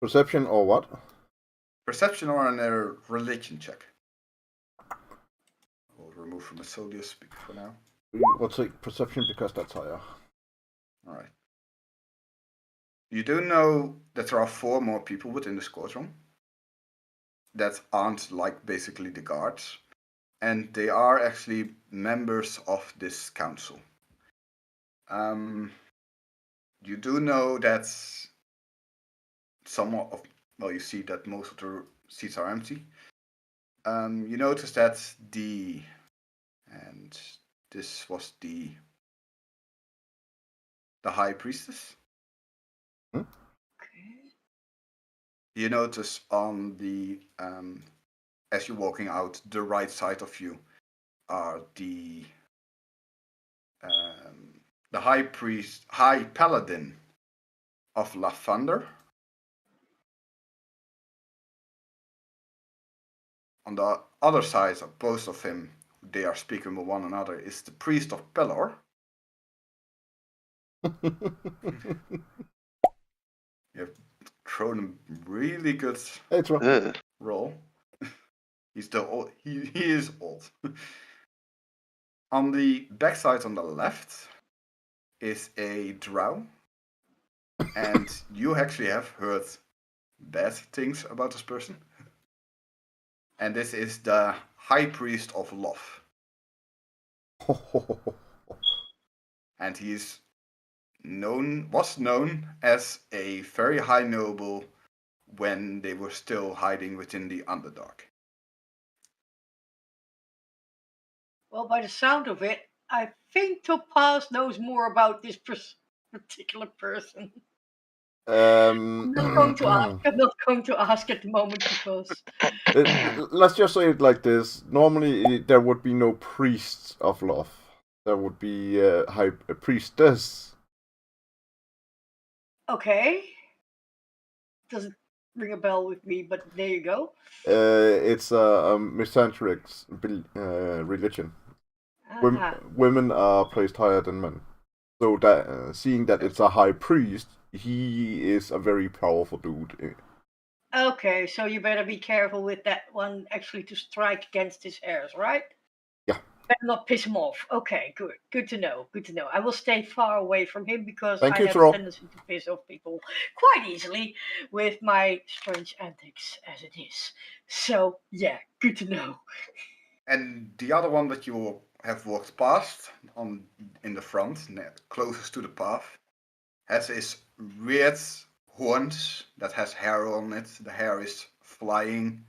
Perception or what? Perception or a religion check. We'll remove from the Solius speaker for now. We'll take perception because that's higher. Alright. You do know that there are 4 more people within the squadron that aren't like basically the guards, and they are actually members of this council. You do know that you see that most of the seats are empty. You notice that this was the high priestess. Okay. You notice on the as you're walking out, the right side of you are the high paladin of Lavender. On the other side, opposed of him, they are speaking with one another, is the priest of Pelor. You've thrown a really good roll. He's still old. He is old. On the backside on the left is a drow. And you actually have heard bad things about this person. And this is the High Priest of Love. And he's was known as a very high noble when they were still hiding within the Underdark. Well, by the sound of it, I think Topaz knows more about this particular person. I'm not going to ask. I'm not going to ask at the moment because Let's just say it like this. Normally, there would be no priests of love. There would be a priestess. okay, doesn't ring a bell with me, but there you go. It's a misandric religion. Women are placed higher than men. So that seeing that it's a high priest, he is a very powerful dude. Okay, so you better be careful with that one actually to strike against his heirs, right? Yeah. Better not piss him off. Okay, good. Good to know. Good to know. I will stay far away from him because Thank I you, have Troll. a tendency to piss off people quite easily with my strange antics as it is. So, yeah, good to know. And the other one that you have walked past in the front, closest to the path, has his weird horns that has hair on it. The hair is flying,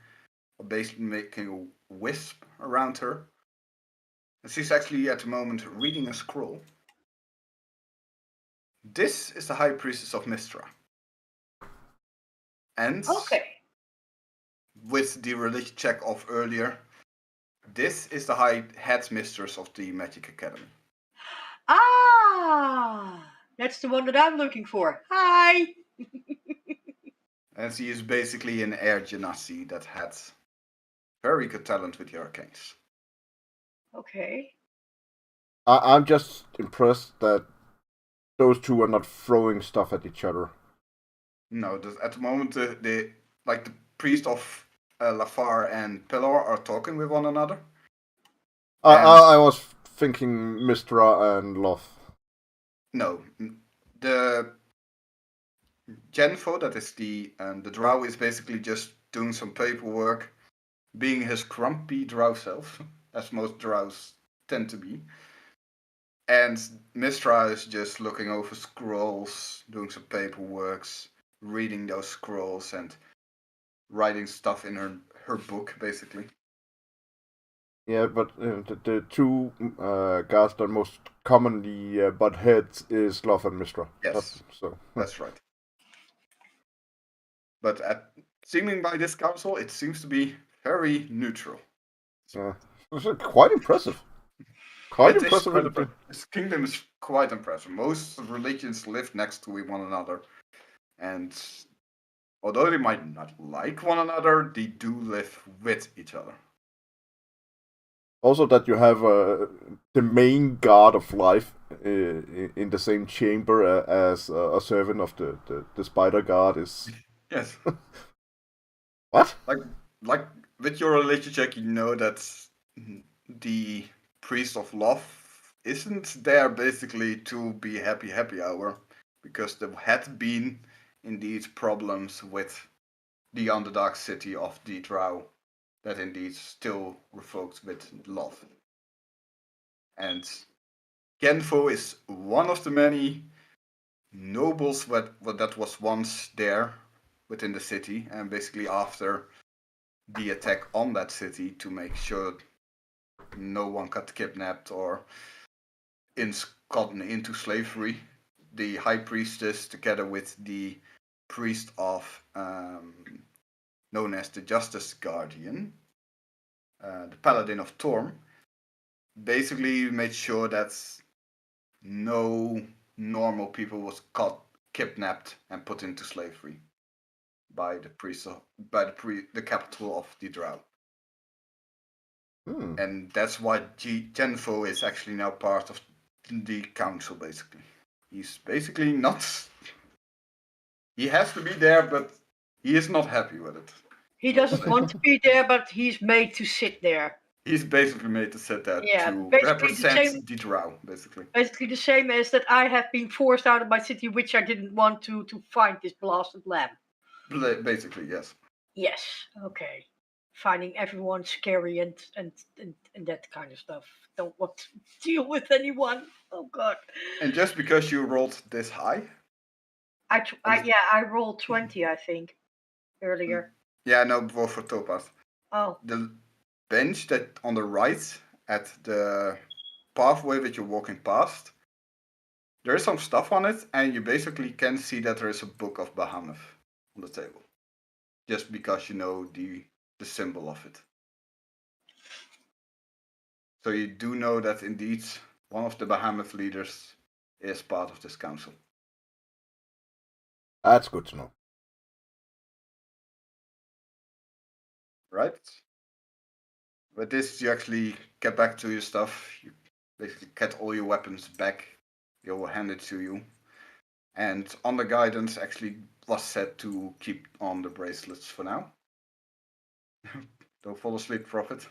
basically making a wisp around her. And she's actually at the moment reading a scroll. This is the High Priestess of Mystra. And Okay. with the religion check of earlier, this is the High Headmistress of the Magic Academy. Ah, that's the one that I'm looking for. Hi. And she is basically an air genasi that had very good talent with the arcanes. Okay. I'm just impressed that those two are not throwing stuff at each other. No, at the moment, the priest of Lafar and Pillar are talking with one another. I was thinking Mistra and Love. No, the Genfo, that is the drow, is basically just doing some paperwork, being his grumpy drow self, as most drows tend to be. And Mistra is just looking over scrolls, doing some paperwork, reading those scrolls, and writing stuff in her book, basically. Yeah, but the two guards that most commonly butt heads is Love and Mistra. Yes, so that's right. But seeming by this council, it seems to be very neutral. It's quite impressive. Quite impressive. This kingdom is quite impressive. Most religions live next to one another, and although they might not like one another, they do live with each other. Also, that you have the main god of life in the same chamber as a servant of the spider god is. Yes. What? Like with your religion check, you know that the priest of love isn't there basically to be happy hour, because there had been indeed problems with the Underdark city of the Drow that indeed still revoked with love. And Genfo is one of the many nobles that was once there within the city, and basically after the attack on that city to make sure no one got kidnapped or gotten into slavery, the high priestess, together with the priest of known as the Justice Guardian, the Paladin of Torm, basically made sure that no normal people was caught, kidnapped, and put into slavery by the capital of the Drow. And that's why Genfo is actually now part of the council, basically. He's basically not... He has to be there, but he is not happy with it. He doesn't want to be there, but he's made to sit there. He's basically made to sit there Yeah, to basically the represent same- the drow, basically. Basically the same as that I have been forced out of my city, which I didn't want to find this blasted lamb. Basically, yes. Yes, okay. Finding everyone scary and that kind of stuff. Don't want to deal with anyone. Oh god. And just because you rolled this high, I rolled 20, I think, earlier. yeah, no, both for Topaz. Oh, The bench that on the right at the pathway that you're walking past, there is some stuff on it, and you basically can see that there is a book of Bahamut on the table, just because you know the symbol of it. So you do know that indeed one of the Bahamut leaders is part of this council. That's good to know. Right? With this, you actually get back to your stuff. You basically get all your weapons back. They will hand it to you. And on the guidance, actually was set to keep on the bracelets for now. Don't fall asleep, Prophet.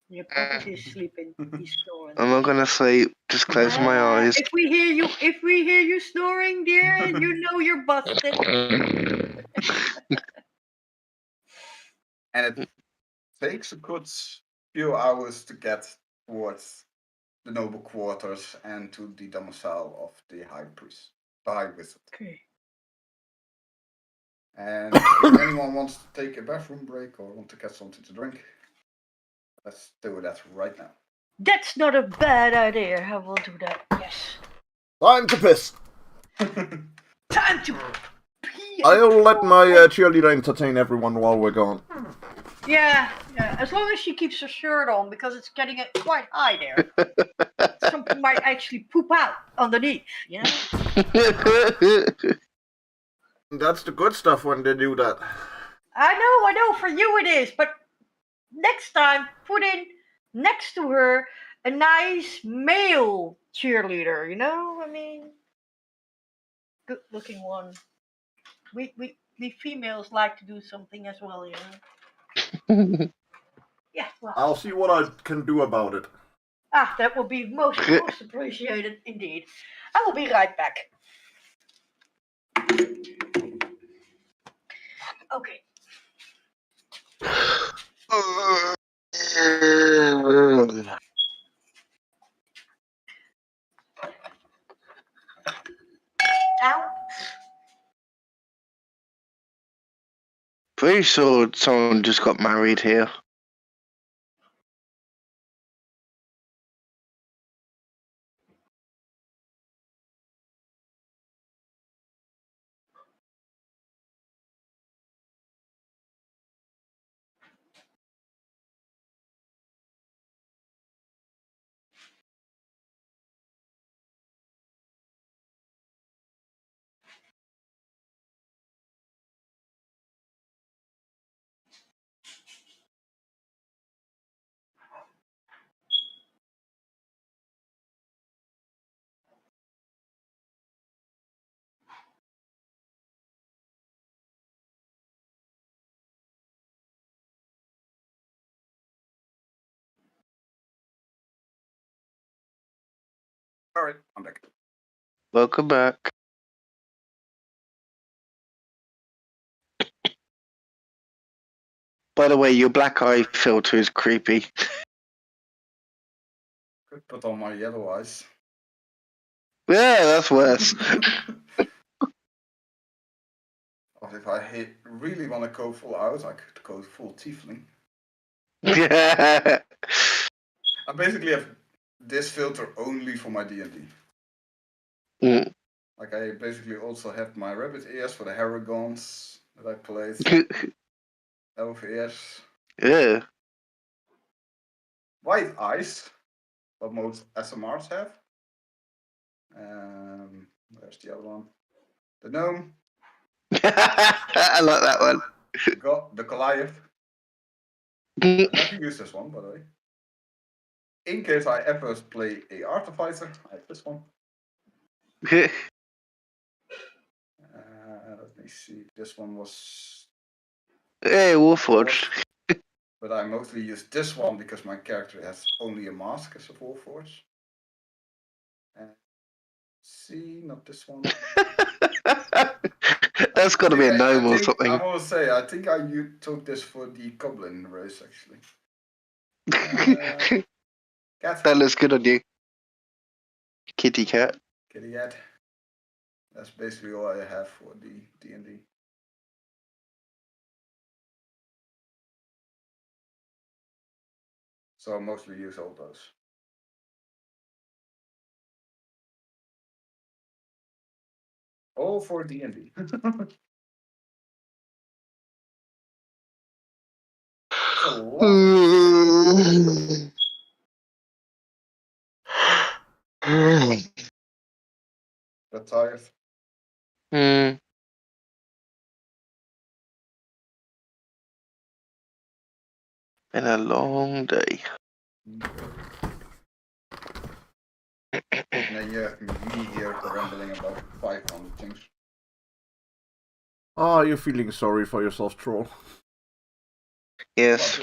your prophet is sleeping. He's snoring. I'm not gonna sleep. Just close my eyes. If we hear you snoring, dear, you know you're busted. And it takes a good few hours to get towards the noble quarters and to the domicile of the high priest, the high wizard. Okay. And if anyone wants to take a bathroom break or want to get something to drink, let's do that right now. That's not a bad idea. I will do that. Yes. Time to piss. Time to pee. I'll let my cheerleader entertain everyone while we're gone. Yeah. As long as she keeps her shirt on, because it's getting quite high there. Something might actually poop out underneath. You know. That's the good stuff when they do that. I know. For you it is, but next time put in next to her a nice male cheerleader. You know, I mean, good-looking one. We females like to do something as well, you know. Yeah, well. I'll see what I can do about it. That will be most appreciated indeed. I will be right back. Okay. Ow. Pretty sure someone just got married here. Alright, I'm back. Welcome back. By the way, your black eye filter is creepy. Could put on my yellow eyes. Yeah, that's worse. Or if I really want to go full out, I could go full tiefling. Yeah. I basically have this filter only for my D&D. Mm. Like I basically also have my rabbit ears for the Haragons that I played. Elf ears. Yeah. White eyes, what most SMRs have. Where's the other one? The gnome. I like that one. The Goliath. I never used this one, by the way. In case I ever play a artificer, I have this one. Let me see. This one was Hey, Warforged. But I mostly use this one because my character has only a mask as a Warforged. See, not this one. That's got to be a gnome or something. I want to say, I think you took this for the Goblin race, actually. Cat. That looks good on you. Kitty cat. Kitty cat. That's basically all I have for the D&D. So I mostly use all those. All for D&D. Got tired. Been a long day. And then you have me here rambling about 500 things. Ah, you're feeling sorry for yourself, troll. Yes.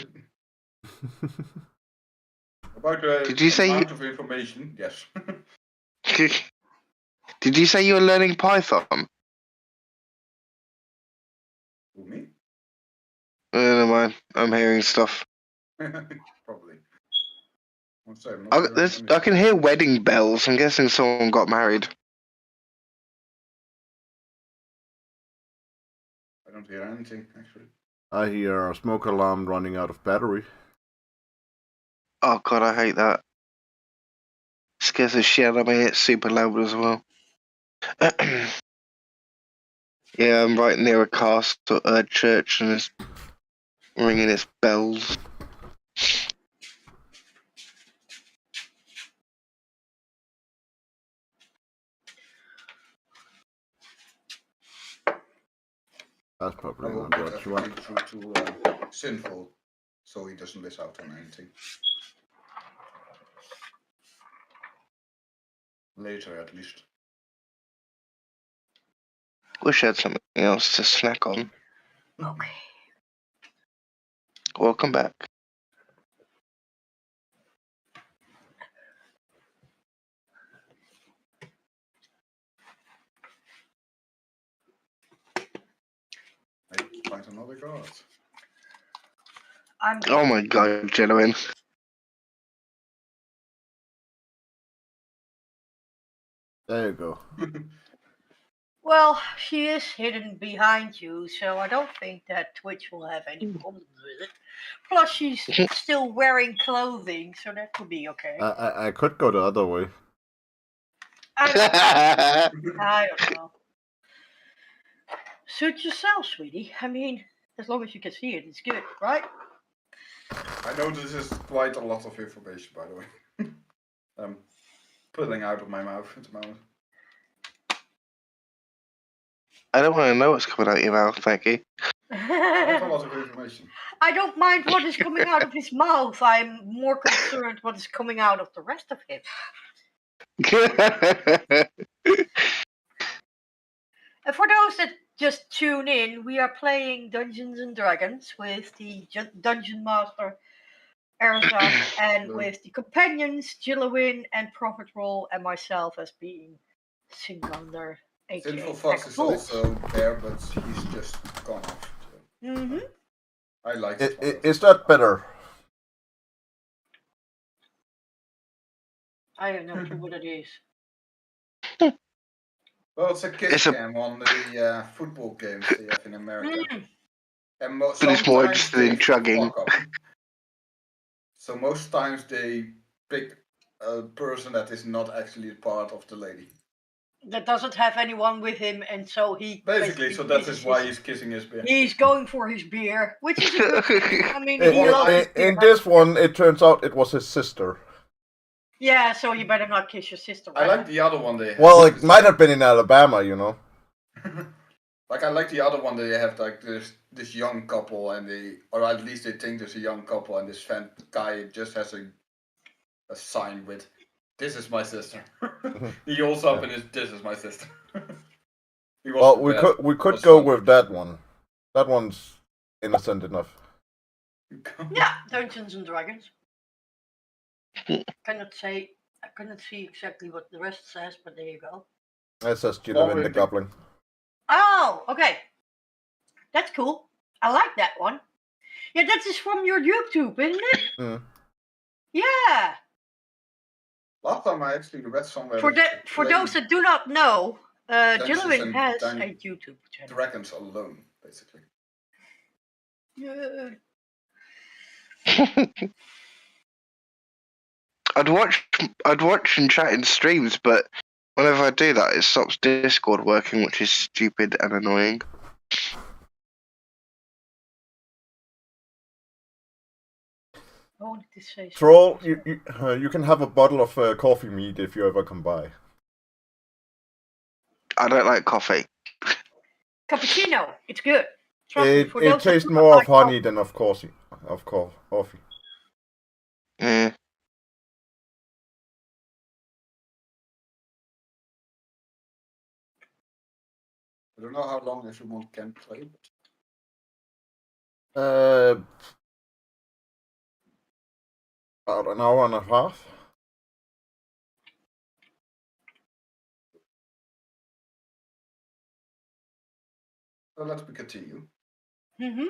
About the Did you say amount of information, yes. Did you say you were learning Python? Who, me? Never mind. I'm hearing stuff. Probably. I'm sorry, I'm not hearing I can hear wedding bells. I'm guessing someone got married. I don't hear anything, actually. I hear a smoke alarm running out of battery. Oh god, I hate that. Scares the shit out of me. It's super loud as well. Yeah, I'm right near a castle, church, and it's ringing its bells. That's probably I will not put what you want. everything through to Sinful, so he doesn't miss out on anything. Later, at least. Wish I had something else to snack on. Okay. Welcome back. I find another card. Oh my god, gentlemen. There you go. Well, she is hidden behind you, so I don't think that Twitch will have any problems with it. Plus, she's still wearing clothing, so that could be okay. I could go the other way. I don't know. Suit yourself, sweetie. I mean, as long as you can see it, it's good, right? I know this is quite a lot of information, by the way. I'm pulling out of my mouth at the moment. I don't want to know what's coming out of your mouth, thank you. That's a lot of information. I don't mind what is coming out of his mouth. I'm more concerned what is coming out of the rest of him. And for those that just tune in, we are playing Dungeons and Dragons with the Dungeon Master Erza and with the companions Jillowin and Prophet Roll and myself as being Singander, Sinful aka Fox is also there, but he's just gone off. So. Mm-hmm. I like it. Is that better? I don't know what it is. Well, it's a kiss cam on the football games they have in America. And But it's more interested in chugging. So most times they pick a person that is not actually part of the lady. That doesn't have anyone with him, and so he basically so that is why he's kissing his beer. He's going for his beer, which is a good thing. I mean, he loves in this one, it turns out it was his sister. Yeah, so you better not kiss your sister. Right? I like the other one they have. Well, it might have been in Alabama, you know. Like I like the other one they have like this young couple and or at least they think there's a young couple and this guy just has a sign with "This is my sister." He holds up and "This is my sister." Well, we could go with that one. That one's innocent enough. Yeah, Dungeons and Dragons. I cannot see exactly what the rest says, but there you go. It says you live in the Goblin. Oh, okay. That's cool. I like that one. Yeah, that is from your YouTube, isn't it? Mm. Yeah. Last time I actually read somewhere. For those that do not know, Dungeons Jillowin and has a YouTube channel. Dragons alone, basically. Yeah. I'd watch and chat in streams, but whenever I do that, it stops Discord working, which is stupid and annoying. I wanted to say Troll, you can have a bottle of coffee mead if you ever come by. I don't like coffee. Cappuccino. It's good. Trust me, for It those that tastes do not more like of honey than of coffee. Yeah. I don't know how long everyone can play. About an hour and a half. So let's continue. Mm-hmm.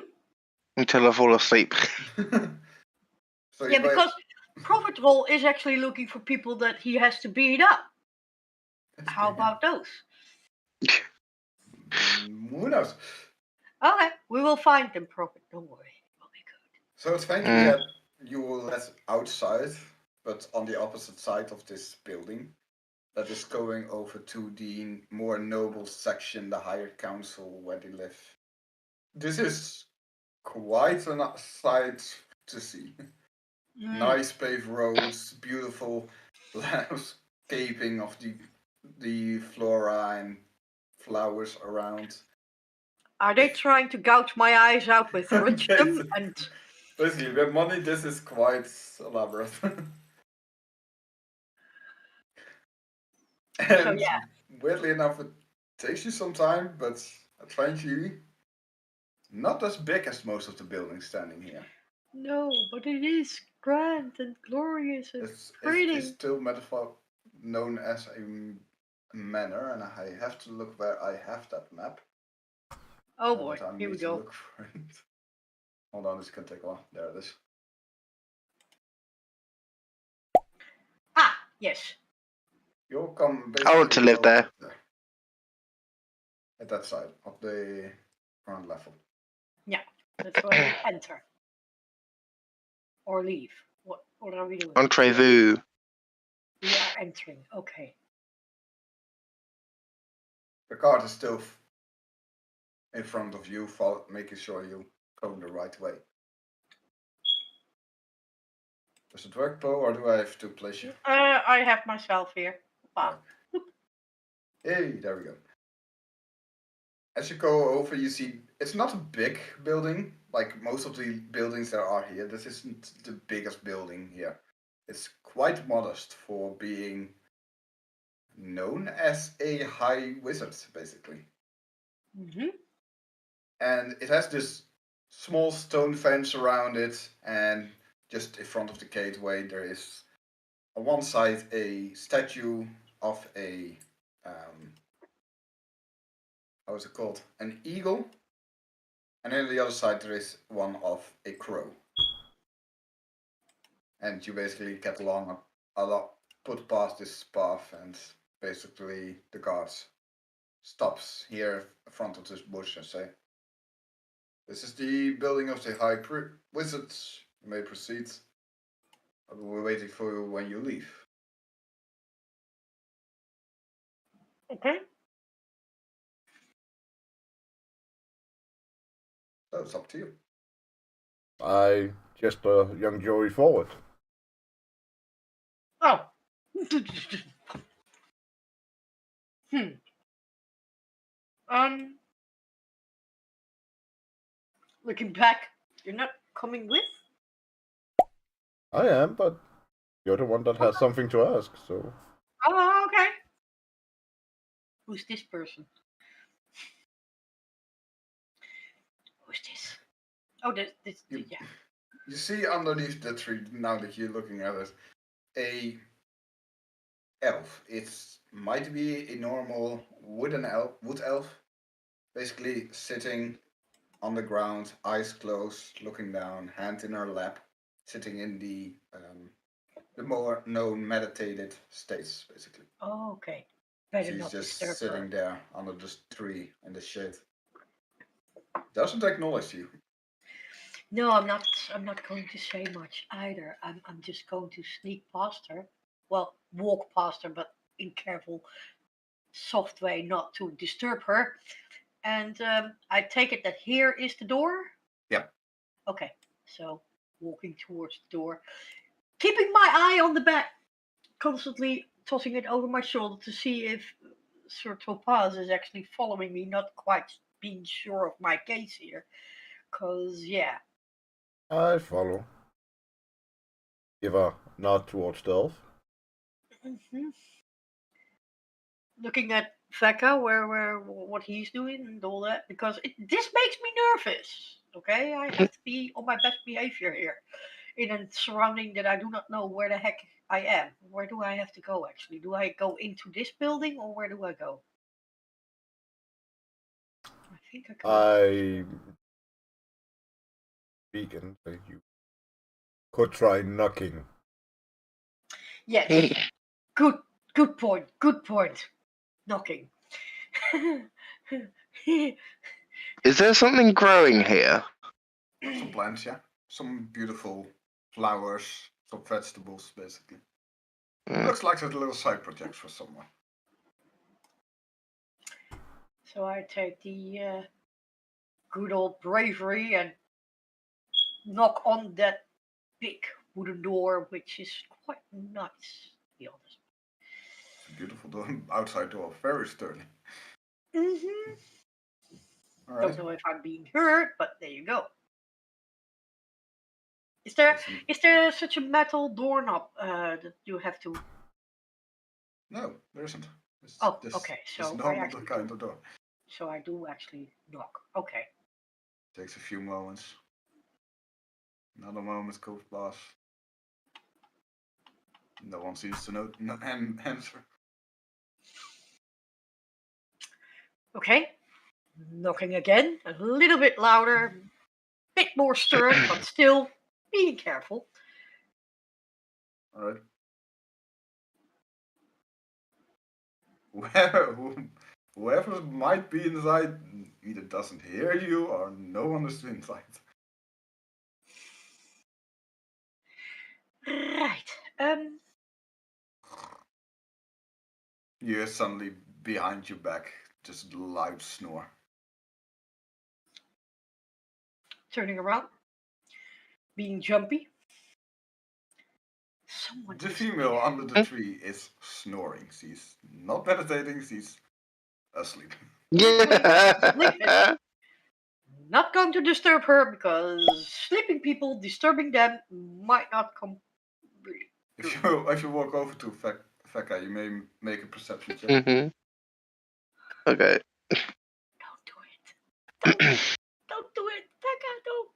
Until I fall asleep. So Yeah, because Prophet Roll is actually looking for people that he has to beat up. How about those? Who knows? Okay, we will find them, Prophet. Don't worry. We'll be good. So eventually you will let outside, but on the opposite side of this building, that is going over to the more noble section, the higher council, where they live. This is quite a sight to see. Nice paved roads, beautiful landscaping of the flora and flowers around. Are they trying to gouge my eyes out with richdom and... Basically, with money, this is quite elaborate. And So, yeah. weirdly enough, it takes you some time, but eventually, not as big as most of the buildings standing here. No, but it is grand and glorious and pretty. It's still metaphor known as a manor, and I have to look where I have that map. Oh boy, here we go. Look for it. Hold on, this can take a while. There it is. Ah, yes. You'll come. I want to live there. At that side of the ground level. Yeah, that's where we enter. Or leave. What are we doing? Entrez-vous. We are entering. Okay. The card is still in front of you, making sure you go the right way. Does it work, Bo, or do I have to place you? I have myself here. Wow. Hey, there we go. As you go over, you see it's not a big building like most of the buildings that are here. This isn't the biggest building here. It's quite modest for being known as a high wizard, basically. Mm-hmm. And it has this small stone fence around it, and just in front of the gateway there is on one side a statue of a how is it called? An eagle. And on the other side there is one of a crow. And you basically get along a lot, put past this path, and basically the guards stops here in front of this bush and say, "This is the building of the high wizards. You may proceed. We're waiting for you when you leave." Okay. So it's up to you. I just young Joey forward. Oh. Looking back, you're not coming with? I am, but you're the one that has something to ask, so. Oh, okay. Who's this person? Who's this? Oh, this You- yeah. You see underneath the tree, now that you're looking at it, a elf. It might be a normal wood elf, basically sitting on the ground, eyes closed, looking down, hand in her lap, sitting in the more known meditated states, basically. Oh, okay. Better She's not just disturb sitting her. there under the tree in the shade. Doesn't acknowledge you. No, I'm not. I'm not going to say much either. I'm just going to sneak past her. Well, walk past her, but in careful, soft way, not to disturb her. And I take it that here is the door. Yeah. Okay. So walking towards the door, keeping my eye on the back, constantly tossing it over my shoulder to see if Sir Topaz is actually following me. Not quite being sure of my case here, cause yeah. I follow. Give a nod towards the elf. hmm Looking at Vecca, where what he's doing and all that, because this makes me nervous. Okay, I have to be on my best behavior here in a surrounding that I do not know where the heck I am. Where do I have to go actually? Do I go into this building or where do I go? I think I go. I vegan, so you could try knocking. Yes. Good point. Good point. Knocking. Is there something growing here? Some plants, yeah. Some beautiful flowers, some vegetables, basically. Mm. Looks like a little side project for someone. So I take the good old bravery and knock on that big wooden door, which is quite nice, to be honest. It's a beautiful door, outside door, very sturdy. Mm-hmm. All right. Don't know if I'm being heard, but there you go. Is there such a metal doorknob that you have to? No, there isn't. It's Oh, this, okay. This So I normal actually kind do. of door. So I do actually knock. Okay. Takes a few moments. Another moment goes past. No one seems to know answer. Okay. Knocking again, a little bit louder, bit more stern, but still being careful. All right. Whoever might be inside either doesn't hear you or no one is inside. Right. You hear suddenly behind your back just a loud snore. Turning around, being jumpy. Someone The is female there. under the tree is snoring. She's not meditating, she's asleep. Yeah. Not going to disturb her because sleeping people disturbing them might not come really good. If you walk over to Feka, you may make a perception check. hmm Okay. Don't do it. Don't do it. Becca, don't.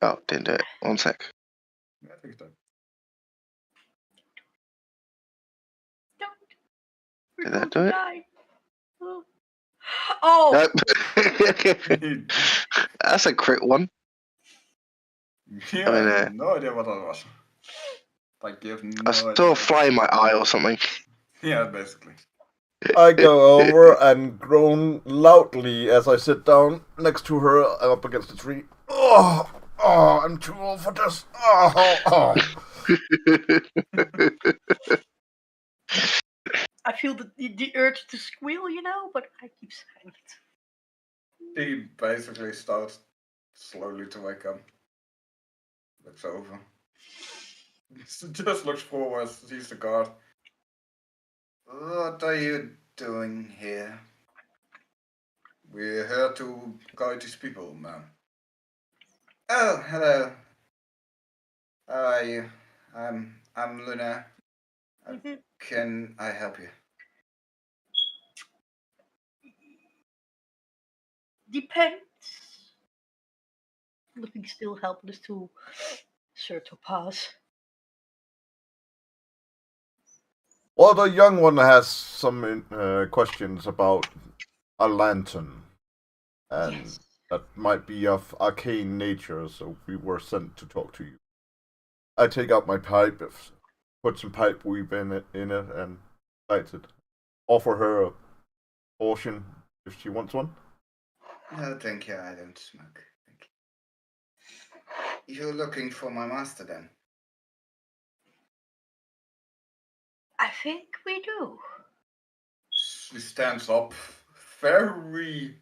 Oh, didn't do it. 1 sec. Yeah, I think so. Don't. We're Did going that do to it? die. Oh. Nope. That's a crit one. Yeah, I mean, I have no idea what that was. Like, you have I no saw idea. a fly in my eye or something. Yeah, basically. I go over and groan loudly as I sit down next to her up against the tree. Oh, I'm too old for this. Oh. I feel the urge to squeal, but I keep silent. He basically starts slowly to wake up. Looks over. Just looks forward, sees the guard. What are you doing here? We're here to guide these people, ma'am. Oh, hello. How are you? I'm Luna. Mhm. Can I help you? Depends. Looking still helpless to Sir Topaz. Well, the young one has some questions about a lantern, and Yes. that might be of arcane nature, so we were sent to talk to you. I take out my pipe, put some pipe weave in it, and light it. Offer her a portion if she wants one. No, thank you. I don't smoke. Thank you. You're looking for my master then? I think we do. She stands up, very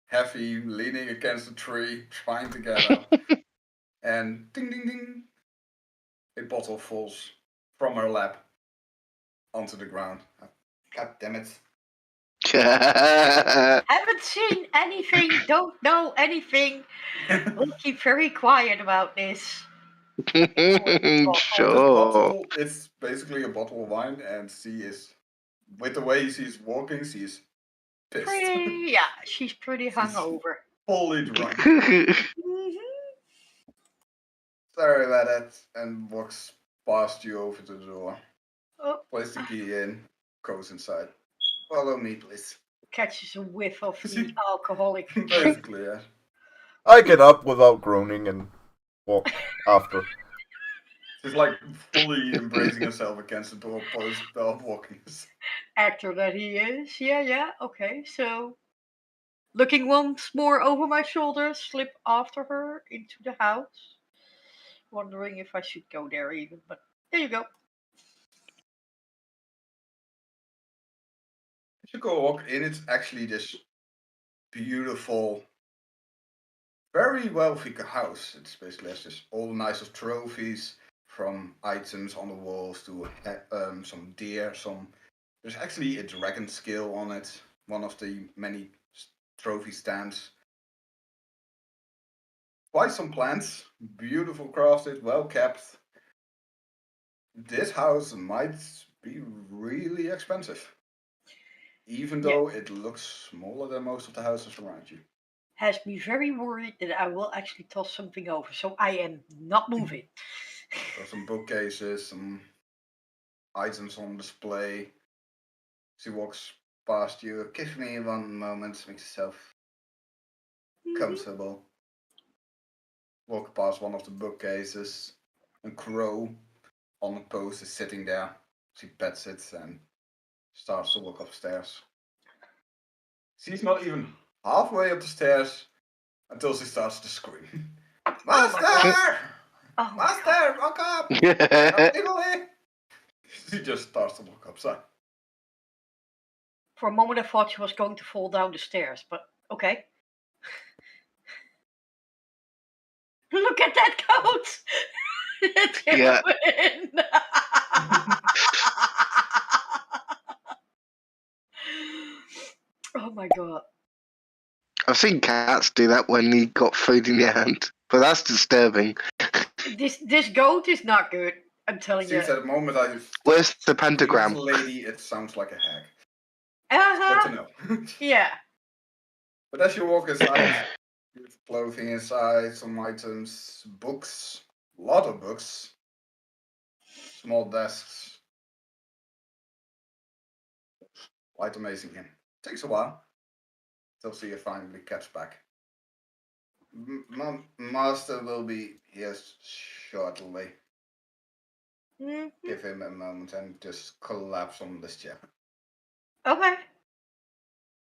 heavy, leaning against a tree, trying to get up. And ding ding ding, a bottle falls from her lap onto the ground. God damn it. Haven't seen anything, don't know anything. We'll keep very quiet about this. This Sure. bottle is basically a bottle of wine, and she is, with the way she's walking, she's pissed. She's pretty hungover. Fully drunk. Mhm. Sorry about that, and walks past you over to the door. Oh, Places the key in, goes inside. Follow me, please. catches a whiff of the alcoholic. Basically, yeah. I get up without groaning and walk after. She's like fully embracing herself against the doorpost of walking. Actor that he is. Yeah. Okay, so looking once more over my shoulder, slip after her into the house. Wondering if I should go there even, but there you go. If you go walk in, it's actually this beautiful, very wealthy house. It's basically has this all nice of trophies, from items on the walls to some deer. There's actually a dragon scale on it. One of the many trophy stands. Quite some plants, beautiful crafted, well kept. This house might be really expensive, even though it looks smaller than most of the houses around you. Has me very worried that I will actually toss something over, so I am not moving. There are some bookcases, some items on display. She walks past you. Give me one moment, make yourself comfortable. Walk past one of the bookcases. A crow on a post is sitting there. She pets it and starts to walk upstairs. She's not even halfway up the stairs until she starts to scream. Master! Oh my Master, walk up! Illy! She just starts to walk upside. For a moment I thought she was going to fall down the stairs, but okay. Look at that coat! It's Yeah. genuine. Oh my god. I've seen cats do that when he got food in their hand, but that's disturbing. This goat is not good. I'm telling you. Since at the moment I Where's the see this pentagram? lady, it sounds like a hag. Uh-huh. Good to know. Yeah. But as you walk inside, you have clothing inside, some items, books, a lot of books, small desks. Quite amazing. Takes a while till she finally gets back. Master will be here shortly. Mhm. Give him a moment and just collapse on this chair. Okay.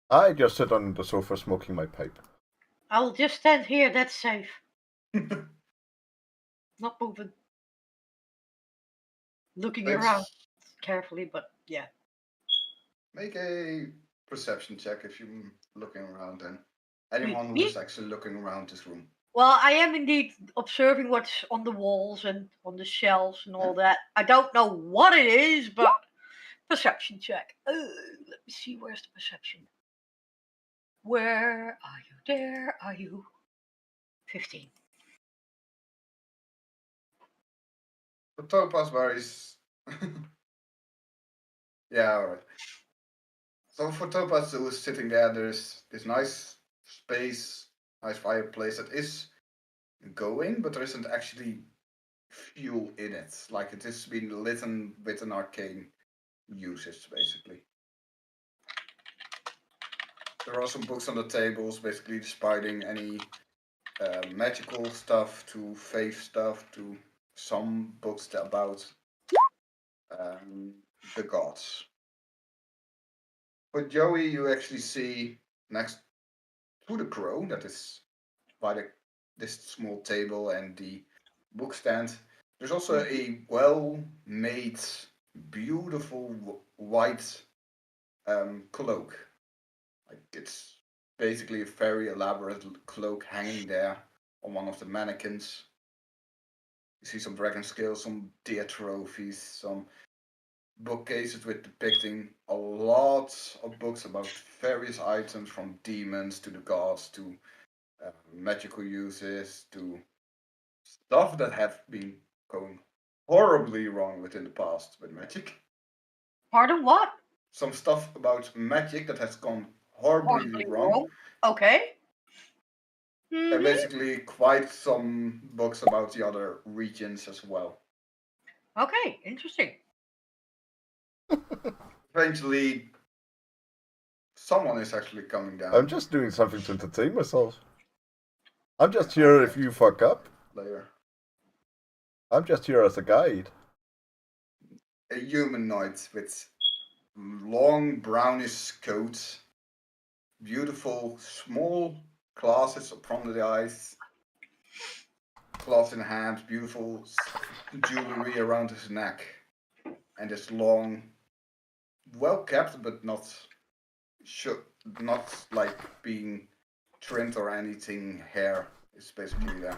I just sit on the sofa smoking my pipe. I'll just stand here. That's safe. Not moving. Looking around carefully, but yeah. Make a perception check if you're looking around then. Anyone who Me? is actually looking around this room. Well, I am indeed observing what's on the walls and on the shelves and all that. I don't know what it is, but perception check. Let me see, where's the perception? Where are you? There are you. 15. The topaz berries. Yeah, alright. So for Topaz who is sitting there, there's this nice space, nice fireplace that is going, but there isn't actually fuel in it. Like it has been lit with an arcane usage, basically. There are some books on the tables, basically displaying any magical stuff to faith stuff to some books about the gods. But Joey, you actually see next to the crow that is by this small table and the book stand. There's also a well-made, beautiful white cloak. Like it's basically a very elaborate cloak hanging there on one of the mannequins. You see some dragon scales, some deer trophies, some bookcases with depicting a lot of books about various items from demons to the gods to magical uses to stuff that have been going horribly wrong within the past with magic. Pardon, what? Some stuff about magic that has gone horribly wrong. Okay. And basically quite some books about the other regions as well. Okay, interesting. Eventually, someone is actually coming down. I'm just doing something to entertain myself. I'm just here if you fuck up. Later. I'm just here as a guide. A humanoid with long brownish coat, beautiful small glasses upon the eyes, gloves in hand, beautiful jewelry around his neck, and this long, well kept but not like being trimmed or anything hair is basically there.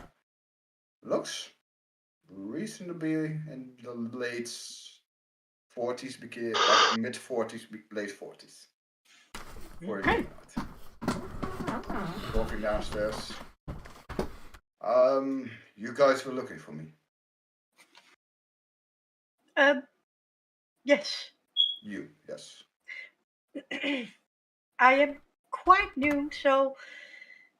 Looks reasonably in the late 40s, like mid 40s, late 40s. Okay. Walking downstairs. You guys were looking for me. Yes. You, yes. I am quite new,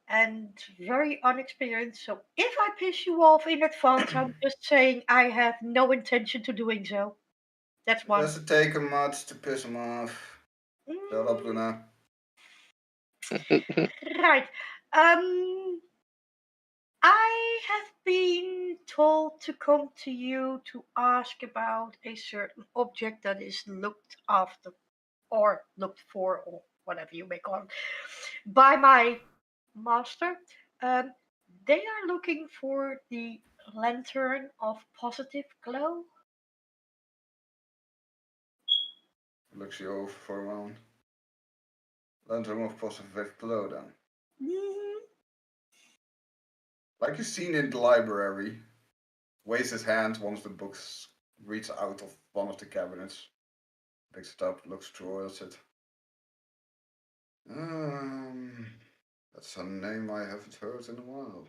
and very unexperienced. So if I piss you off in advance, I'm just saying I have no intention to doing so. That's one. Does it take him much to piss him off? Shut up, Luna. Right. I have been told to come to you to ask about a certain object that is looked after or looked for or whatever you may call it by my master. They are looking for the lantern of positive glow. Looks you over for a moment. Lantern of positive glow then. Like you've seen in the library, waves his hand once the books reach out of one of the cabinets. Picks it up, looks towards it. That's a name I haven't heard in a while.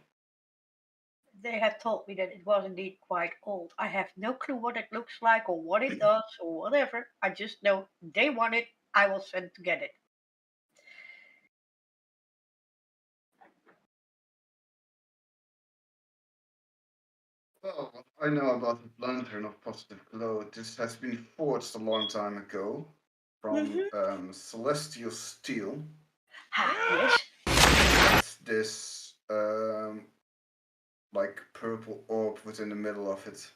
They have told me that it was indeed quite old. I have no clue what it looks like or what it does or whatever. I just know they want it. I will send to get it. Well, I know about the lantern of positive glow. This has been forged a long time ago from celestial steel. Yes. It's this like purple orb within the middle of it.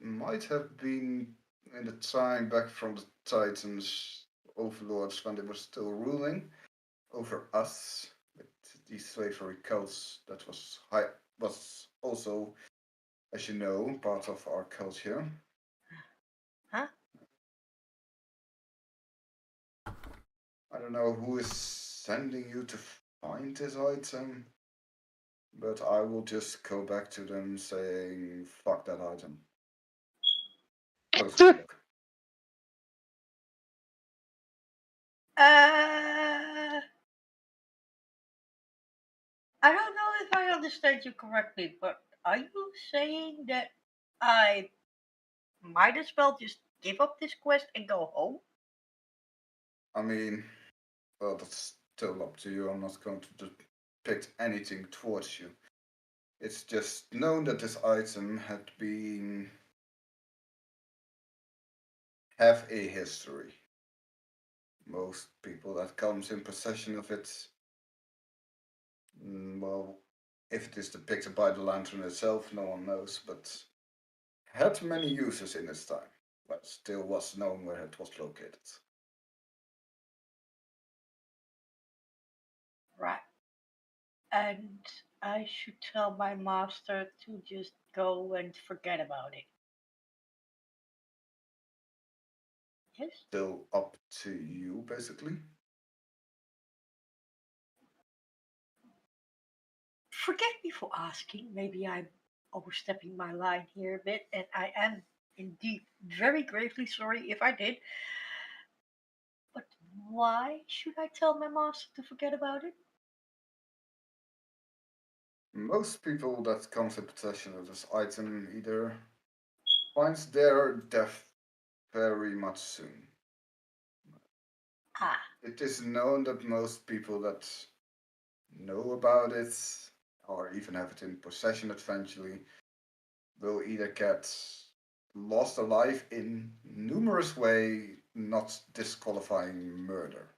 Might have been in the time back from the Titans overlords when they were still ruling over us with these slavery cults. That was also, as you know, part of our culture. Huh? I don't know who is sending you to find this item, but I will just go back to them saying, fuck that item. Close the book. I don't know if I understand you correctly, but are you saying that I might as well just give up this quest and go home? I mean, Well, that's still up to you. I'm not going to depict anything towards you. It's just known that this item have a history. Most people that comes in possession of it, well, if it is depicted by the lantern itself, no one knows, but had many uses in its time, but still was known where it was located. Right. And I should tell my master to just go and forget about it. Yes? Still up to you, basically. Forgive me for asking. Maybe I'm overstepping my line here a bit, and I am indeed very gravely sorry if I did. But why should I tell my master to forget about it? Most people that comes in possession of this item either finds their death very much soon. Ah, It is known that most people that know about it, or even have it in possession eventually, will either get lost alive in numerous ways, not disqualifying murder.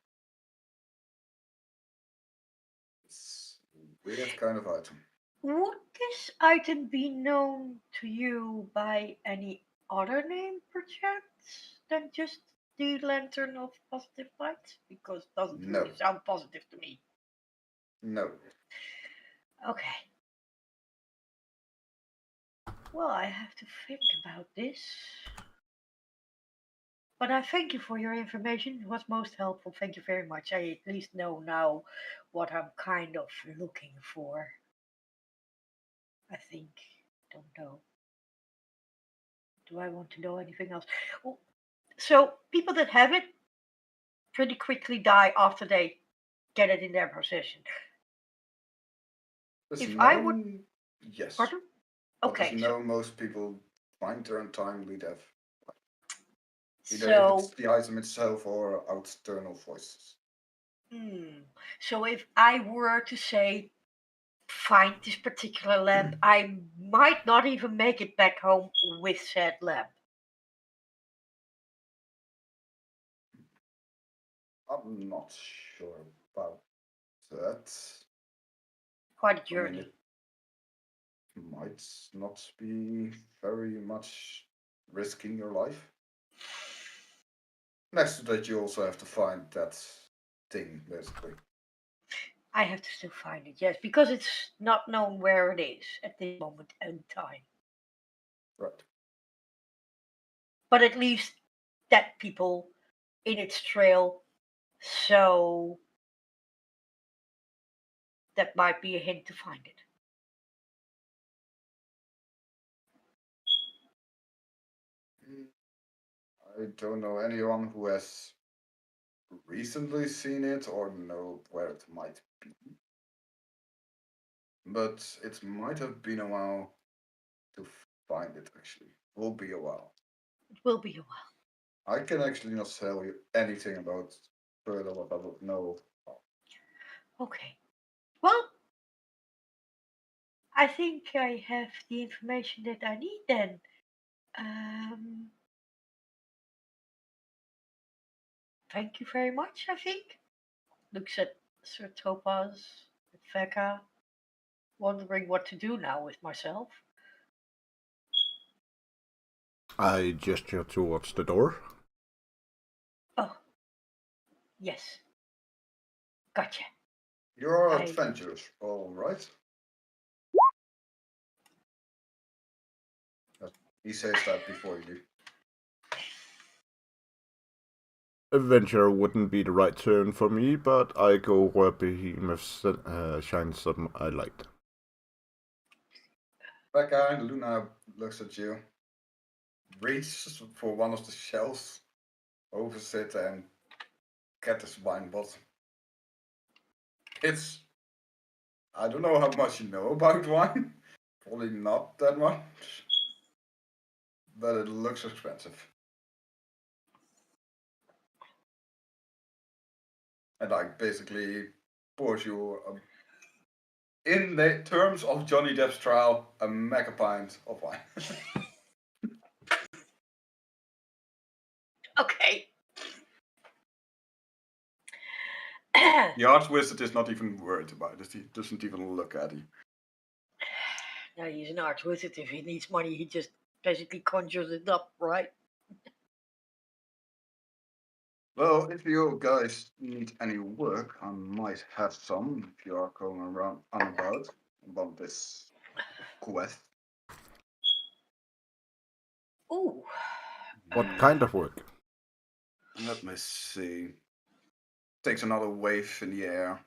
It's a weird kind of item. would this item be known to you by any other name, perchance, than just the Lantern of Positive Light? Because it doesn't No, really sound positive to me. no. Okay. Well, I have to think about this. But I thank you for your information. It was most helpful. Thank you very much. I at least know now what I'm kind of looking for. I think. Don't know. Do I want to know anything else? Oh, so people that have it pretty quickly die after they get it in their possession. It's If I would, known, yes. pardon? But it's Okay, so known most people find their untimely death. Either if it's so the item itself or external voices. hmm, so if I were to say find this particular lamp, I might not even make it back home with said lamp. I'm not sure about that. Quite a I mean, journey. it might not be very much risking your life. Next to that, you also have to find that thing, basically. I have to still find it, yes, because it's not known where it is at this moment in time. Right. But at least dead people in its trail, so that might be a hint to find it. I don't know anyone who has recently seen it or know where it might be. But it might have been a while to find it, actually. Will be a while. It will be a while. I can actually not tell you anything about further what I would know. Okay. Well, I think I have the information that I need then. Um, Thank you very much, I think. Looks at Sir Topaz, at Vecca, wondering what to do now with myself. I gesture towards the door. Oh, yes. Gotcha. You're I adventurous, all right? He says that before you do. Adventure wouldn't be the right term for me, but I go where behemoth shines some light. Becca and Luna looks at you, reaches for one of the shelves, opens it, and gets this wine bottle. It's, I don't know how much you know about wine. Probably not that much. But it looks expensive. and basically pours you, in the terms of Johnny Depp's trial, a mega pint of wine. Okay. The Archwizard is not even worried about it. He doesn't even look at you. Now he's an archwizard. If he needs money, he just basically conjures it up, right? Well, if you guys need any work, I might have some if you are going around about this quest. Ooh. What kind of work? Let me see. Takes another wave in the air.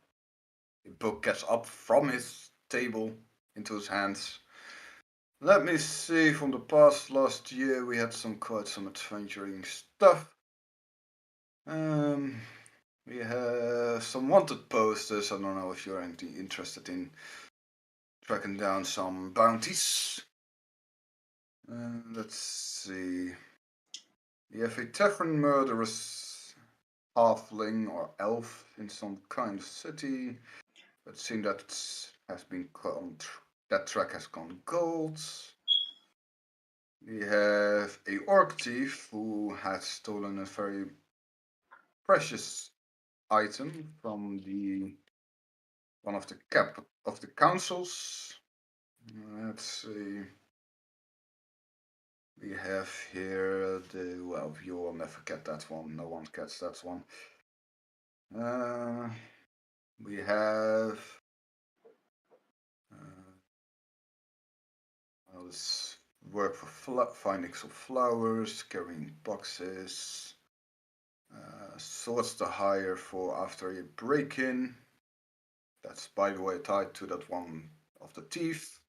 The book gets up from his table into his hands. Let me see, from the past last year we had quite some adventuring stuff. We have some wanted posters. I don't know if you're interested in tracking down some bounties. Let's see. We have a tavern murderous halfling or elf in some kind of city. It seems that has been that track has gone gold. We have a orc thief who has stolen a very precious item from one of the councils. Let's see. We have here well, you will never get that one. No one gets that one. We have this work for finding some flowers, carrying boxes, swords to hire for after a break-in. That's, by the way, tied to that one of the thief.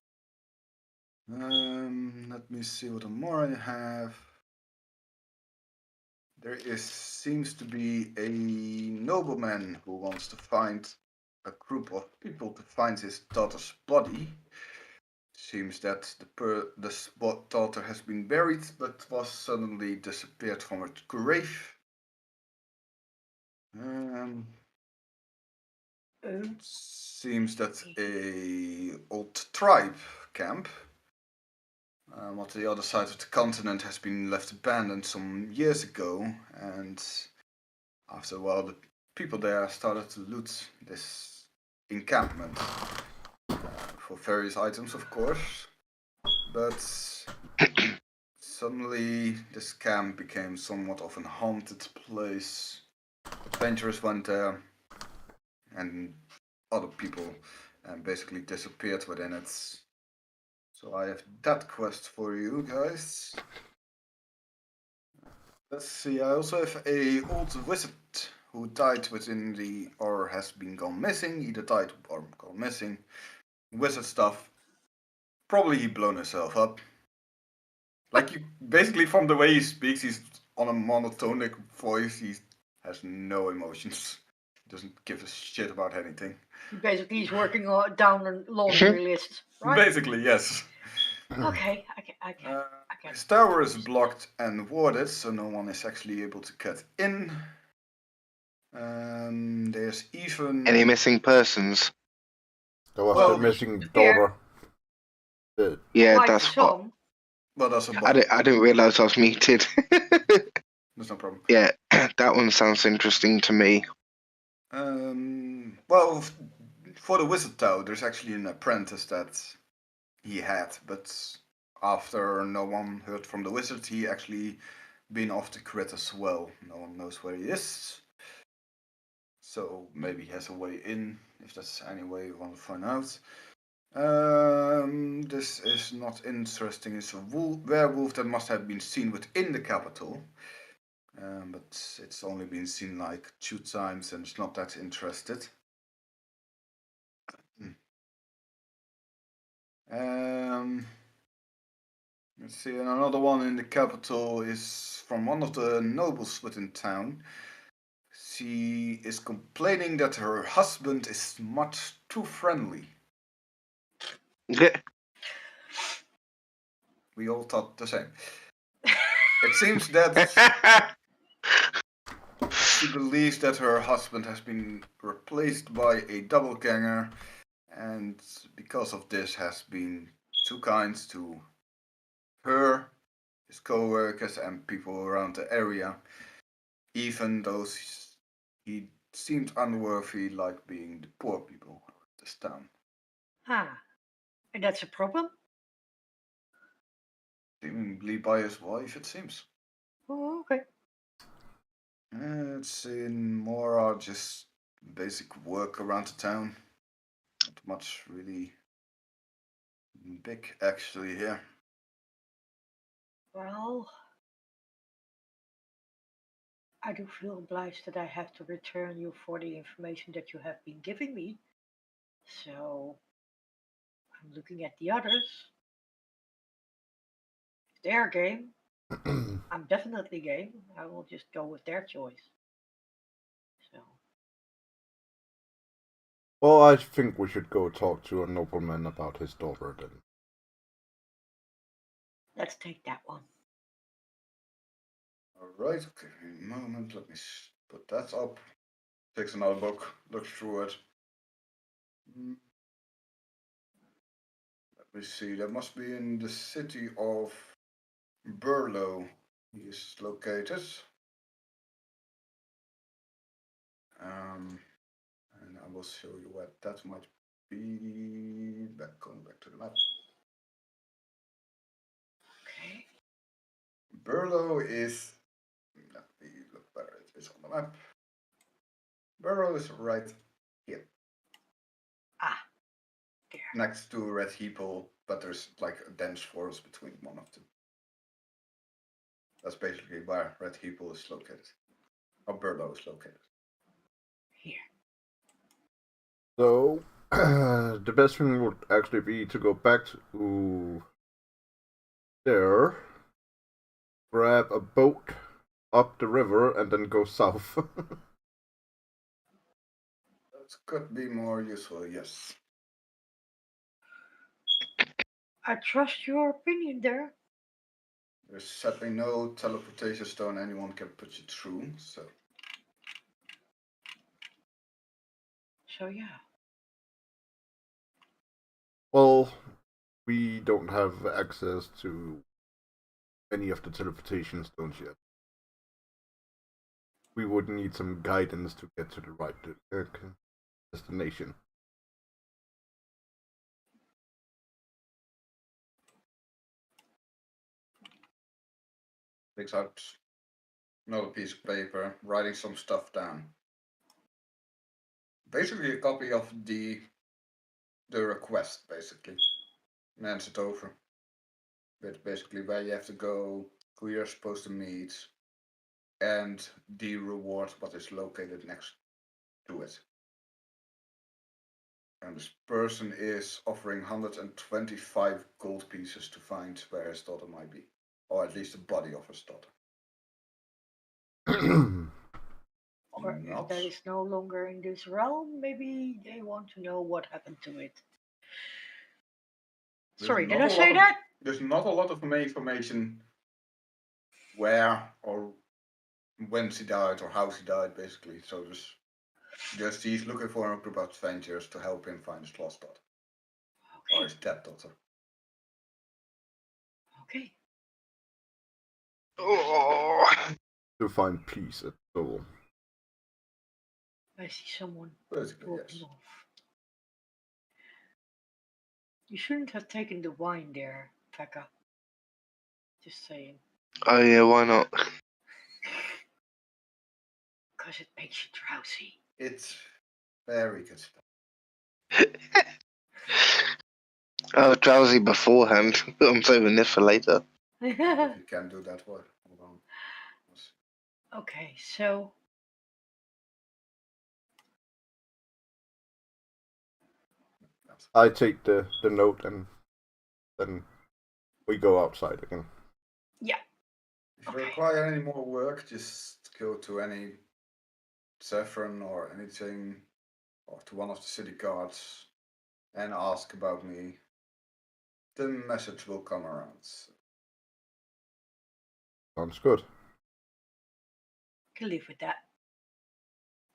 Let me see what more I have. There seems to be a nobleman who wants to find a group of people to find his daughter's body. Seems that the daughter has been buried, but was suddenly disappeared from her grave. Seems that a old tribe camp on the other side of the continent has been left abandoned some years ago, and after a while the people there started to loot this encampment for various items, of course, but suddenly this camp became somewhat of a haunted place. Adventurers went there, and other people basically disappeared within it. So I have that quest for you guys. Let's see, I also have a old wizard who died within or has been gone missing, either died or gone missing. Wizard stuff. Probably he blown himself up. Like, basically from the way he speaks, he's on a monotonic voice, he has no emotions. Doesn't give a shit about anything. Basically, he's working down a laundry list, right? Basically, yes. Okay, I can. His tower is blocked and warded, so no one is actually able to get in. There's even Any missing persons? There was Well, a missing daughter. Yeah, Like that's what. some. Well, that's a I didn't realise I was muted. There's no problem. Yeah, that one sounds interesting to me. Well, for the wizard tower, there's actually an apprentice that he had, but after no one heard from the wizard, he actually been off the grid as well. No one knows where he is. So maybe he has a way in, if that's any way you want to find out. This is not interesting. It's a werewolf that must have been seen within the capital. But it's only been seen like 2 times and it's not that interested. Let's see, and another one in the capital is from one of the nobles within town. She is complaining that her husband is much too friendly. Yeah. We all thought the same. It seems that She believes that her husband has been replaced by a doppelganger, and because of this has been too kind to her, his co-workers, and people around the area, even though he seemed unworthy, like being the poor people of this town. And that's a problem? Seemingly by his wife, it seems. Oh, okay. It's in more just basic work around the town. Not much really big actually here. Well, I do feel obliged that I have to return you for the information that you have been giving me. So I'm looking at the others. If they're game, I'm definitely game. I will just go with their choice. So Well, I think we should go talk to a nobleman about his daughter then. let's take that one. Alright, okay, a moment, let me put that up. Takes another book, looks through it. Let me see, that must be in the city of Burlow. He is located. And I will show you what that might be. Going back to the map. Okay. Burlow is. Let me look where it is on the map. Burrow is right here. There. Next to Red Heeple, but there's like a dense forest between one of them. That's basically where Red Heeple is located. Or Burlow is located. Here. So, the best thing would actually be to go back to there, grab a boat up the river, and then go south. That could be more useful, yes. I trust your opinion there. There's sadly no teleportation stone anyone can put you through, so. So yeah. Well, we don't have access to any of the teleportation stones yet. We would need some guidance to get to the right destination. Takes out another piece of paper, writing some stuff down. Basically a copy of the request, basically. And hands it over. With basically where you have to go, who you're supposed to meet, and the reward what is located next to it. And this person is offering 125 gold pieces to find where his daughter might be. Or at least the body of his daughter. Or if that is no longer in this realm, maybe they want to know what happened to it. Sorry, did I say that? There's not a lot of information where or when she died or how she died, basically. So just he's looking for a group of adventurers to help him find his lost daughter. Okay. Or his dead daughter. Okay. Oh. To find peace at soul. I see someone Basically, walking yes. off. You shouldn't have taken the wine there, Becca. Just saying. Oh yeah, why not? Because it makes you drowsy. It's very good stuff. I was drowsy beforehand. I'm saving this for later. If you can do that, what? Hold on. Okay, so I take the note and then we go outside again. yeah. If you Okay. require any more work, just go to any tavern or anything, or to one of the city guards, and ask about me. The message will come around. Sounds good. Can live with that.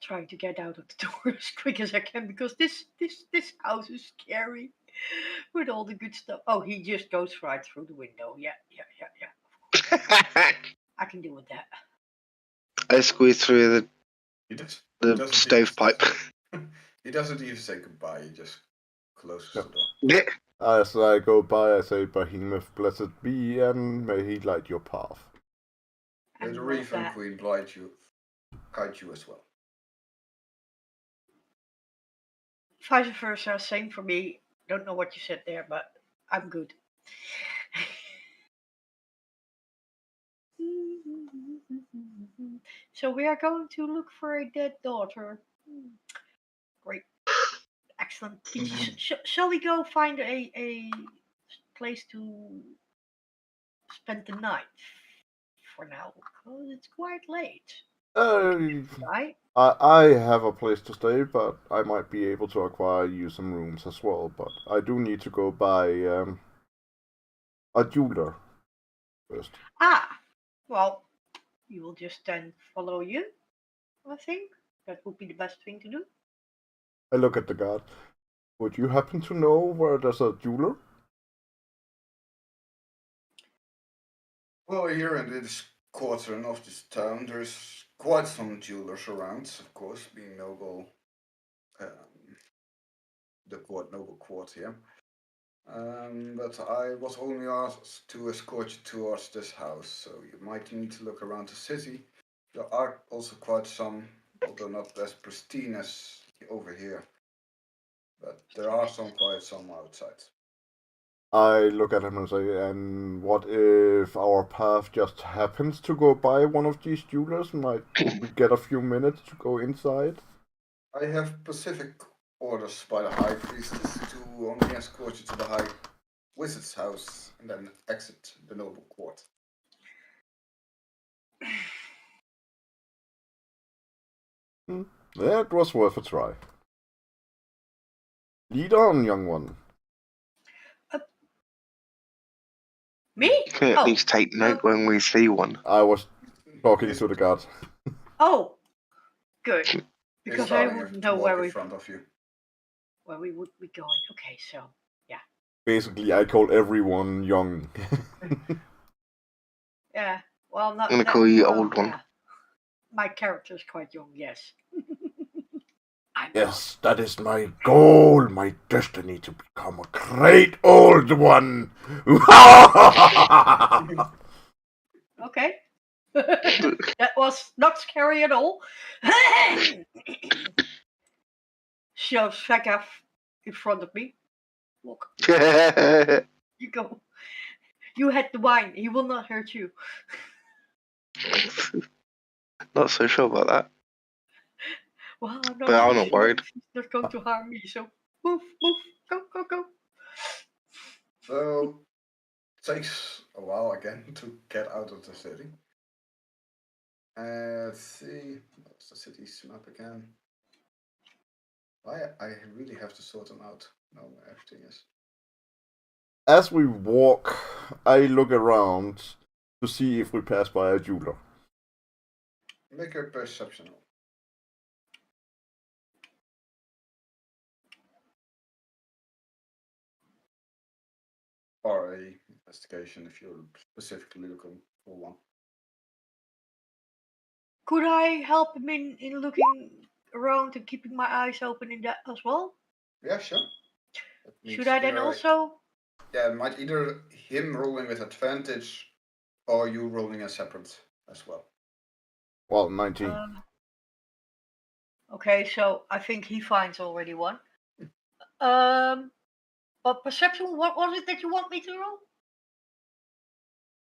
trying to get out of the door as quick as I can because this house is scary with all the good stuff. Oh, he just goes right through the window. Yeah. I can deal with that. I squeeze through He does. the stovepipe. He doesn't even say goodbye. He just closes Yep. the door. As I go by, I say, Behemoth, blessed be, and may he light your path. May the And Reef and that- Queen guide you as well. Vice versa, same for me. Don't know what you said there, but I'm good. So we are going to look for a dead daughter. Great. Excellent. Shall we go find a place to spend the night for now? Because it's quite late, right? I have a place to stay, but I might be able to acquire you some rooms as well. But I do need to go buy a jeweler first. Well, we will just then follow you. I think that would be the best thing to do. I look at the guard. Would you happen to know where there's a jeweler? Well, here in this quarter of this town, there's quite some jewelers around, of course, being noble, the noble court here. But I was only asked to escort you towards this house, so you might need to look around the city. There are also quite some, although not as pristine as over here. But there are quite some outside. I look at him and say, and what if our path just happens to go by one of these jewelers? Might we get a few minutes to go inside? I have specific orders by the High Priestess to only escort you to the High Wizard's house and then exit the noble court. That was worth a try. Lead on, young one. Me? Can at least take note when we see one. I was talking to the guard. Oh, good. Because I Starting wouldn't to know walk where in we front of you. would be going. Okay, so yeah. Basically, I call everyone young. Yeah. Well, not. I'm gonna call you well, old one. yeah. My character is quite young. Yes. I'm Yes, that is my goal, my destiny to become a great old one. okay. That was not scary at all. Shoves Shagaf in front of me. Look, you go. You had the wine. He will not hurt you. Not so sure about that. Well, I'm not But I'm so not sure worried. he's not going to harm me. So move, go. So it takes a while again to get out of the city. Let's see, what's the city's map again? I really have to sort them out. No, everything is. As we walk, I look around to see if we pass by a jeweler. Make a perception roll. Or a investigation if you're specifically looking for one. Could I help him in looking around and keeping my eyes open in that as well? Yeah, sure. Should I then also? Yeah, it might either him rolling with advantage or you rolling a separate as well. Well, 19. Okay, so I think he finds already one. But perception, what was it that you want me to roll?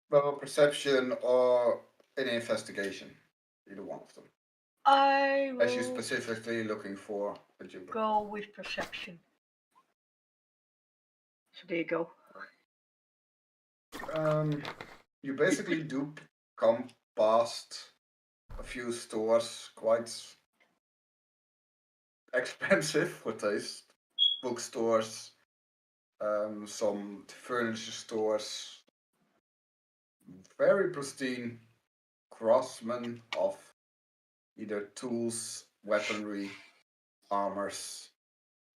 Well, perception or an investigation. Either one of them. I will As you're specifically looking for a jeweler. go with perception. So there you go. You basically do come past a few stores, quite expensive for taste. Bookstores, some furniture stores, very pristine craftsmen of either tools weaponry, armors,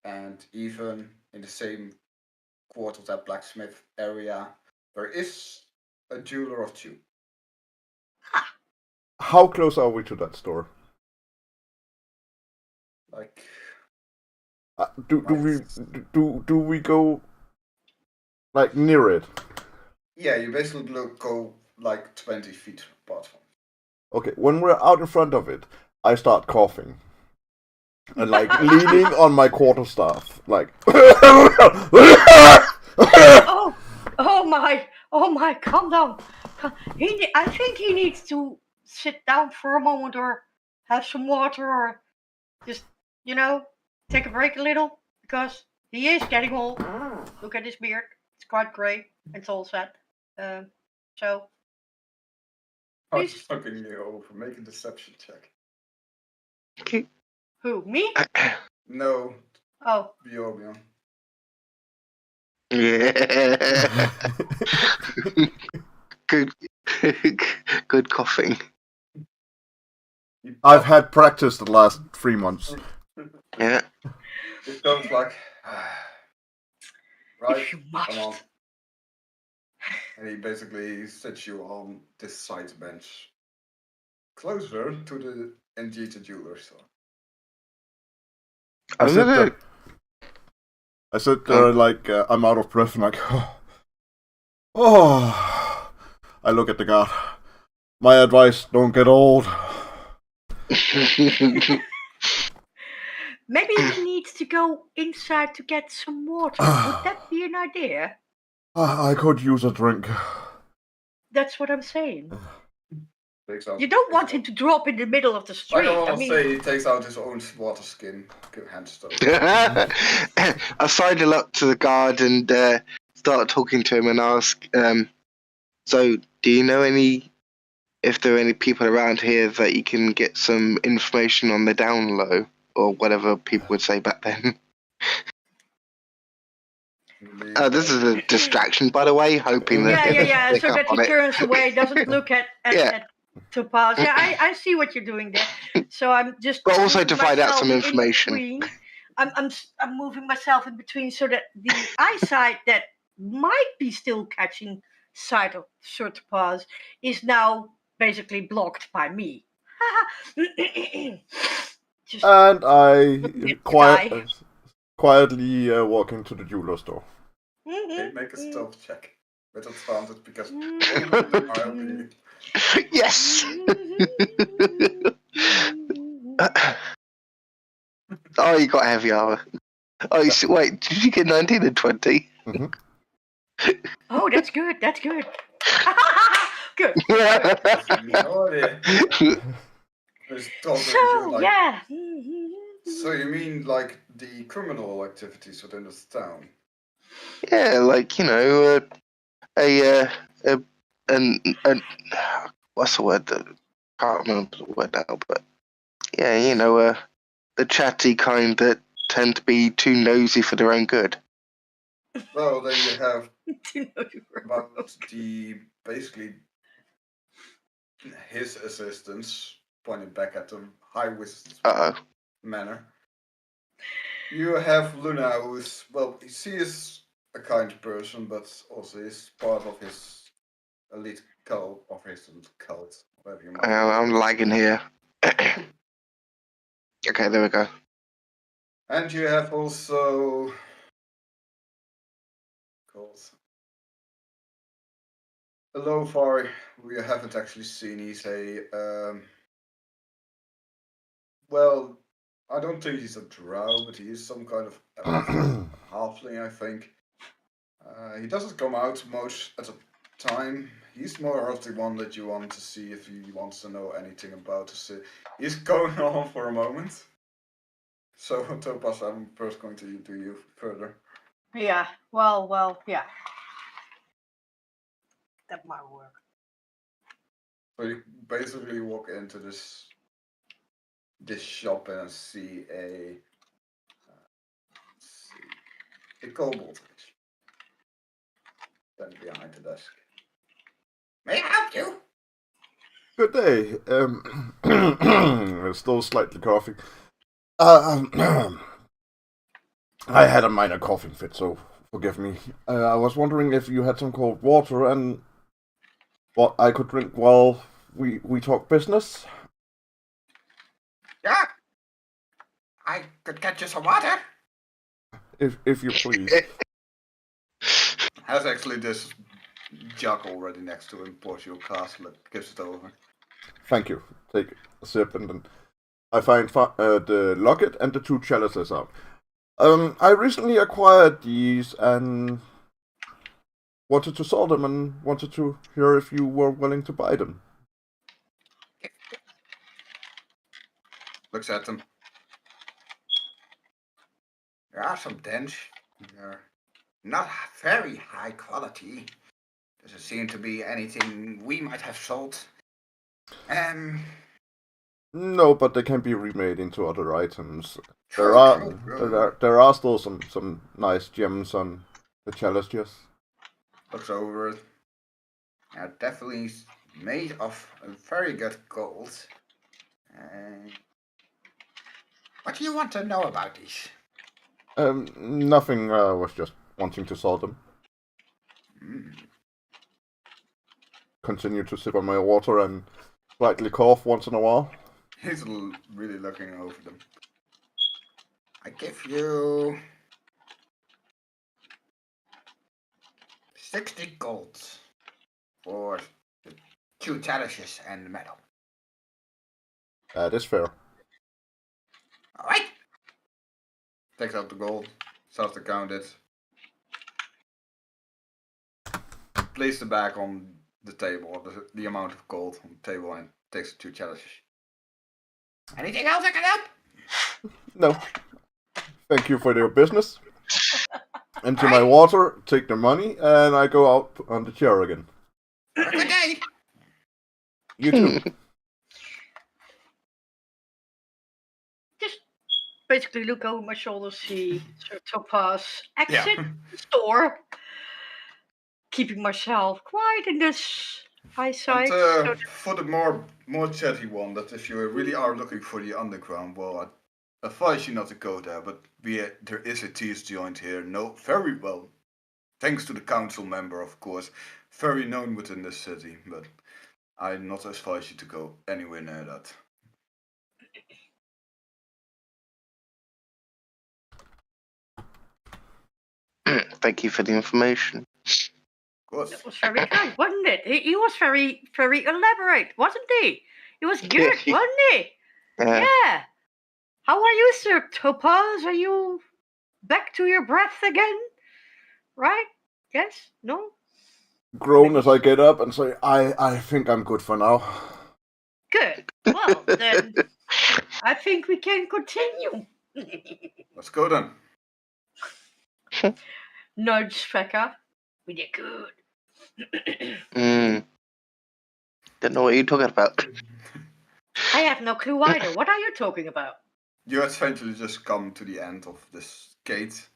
and even in the same quarter of that blacksmith area, there is a jeweler of two. How close are we to that store? Like, Do we go like near it? yeah, you basically go like 20 feet apart from it. Okay, when we're out in front of it, I start coughing. And like leaning on my quarterstaff, like Oh my, calm down. I think he needs to sit down for a moment or have some water or just, take a break a little because he is getting old. Look at his beard. It's quite grey. It's all set. So, I'm please. just looking you over. Make a deception check. Okay. Who, me? No, Oh, Bjorn. Yeah. Good. Good coughing. I've had practice the last 3 months. Yeah. It goes like, right, if you must. come on. And he basically sits you on this side bench, closer to the Njita jeweler store. I sit there like I'm out of breath and like, oh. I look at the guard. My advice: don't get old. Maybe he needs to go inside to get some water. Would that be an idea? I could use a drink. That's what I'm saying. Takes out You don't want him to drop in the middle of the street. Like I want to say, he takes out his own water skin, hand stuff. I sidle up to the guard and start talking to him and ask, so do you know if there are any people around here that you can get some information on the down low, or whatever people would say back then? This is a distraction, by the way, hoping that Yeah. pick So up that he on it. turns away, doesn't look at Topaz. Yeah, I see what you're doing there. So I'm just. But also moving to find out myself some in information. between. I'm moving myself in between so that the eyesight that might be still catching sight of Sir Topaz is now basically blocked by me. Just And I guy. quietly walk into the jeweler store. Okay, make a stealth check with advantage because are helping you. Yes! Oh, you got heavy armor. Oh, wait, did you get 19 and 20? Mm-hmm. Oh, that's good. That's good. Good. No idea. There's talking to you, So like, yeah. So you mean like the criminal activities within this town? Yeah, like, an what's the word? Can't remember the word now, but yeah, the chatty kind that tend to be too nosy for their own good. Well, then you have about basically his assistants pointing back at the high wizard's manner. You have Luna, who's she is a kind person, but also is part of his elite cult, whatever you might. I'm lagging here. Okay, there we go. And you have also a Lofar who you haven't actually seen. He's well, I don't think he's a drow, but he is some kind of halfling, I think. He doesn't come out much at a time. He's more of the one that you want to see if he wants to know anything about the city. He's going on for a moment. So, Topaz, I'm first going to do you further. Yeah. Well. Yeah. That might work. So you basically walk into this shop and see a kobold then behind the desk. May I help you? Good day. Still slightly coughing. I had a minor coughing fit, so forgive me. I was wondering if you had some cold water and what I could drink while we talk business. Yeah, I could get you some water. If you please. Has actually this jug already next to him, pours you a glass, gives it over. Thank you. Take a sip and then I find the locket and the 2 chalices out. I recently acquired these and wanted to sell them and wanted to hear if you were willing to buy them. Looks at them. There are some dents. They're not very high quality. Doesn't seem to be anything we might have sold. No, but they can be remade into other items. True, There are still some nice gems on the chalices. Looks over it. They're definitely made of a very good gold. What do you want to know about these? Nothing. I was just wanting to sell them. Continue to sip on my water and slightly cough once in a while. He's really looking over them. I give you 60 gold for the 2 chalices and the medal. That is fair. Alright. Takes out the gold, starts to count it. Place the bag on the table, the amount of gold on the table, and takes the 2 chalices. Anything else I can help? No. Thank you for your business. Empty my water, take the money, and I go out on the chair again. Have a good day. You too. Just basically look over my shoulder, see Sir Topaz exit Yeah. the store, keeping myself quiet in this eyesight. And for the more chatty one, that if you really are looking for the underground, well, I advise you not to go there. But there is a thieves joint here. No, very well, thanks to the council member, of course, very known within the city. But I not advise you to go anywhere near that. Thank you for the information. Good. That was very kind, wasn't it? He was very, very elaborate, wasn't he? He was good, wasn't he? Yeah. How are you, Sir Topaz? Are you back to your breath again? Right? Yes? No? Groan as I get up and say, I think I'm good for now. Good. Well, then I think we can continue. Let's go then. Nudge Feka. We did good. Don't know what you're talking about. I have no clue either. What are you talking about? You eventually just come to the end of this gate,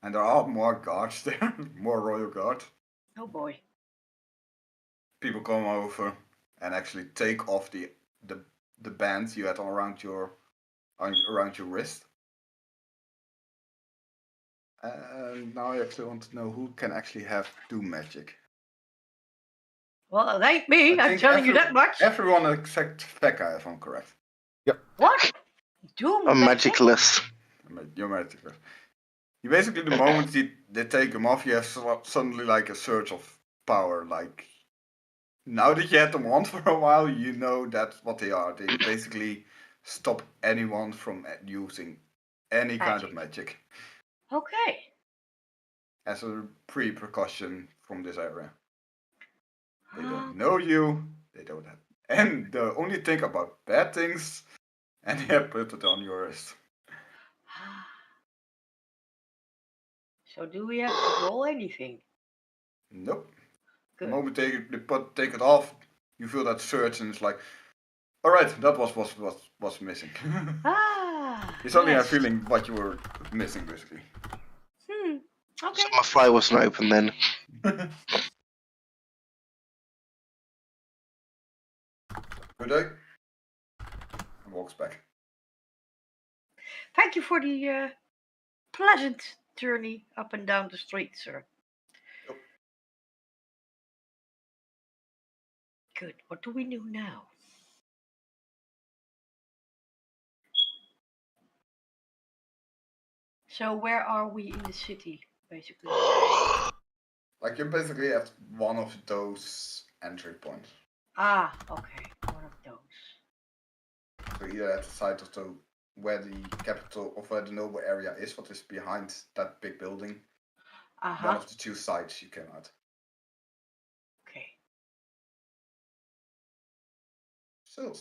and there are more guards there, more royal guards. Oh boy. People come over and actually take off the band you had around your wrist. And now I actually want to know who can actually do magic. Well, it ain't me. I'm telling you that much. Everyone except Feka, if I'm correct. What? Do I'm magic? magicless. You're magicless. You basically, the moment they take them off, you have suddenly like a surge of power. Like, now that you had them on for a while, you know that's what they are. They basically stop anyone from using any kind of magic. Okay. As a pre-precaution from this area. They don't know you, they don't have, and they only think about bad things, and they have put it on your wrist. So do we have to roll anything? Nope. Good. The moment they take it off, you feel that surge, and it's like, all right, that was missing. You suddenly have feeling what you were missing, basically. Okay. So my fly wasn't open then. Good day. And walks back. Thank you for the pleasant journey up and down the street, sir. Yep. Good. What do we do now? So where are we in the city, basically? Like you're basically at one of those entry points. Ah, okay. One of those. So either at the side of the where the capital of where the noble area is, what is behind that big building. One Uh-huh. of the two sides you came out. Okay. Still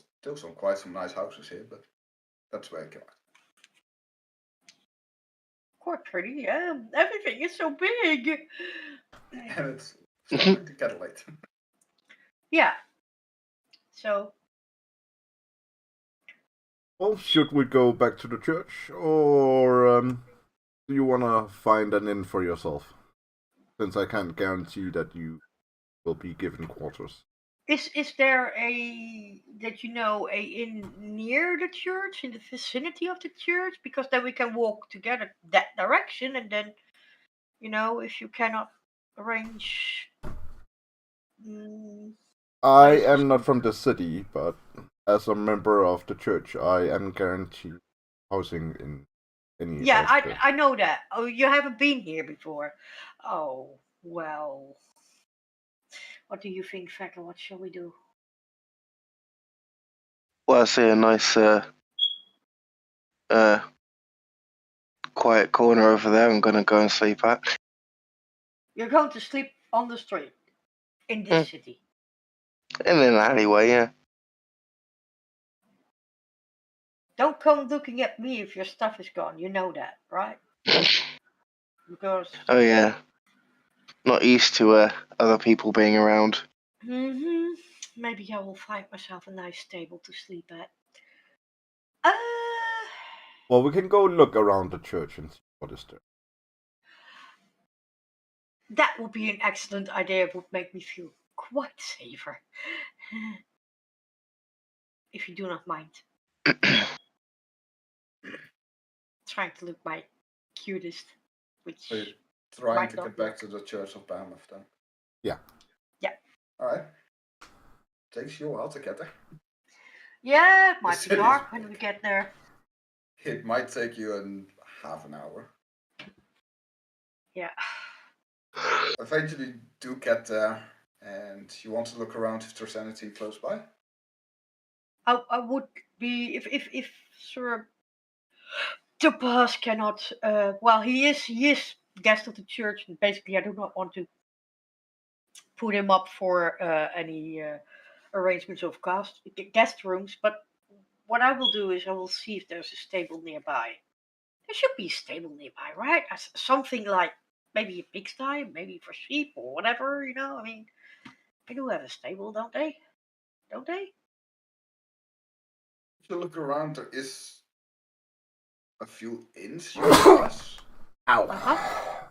quite some nice houses here, but that's where I came out. Quite pretty, yeah. Everything is so big. And it's starting to get late. Yeah. So, Well, should we go back to the church, or do you want to find an inn for yourself? Since I can't guarantee that you will be given quarters. is there a inn near the church, in the vicinity of the church? Because then we can walk together that direction, and then, if you cannot arrange. I Nice. am not from the city, but as a member of the church, I am guaranteed housing in any Yeah, of the... I know that. Oh, you haven't been here before. Oh, well. What do you think, Fecker? What shall we do? Well, I see a nice quiet corner over there. I'm gonna go and sleep at. You're going to sleep on the street in this city. In an alleyway, yeah. Don't come looking at me if your stuff is gone. You know that, right? Because. Oh yeah. Not used to other people being around. Maybe I will find myself a nice stable to sleep at. Well, we can go look around the church and see what is there. That would be an excellent idea. It would make me feel quite safer. If you do not mind. Trying to look my cutest, which. So you're trying might to not get back to the Church of Behemoth then? Yeah. Yeah. Alright. Takes you a while to get there. Yeah, it might be city is dark when big. we get there. It might take you half an hour. Yeah. Eventually do get there, and you want to look around if there's anything close by? I would be if Sir Topas cannot. Well, he is guest of the church, and basically, I do not want to put him up for any arrangements of guest rooms. But what I will do is I will see if there's a stable nearby. There should be a stable nearby, right? Something like maybe a pigsty, maybe for sheep or whatever. I mean, they do have a stable, don't they? Don't they? If you look around, there is a few inns you can pass. Ow. Uh-huh.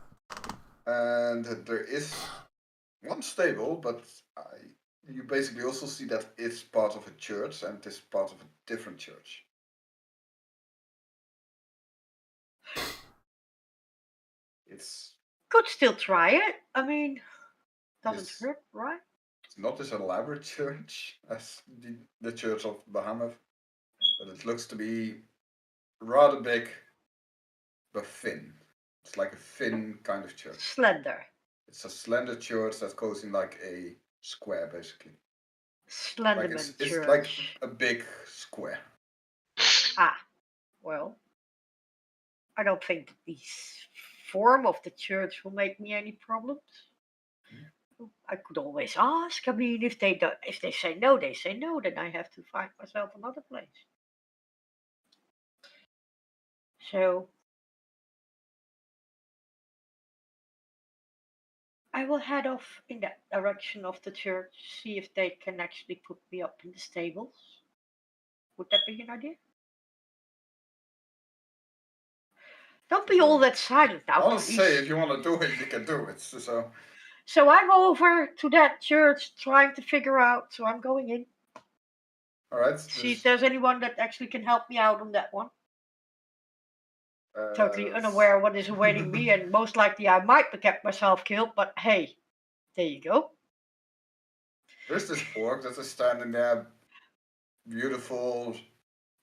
And there is one stable, but you basically also see that it's part of a church and it's part of a different church. It's Could still try it. I mean, doesn't Yes. hurt, right? It's not as elaborate church as the Church of Behemoth, but it looks to be rather big, but thin. It's like a thin kind of church. Slender. It's a slender church that goes in like a square, basically. Like Slenderman it's church. like a big square. Ah, well, I don't think that the form of the church will make me any problems. I could always ask. I mean, if they say no, they say no. Then I have to find myself another place. So I will head off in that direction of the church, see if they can actually put me up in the stables. Would that be an idea? Don't be all that silent now, I want to please. say, if you want to do it, you can do it. So I'm over to that church trying to figure out. So I'm going in. Alright. See if there's anyone that actually can help me out on that one. Totally unaware of what is awaiting me, and most likely I might get myself killed, but hey, there you go. There's this orc that is standing there, beautiful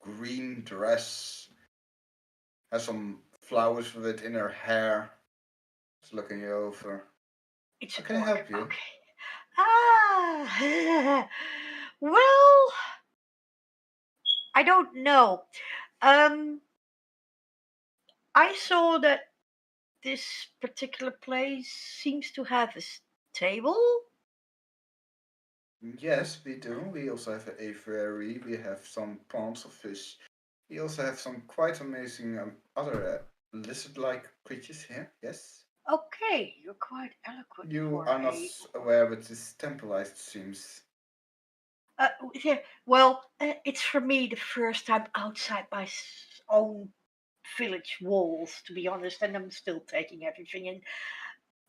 green dress, has some flowers with it in her hair. Just looking you over. It's How a can I orc. help you? Okay. Ah, well, I don't know. I saw that this particular place seems to have a stable. Yes, we do. We also have an aviary. We have some ponds of fish. We also have some quite amazing other lizard-like creatures here. Yes. Okay, you're quite eloquent You for are not a. aware of this temporalized seems. Yeah, well, it's for me the first time outside my own village walls, to be honest, and I'm still taking everything in.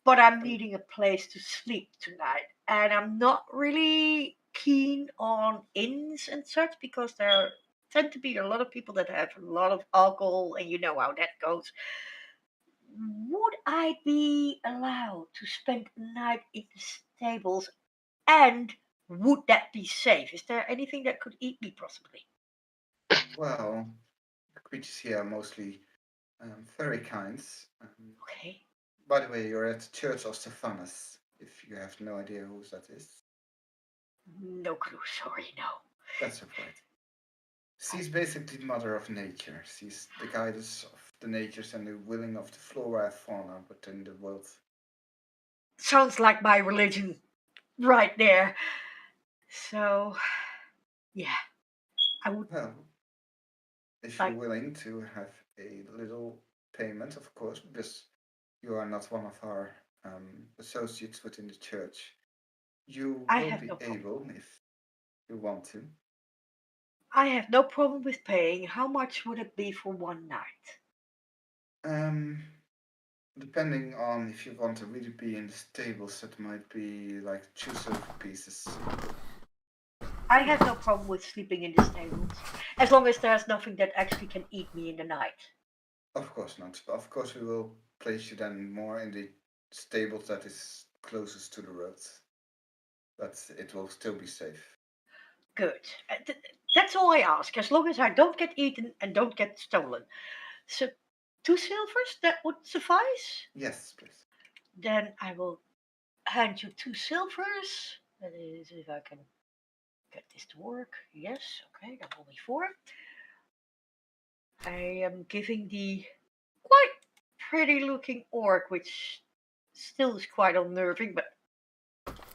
But I'm needing a place to sleep tonight, and I'm not really keen on inns and such because there tend to be a lot of people that have a lot of alcohol, and you know how that goes. Would I be allowed to spend a night in the stables, and would that be safe? Is there anything that could eat me, possibly? Well, the creatures here are mostly very kind. Okay. By the way, you're at the Church of Stephanus, if you have no idea who that is. No clue, sorry, no. That's right. She's basically the mother of nature. She's the guidance of the natures and the willing of the flora and fauna within the world. Sounds like my religion right there. So, yeah, I would. Well, if you're willing to have a little payment, of course, because you are not one of our associates within the church, you will be able, if you want to. I have no problem with paying. How much would it be for one night? Depending on if you want to really be in the stables, that might be like 2 silver pieces. I have no problem with sleeping in the stables, as long as there's nothing that actually can eat me in the night. Of course not. But of course, we will place you then more in the stables that is closest to the road. But it will still be safe. Good. That's all I ask, as long as I don't get eaten and don't get stolen. So, 2 silvers, that would suffice? Yes, please. Then I will hand you 2 silvers. That is, if I can get this to work. Yes, okay, that will be 4. I am giving the quite pretty looking orc, which still is quite unnerving, but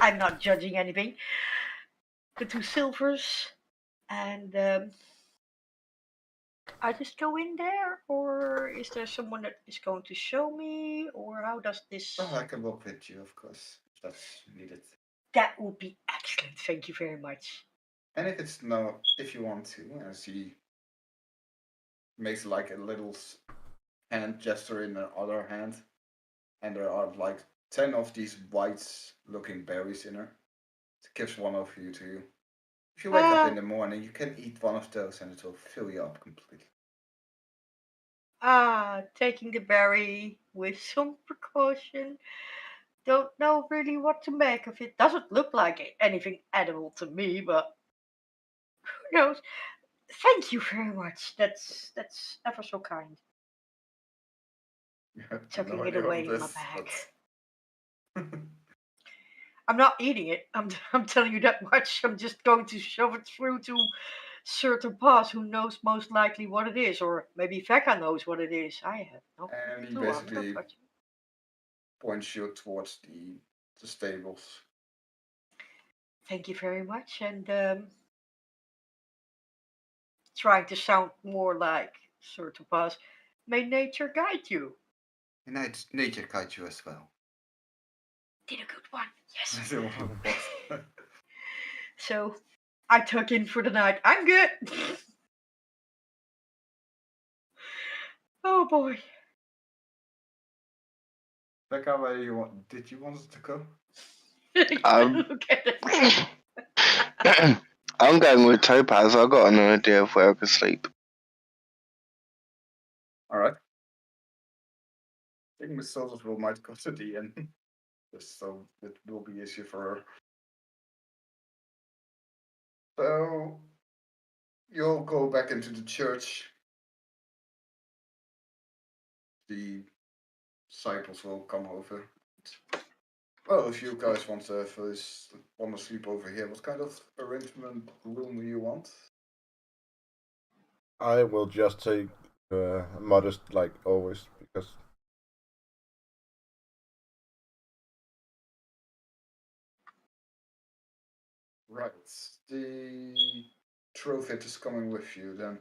I'm not judging anything. The 2 silvers, and I just go in there, or is there someone that is going to show me, or how does this? Oh, I can walk with you, of course, if that's needed. That would be excellent. Thank you very much. And if you want to, as he makes like a little hand gesture in the other hand, and there are like 10 of these white-looking berries in her. It gives one of you to you. If you wake up in the morning, you can eat one of those, and it will fill you up completely. Taking the berry with some precaution. Don't know really what to make of it. Doesn't look like anything edible to me, but who knows? Thank you very much. That's ever so kind. Chucking it away in my bag. I'm not eating it. I'm telling you that much. I'm just going to shove it through to certain pass who knows most likely what it is, or maybe Veka knows what it is. I have no clue. And he basically points you towards the stables. Thank you very much, and trying to sound more like certain pass. May nature guide you. And nature guide you as well. Did a good one. Yes. So I tuck in for the night. I'm good. Oh boy. Becca, where did you want us to go? Look at it. I'm going with Topaz. I've got an idea of where I can sleep. Alright. I think Miss Silversville might go to the inn. Just so it will be easier for her. So you'll go back into the church. The disciples will come over. Well, if you guys want to sleep over here, what kind of arrangement room do you want? I will just take modest like always because Right. The Trophet is coming with you then.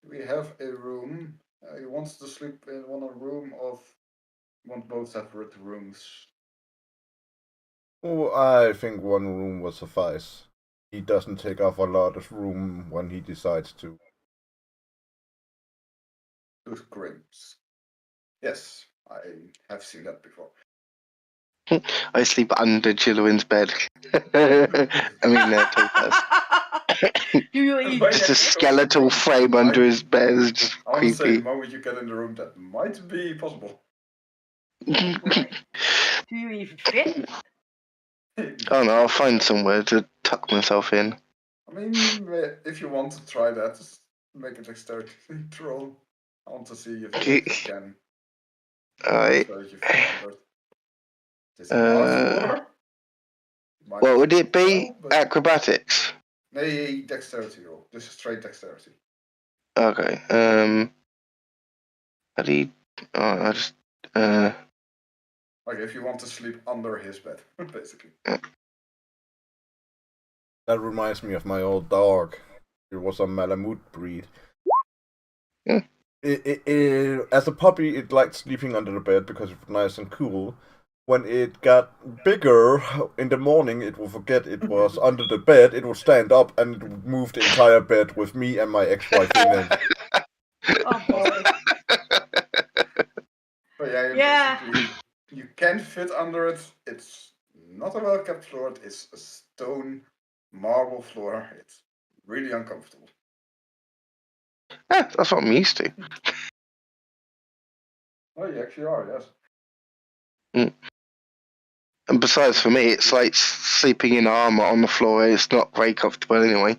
We have a room. He wants to sleep in one room of. Want both separate rooms. oh, I think one room will suffice. He doesn't take up a lot of room when he decides to. Two rooms. Yes, I have seen that before. I sleep under Jillian's bed. I mean, Topaz. Do you even Just a skeletal frame under his bed. It's just I want to say, the creepy. moment you get in the room, that might be possible. do you even fit? Oh no, I'll find somewhere to tuck myself in. I mean, if you want to try that, just make a dexterity roll. I want to see if you can. Alright. So you fit under it. This is a large floor. What would it be? Well, but Acrobatics? a dexterity roll. This is straight dexterity. Okay. How do you... Oh, I just... Like if you want to sleep under his bed, basically. That reminds me of my old dog. It was a Malamute breed. Yeah. As a puppy, it liked sleeping under the bed because it was nice and cool. When it got bigger, in the morning, it would forget it was under the bed. It would stand up and it would move the entire bed with me and my ex-wife in it. Oh boy. But yeah, Yeah. basically, you can fit under it. It's not a well-kept floor. It's a stone marble floor. It's really uncomfortable. Yeah, that's what I'm used to. Oh, you actually are, yes. And besides, for me, it's like sleeping in armor on the floor. It's not very comfortable anyway.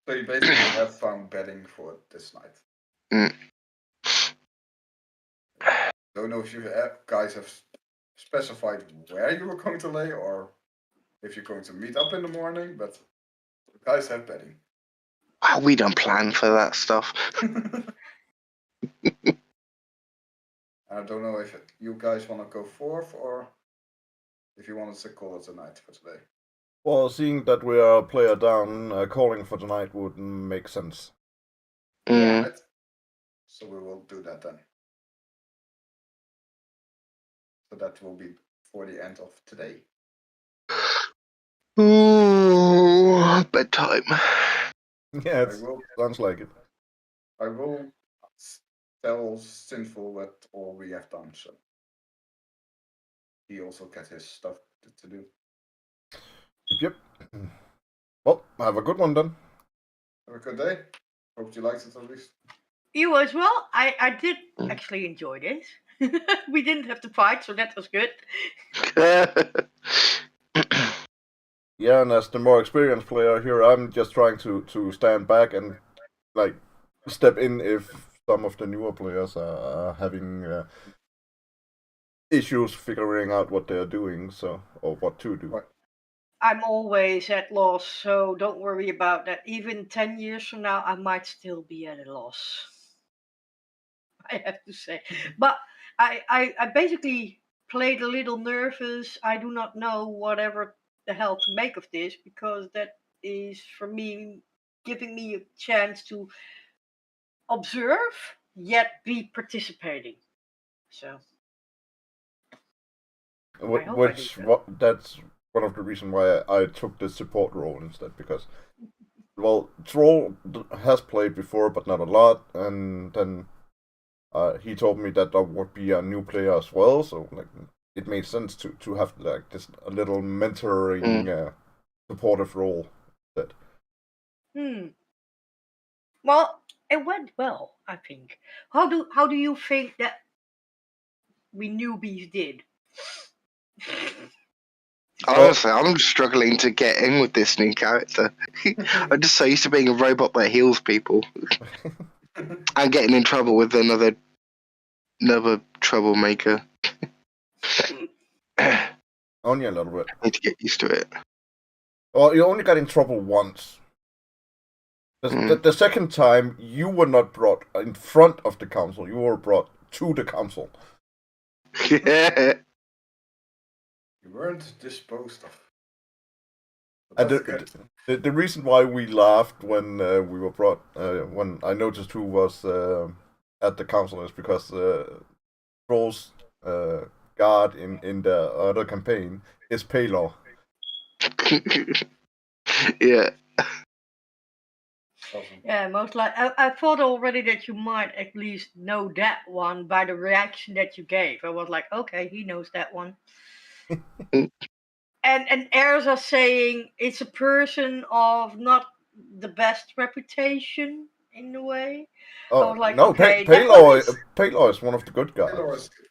So you basically have found bedding for this night. Mm. Don't know if you guys have specified where you were going to lay or if you're going to meet up in the morning, but you guys have bedding. Wow, we don't plan for that stuff. I don't know if you guys want to go forth or if you wanted to call it a night for today. Well, seeing that we are a player down, calling for tonight would make sense. Mm. Right? So we will do that then. So that will be for the end of today. Ooh, bedtime. Yeah, it sounds like it. I will tell Sinful that all we have done, so he also gets his stuff to do. Yep. Well, have a good one then. Have a good day. Hope you liked it at least. You as well. I did actually enjoy this. We didn't have to fight, so that was good. Yeah, and as the more experienced player here, I'm just trying to stand back and like step in if some of the newer players are having issues figuring out what they're doing, so or what to do. Right. I'm always at loss, so don't worry about that. Even 10 years from now, I might still be at a loss. I have to say. But I basically played a little nervous. I do not know whatever the hell to make of this because that is for me giving me a chance to observe yet be participating. So That's one of the reasons why I took the support role instead, because well, Troll has played before but not a lot, and then he told me that I would be a new player as well, so like it made sense to have like this a little mentoring supportive role. That Well, it went well, I think. How do you think that we newbies did? Honestly, I'm struggling to get in with this new character. I'm just so used to being a robot that heals people and getting in trouble with another troublemaker. only a little bit. I need to get used to it. Well, you only got in trouble once. The second time, you were not brought in front of the council. You were brought to the council. Yeah. You weren't disposed of. And That's good. the reason why we laughed when we were brought, when I noticed who was at the council is because Troll's guard in the other campaign is Paylor. Yeah. Awesome. Yeah, most like I thought already that you might at least know that one by the reaction that you gave. I was like, okay, he knows that one. And Erza saying it's a person of not the best reputation in a way. I was like, No, okay, that one is Paylor is one of the good guys. Taylor was a good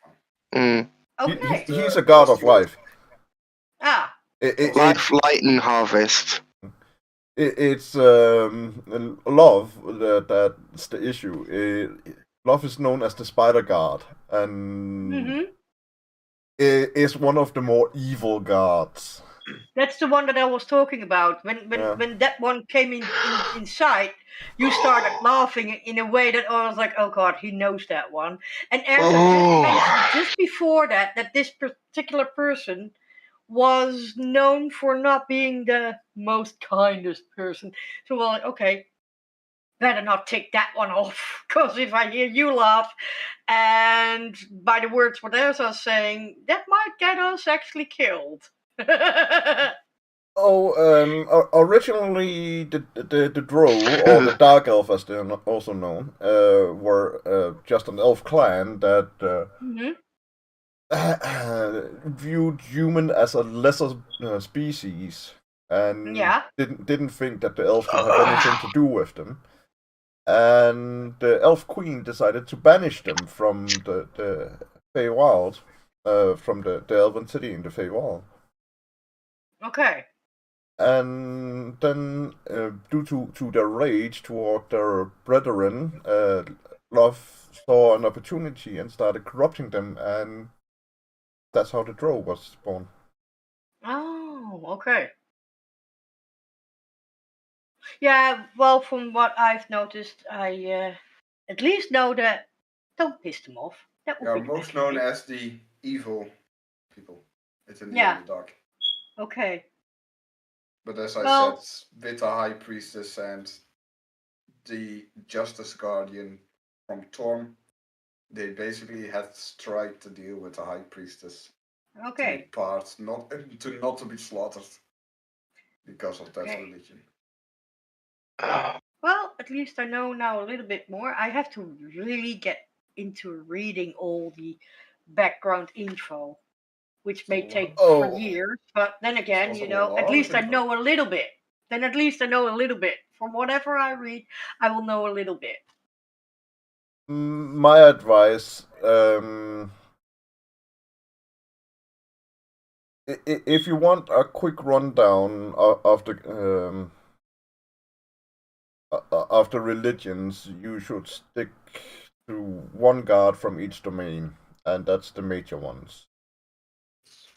one. okay. He's a god of life. Ah, Life, light, and harvest. It's love that's the issue. Love is known as the spider god, and it is one of the more evil gods. that's the one that I was talking about. Yeah. When that one came inside, you started laughing in a way that I was like, oh god, he knows that one. And Erza did mention just before that this particular person was known for not being the most kindest person. So we're like, okay, better not take that one off, because if I hear you laugh, and by the words what Erza is saying, that might get us actually killed. Originally the Drow, or the Dark Elf as they're also known, were just an elf clan that viewed human as a lesser species, and didn't think that the elves should have anything to do with them. And the Elf Queen decided to banish them from the Feywild, from the Elven city in the Feywild. Okay. And then, due to their rage toward their brethren, Love saw an opportunity and started corrupting them, and that's how the Drow was born. Oh, okay. Yeah, well, from what I've noticed, I at least know that don't piss them off. That They would are be most nice. known as the evil people. It's in the Yeah. Underdark. Okay. But as I Well- said, with the High Priestess and the Justice Guardian from Torm, they basically had tried to deal with the High Priestess to Okay. be part, not to be slaughtered because of that Okay. religion. Well, at least I know now a little bit more. I have to really get into reading all the background info, which may take for years. But then again, also you know, a at lot least of I info. know a little bit. Then at least I know a little bit. From whatever I read, I will know a little bit. My advice, if you want a quick rundown of the religions, you should stick to one god from each domain, and that's the major ones.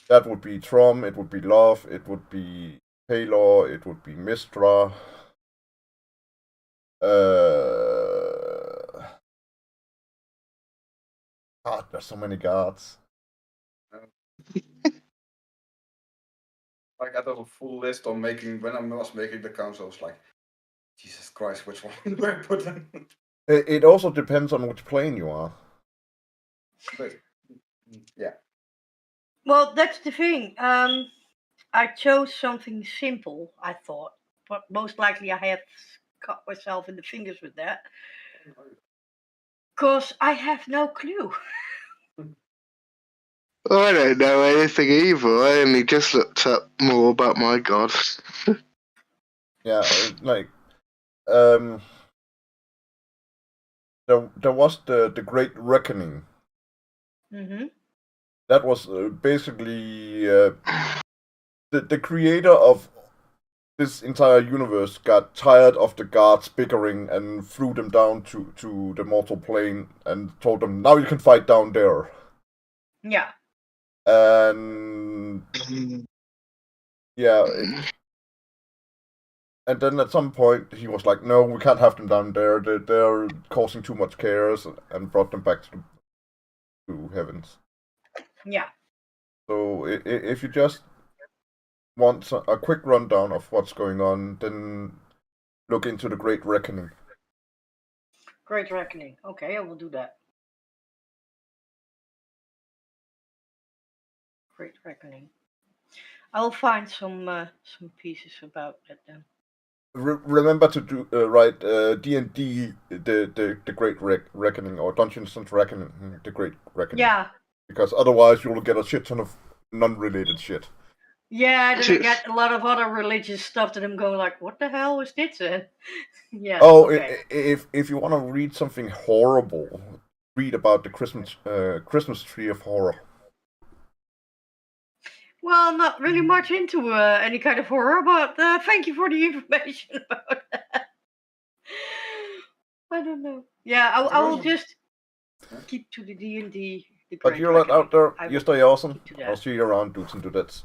That would be Trom, it would be Love, it would be Paylor, it would be Mistra. God, there's so many gods. I got a full list on making when I was making the council. I was like, Jesus Christ, which one do I put in? It also depends on which plane you are. But, yeah. Well, that's the thing. I chose something simple, I thought, but most likely I have cut myself in the fingers with that. Because I have no clue. I don't know anything either. I only just looked up more about my god. Yeah, there was the Great Reckoning. Mm-hmm. That was basically the creator of this entire universe got tired of the gods bickering and threw them down to the mortal plane and told them, now you can fight down there. Yeah. And yeah, and then at some point he was like, no, we can't have them down there. They're causing too much chaos, and brought them back to heavens. Yeah. So if you just want a quick rundown of what's going on, then look into the Great Reckoning. Great Reckoning. Okay, I will do that. Great Reckoning. I'll find some pieces about that then. Remember to do write D&D the Great Reckoning, or Dungeons and Reckoning the Great Reckoning. Yeah. Because otherwise you'll get a shit ton of non-related shit. Yeah, then I get a lot of other religious stuff that I'm going like, what the hell is this? Yeah. Oh, Okay. if you want to read something horrible, read about the Christmas tree of horror. Well, not really much into any kind of horror, but thank you for the information about that. I don't know. Yeah, I will just keep to the D&D. But you're not out there. You stay awesome. I'll see you around, dudes and dudettes.